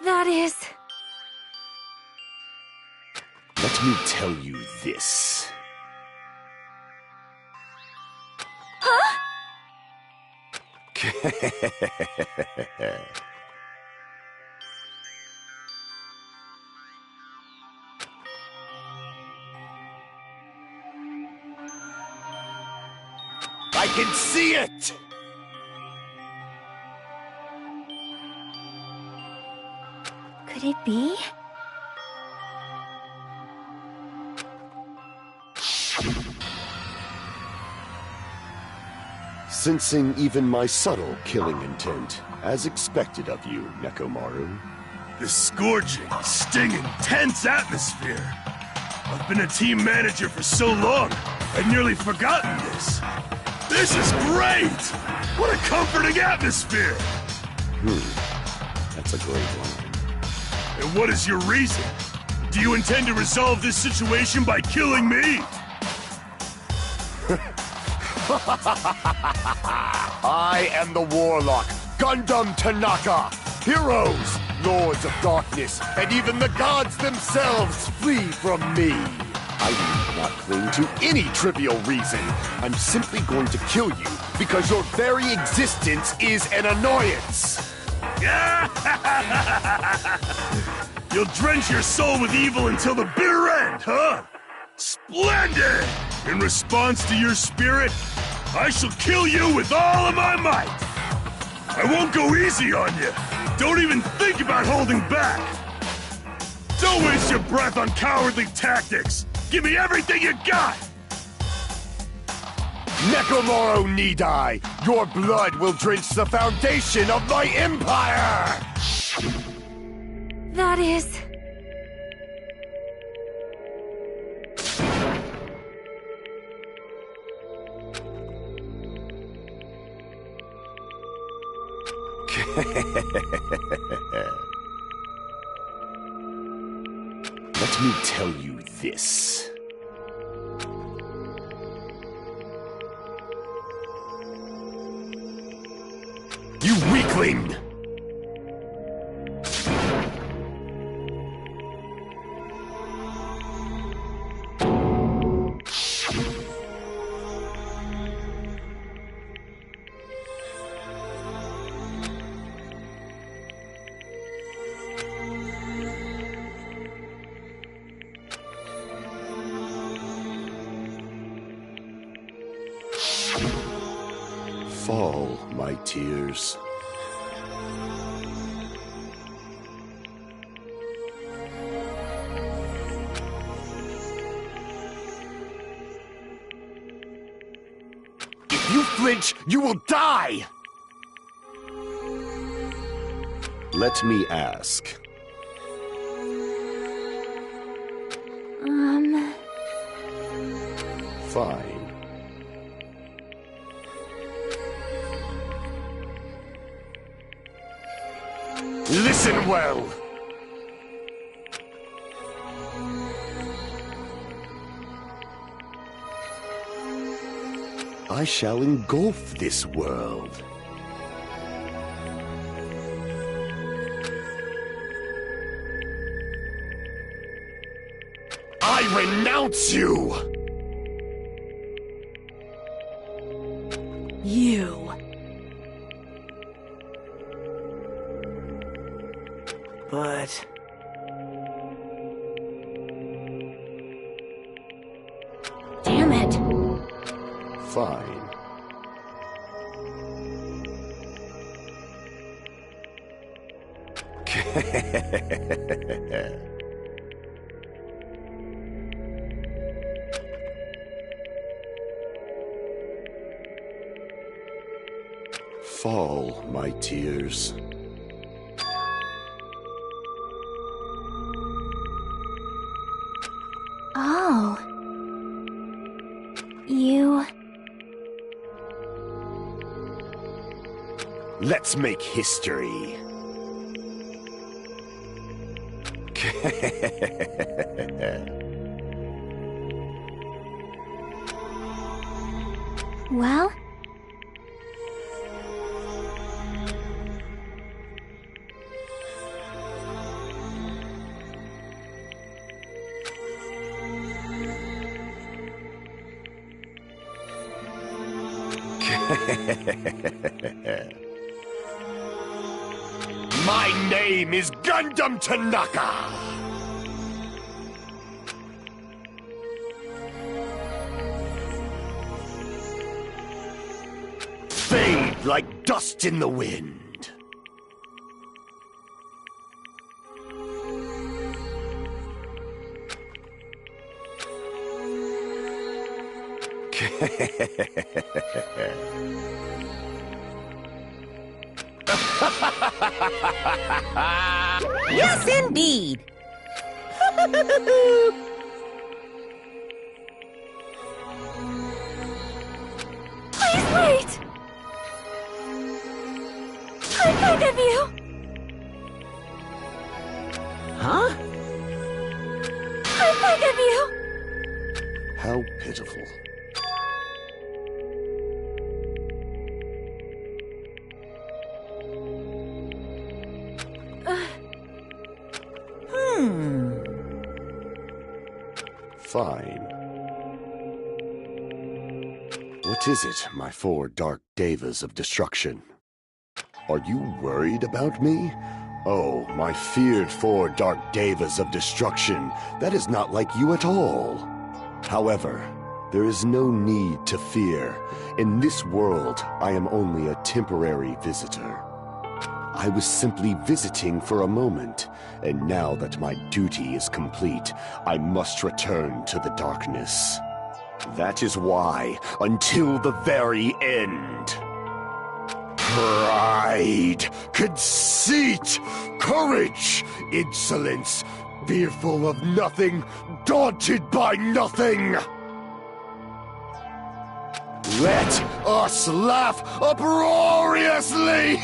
That is... Let me tell you this. Huh? I can see it! Could it be? Sensing even my subtle killing intent, as expected of you, Nekomaru. The scorching, stinging, tense atmosphere. I've been a team manager for so long, I'd nearly forgotten this. This is great! What a comforting atmosphere! That's a great line. And what is your reason? Do you intend to resolve this situation by killing me? I am the Warlock, Gundam Tanaka. Heroes, Lords of Darkness, and even the gods themselves flee from me. I do not cling to any trivial reason. I'm simply going to kill you because your very existence is an annoyance. You'll drench your soul with evil until the bitter end, huh? Splendid! In response to your spirit, I shall kill you with all of my might! I won't go easy on you! Don't even think about holding back! Don't waste your breath on cowardly tactics! Give me everything you got! Nekomaru Nidai, your blood will drench the foundation of my empire! That is... Let me tell you this. You weakling! Fall, my tears. you flinch, you will die! Let me ask. Fine. Listen well! I shall engulf this world. I renounce you! You. But... Damn it. Fine. Fall, my tears. Oh. You... Let's make history. Well? My name is Gundam Tanaka! Fade like dust in the wind. Yes, indeed. Please wait! I beg of you! Huh? I beg of you! How pitiful. Fine. What is it, my four dark devas of destruction? Are you worried about me? Oh, my feared four dark devas of destruction, that is not like you at all. However, there is no need to fear. In this world, I am only a temporary visitor. I was simply visiting for a moment, and now that my duty is complete, I must return to the darkness. That is why, until the very end. Pride, conceit, courage, insolence, fearful of nothing, daunted by nothing. Let us laugh uproariously!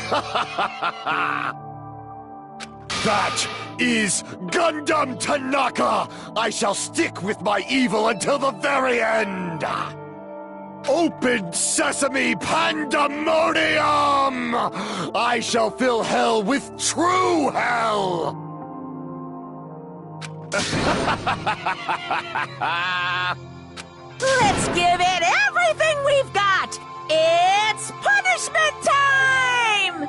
That is Gundam Tanaka! I shall stick with my evil until the very end! Open sesame pandemonium! I shall fill hell with true hell! Let's give it everything we've got! It's punishment time!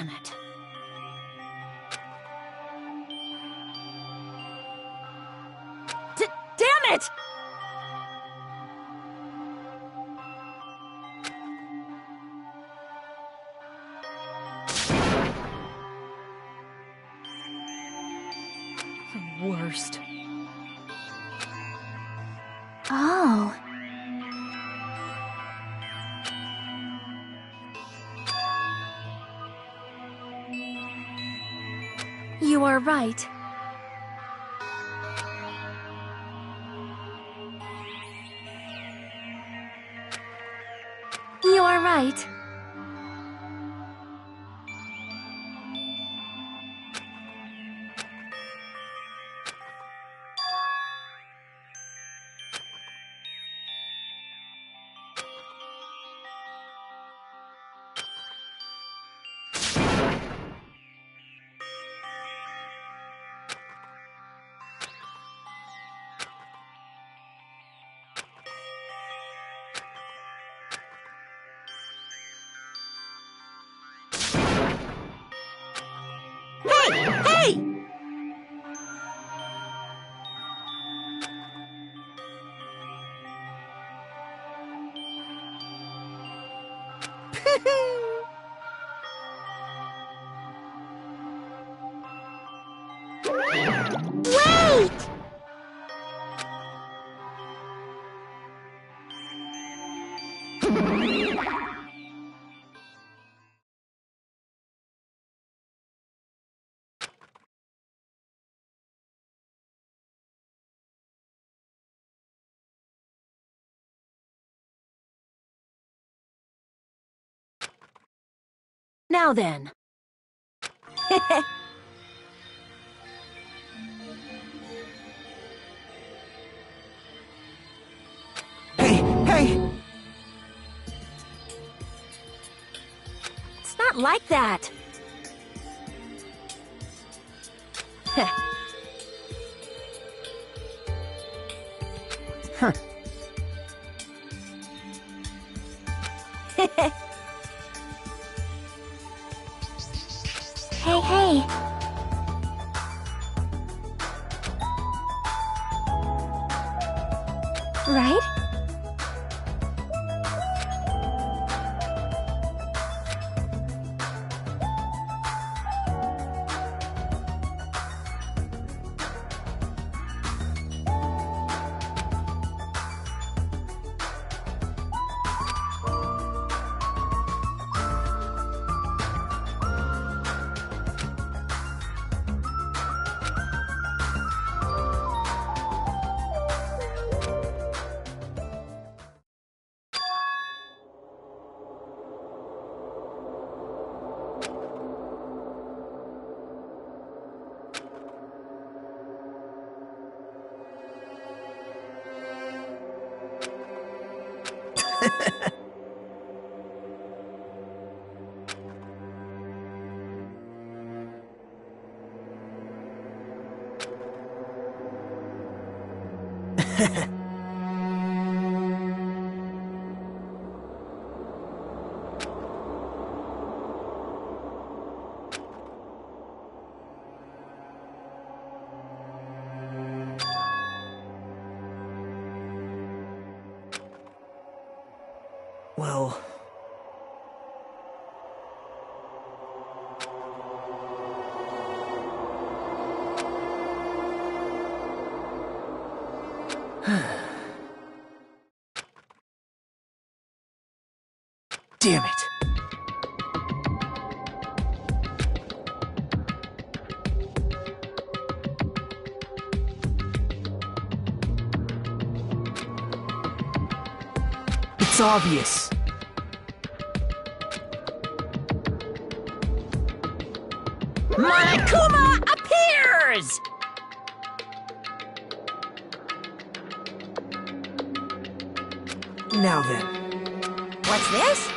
Damn it. Damn it! The worst. Oh. You are right. You are right. Hey! Wait! Now then. Hey! It's not like that. Huh. Hey. Right? Well... Damn it. It's obvious. Monokuma appears! Now then. What's this?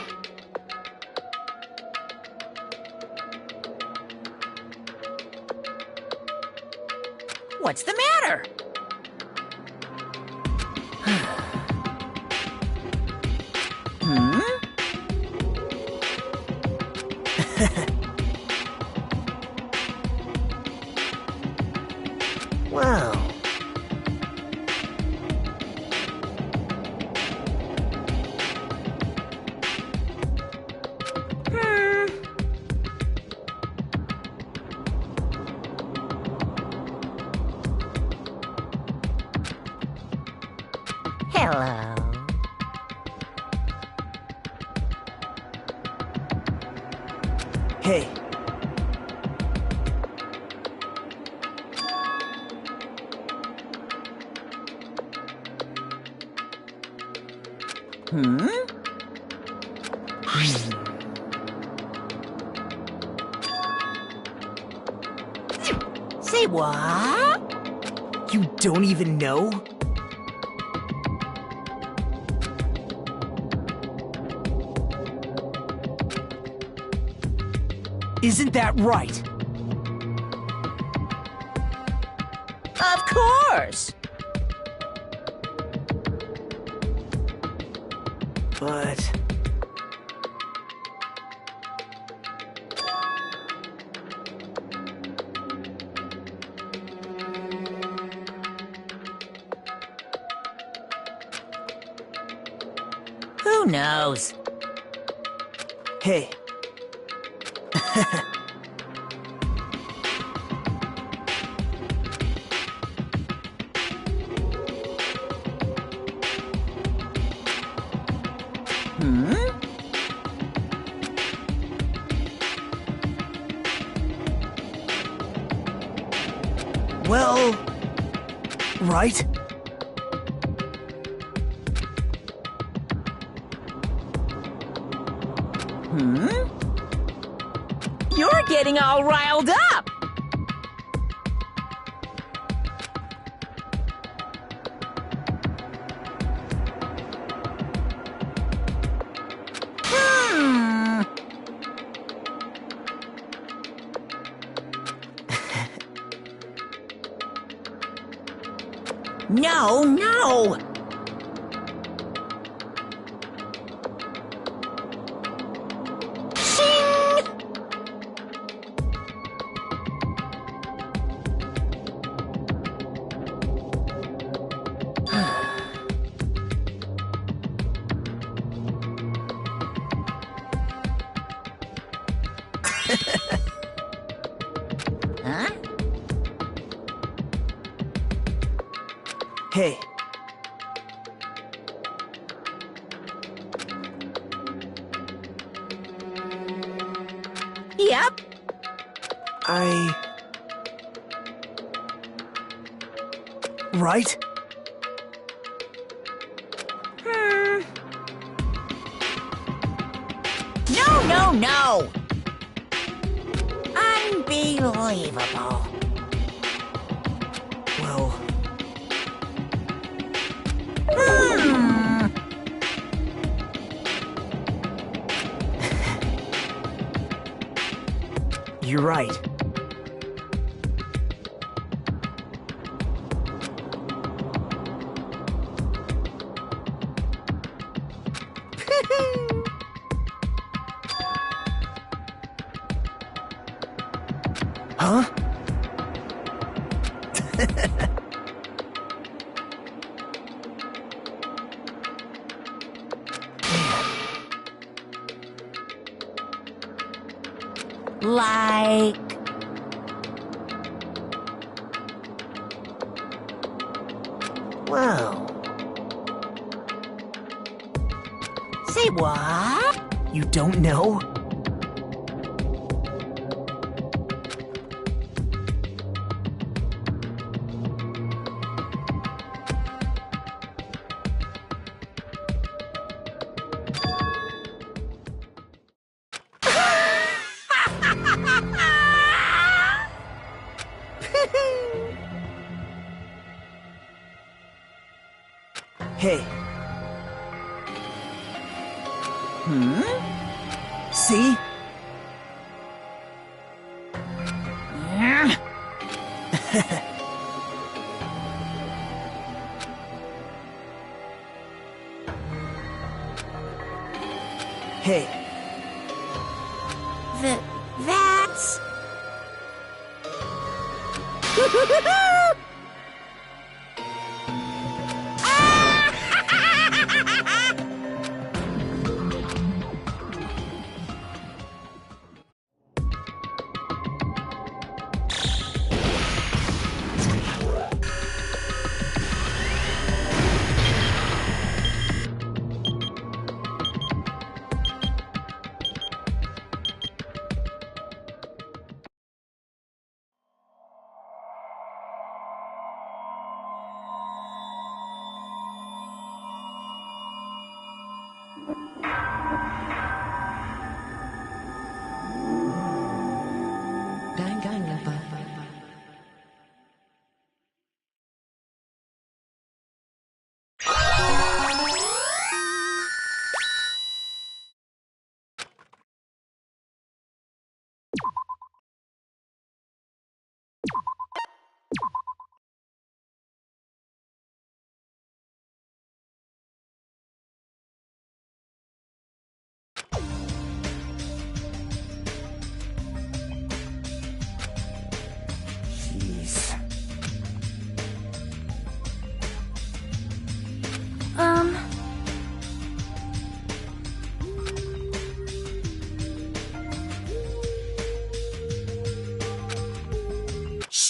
What's the matter? Hello. Hey. Say what? You don't even know? Isn't that right? Of course. But... Who knows? Hey. Well... right? You're getting all riled up! No, no! Shing! Huh? Hey. Yep. Right? No, no, no! Unbelievable. Well... You're right. Huh? Like... Well... Say what? You don't know? Hey. See? Hey. That's...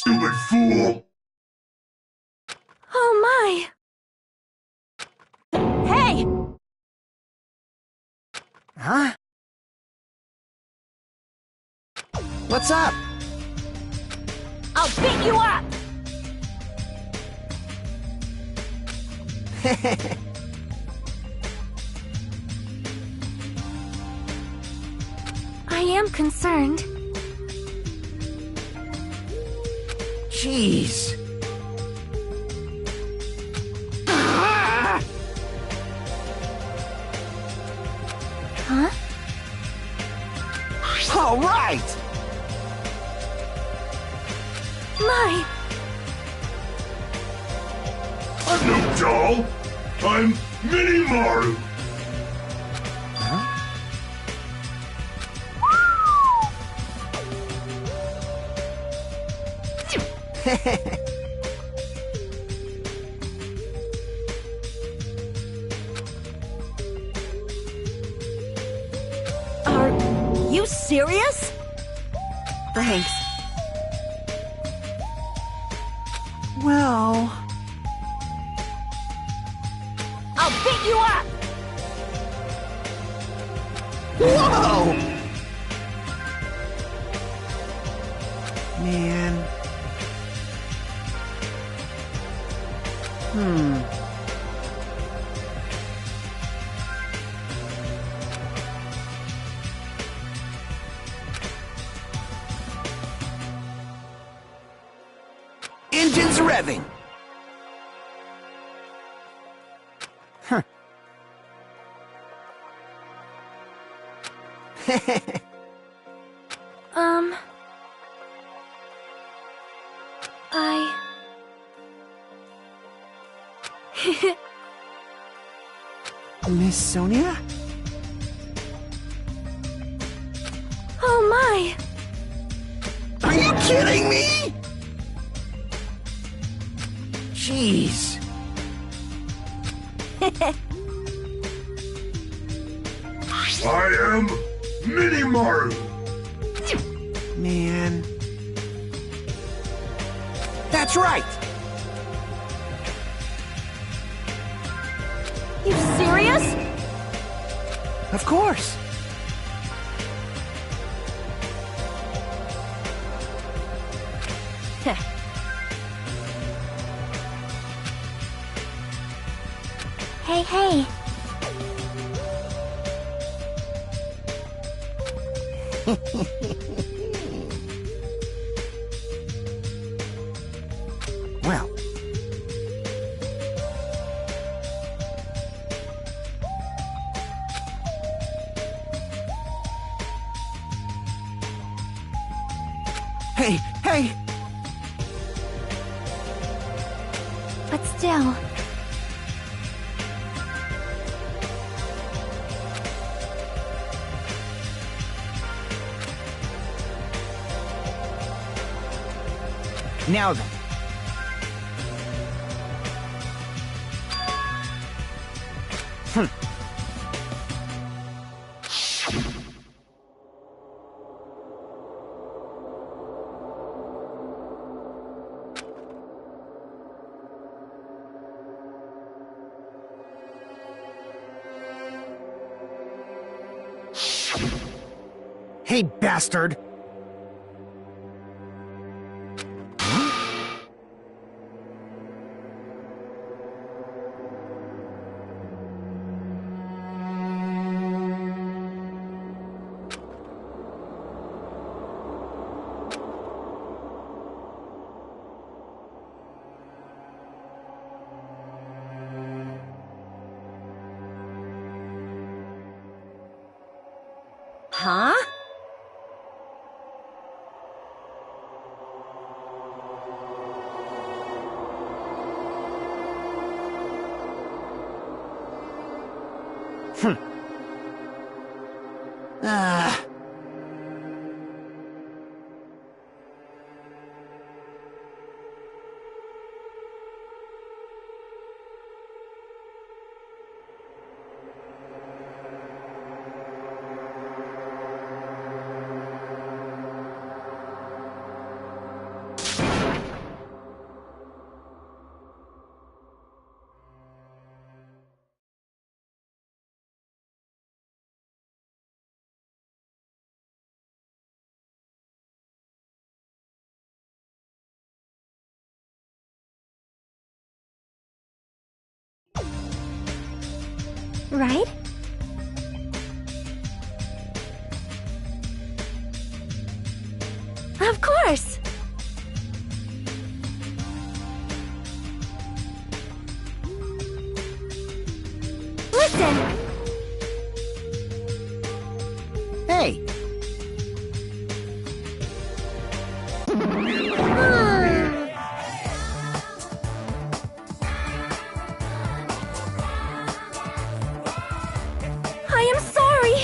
Stupid fool! Oh my! Hey! Huh? What's up? I'll beat you up! I am concerned. Jeez. Huh? All right! My! I'm no doll! I'm Mini Maru! Are you serious? Thanks. Well... I'll beat you up! Whoa! Man. Engines revving! Huh. Miss Sonia? Oh my! Are you kidding me? Jeez. I am Mini Maru! Man. That's right! You serious? Of course! Hey, hey. Well. Hey, hey! But still. Now then. Hey, bastard! Huh? Ah. right? Of course! Listen! Hey! I am sorry!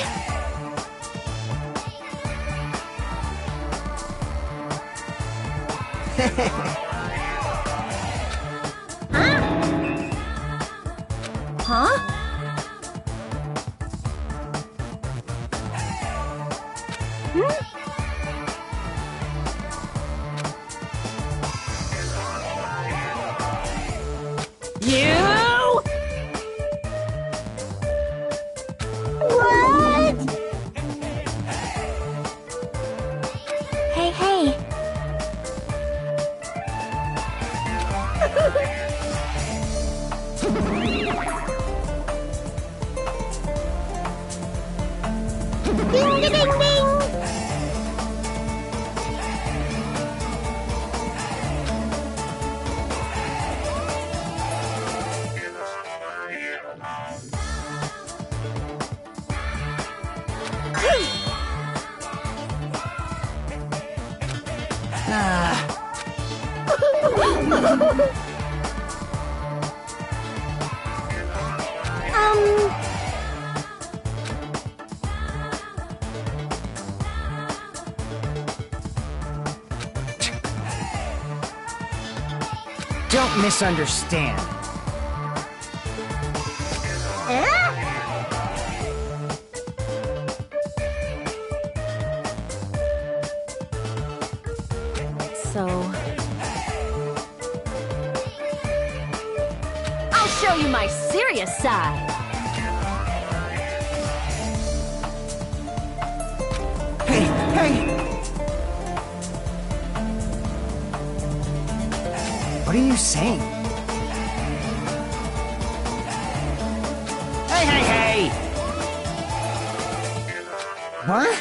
Huh? You! What? Hey, hey! Ding, ding, ding, ding! Don't misunderstand. So... I'll show you my serious side! Hey, hey! What are you saying? Hey, hey, hey! What?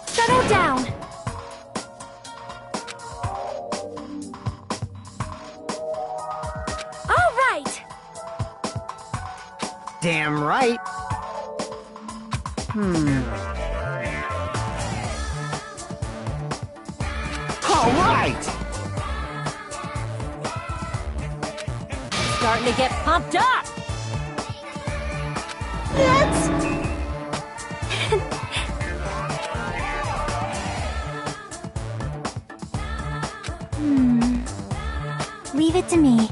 Settle down! All right! Damn right. All right! Starting to get pumped up! Leave it to me.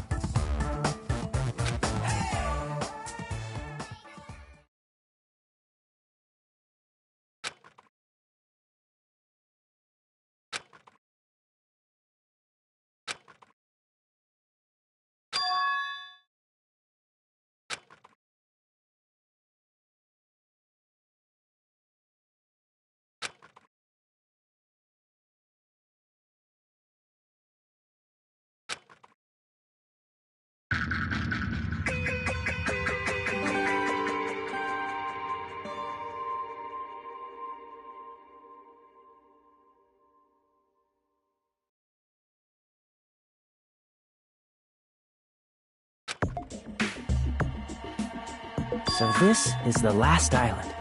So this is the last island.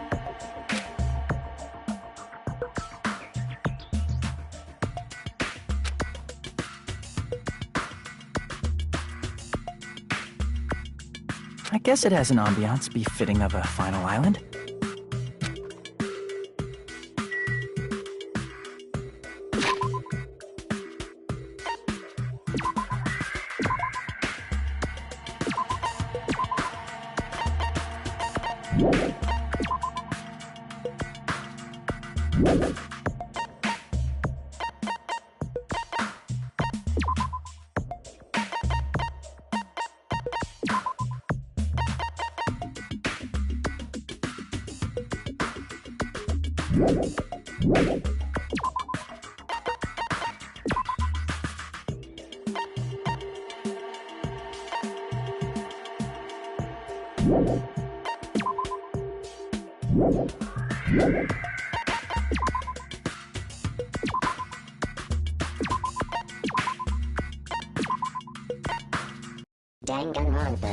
I guess it has an ambiance befitting of a final island. Danganronpa.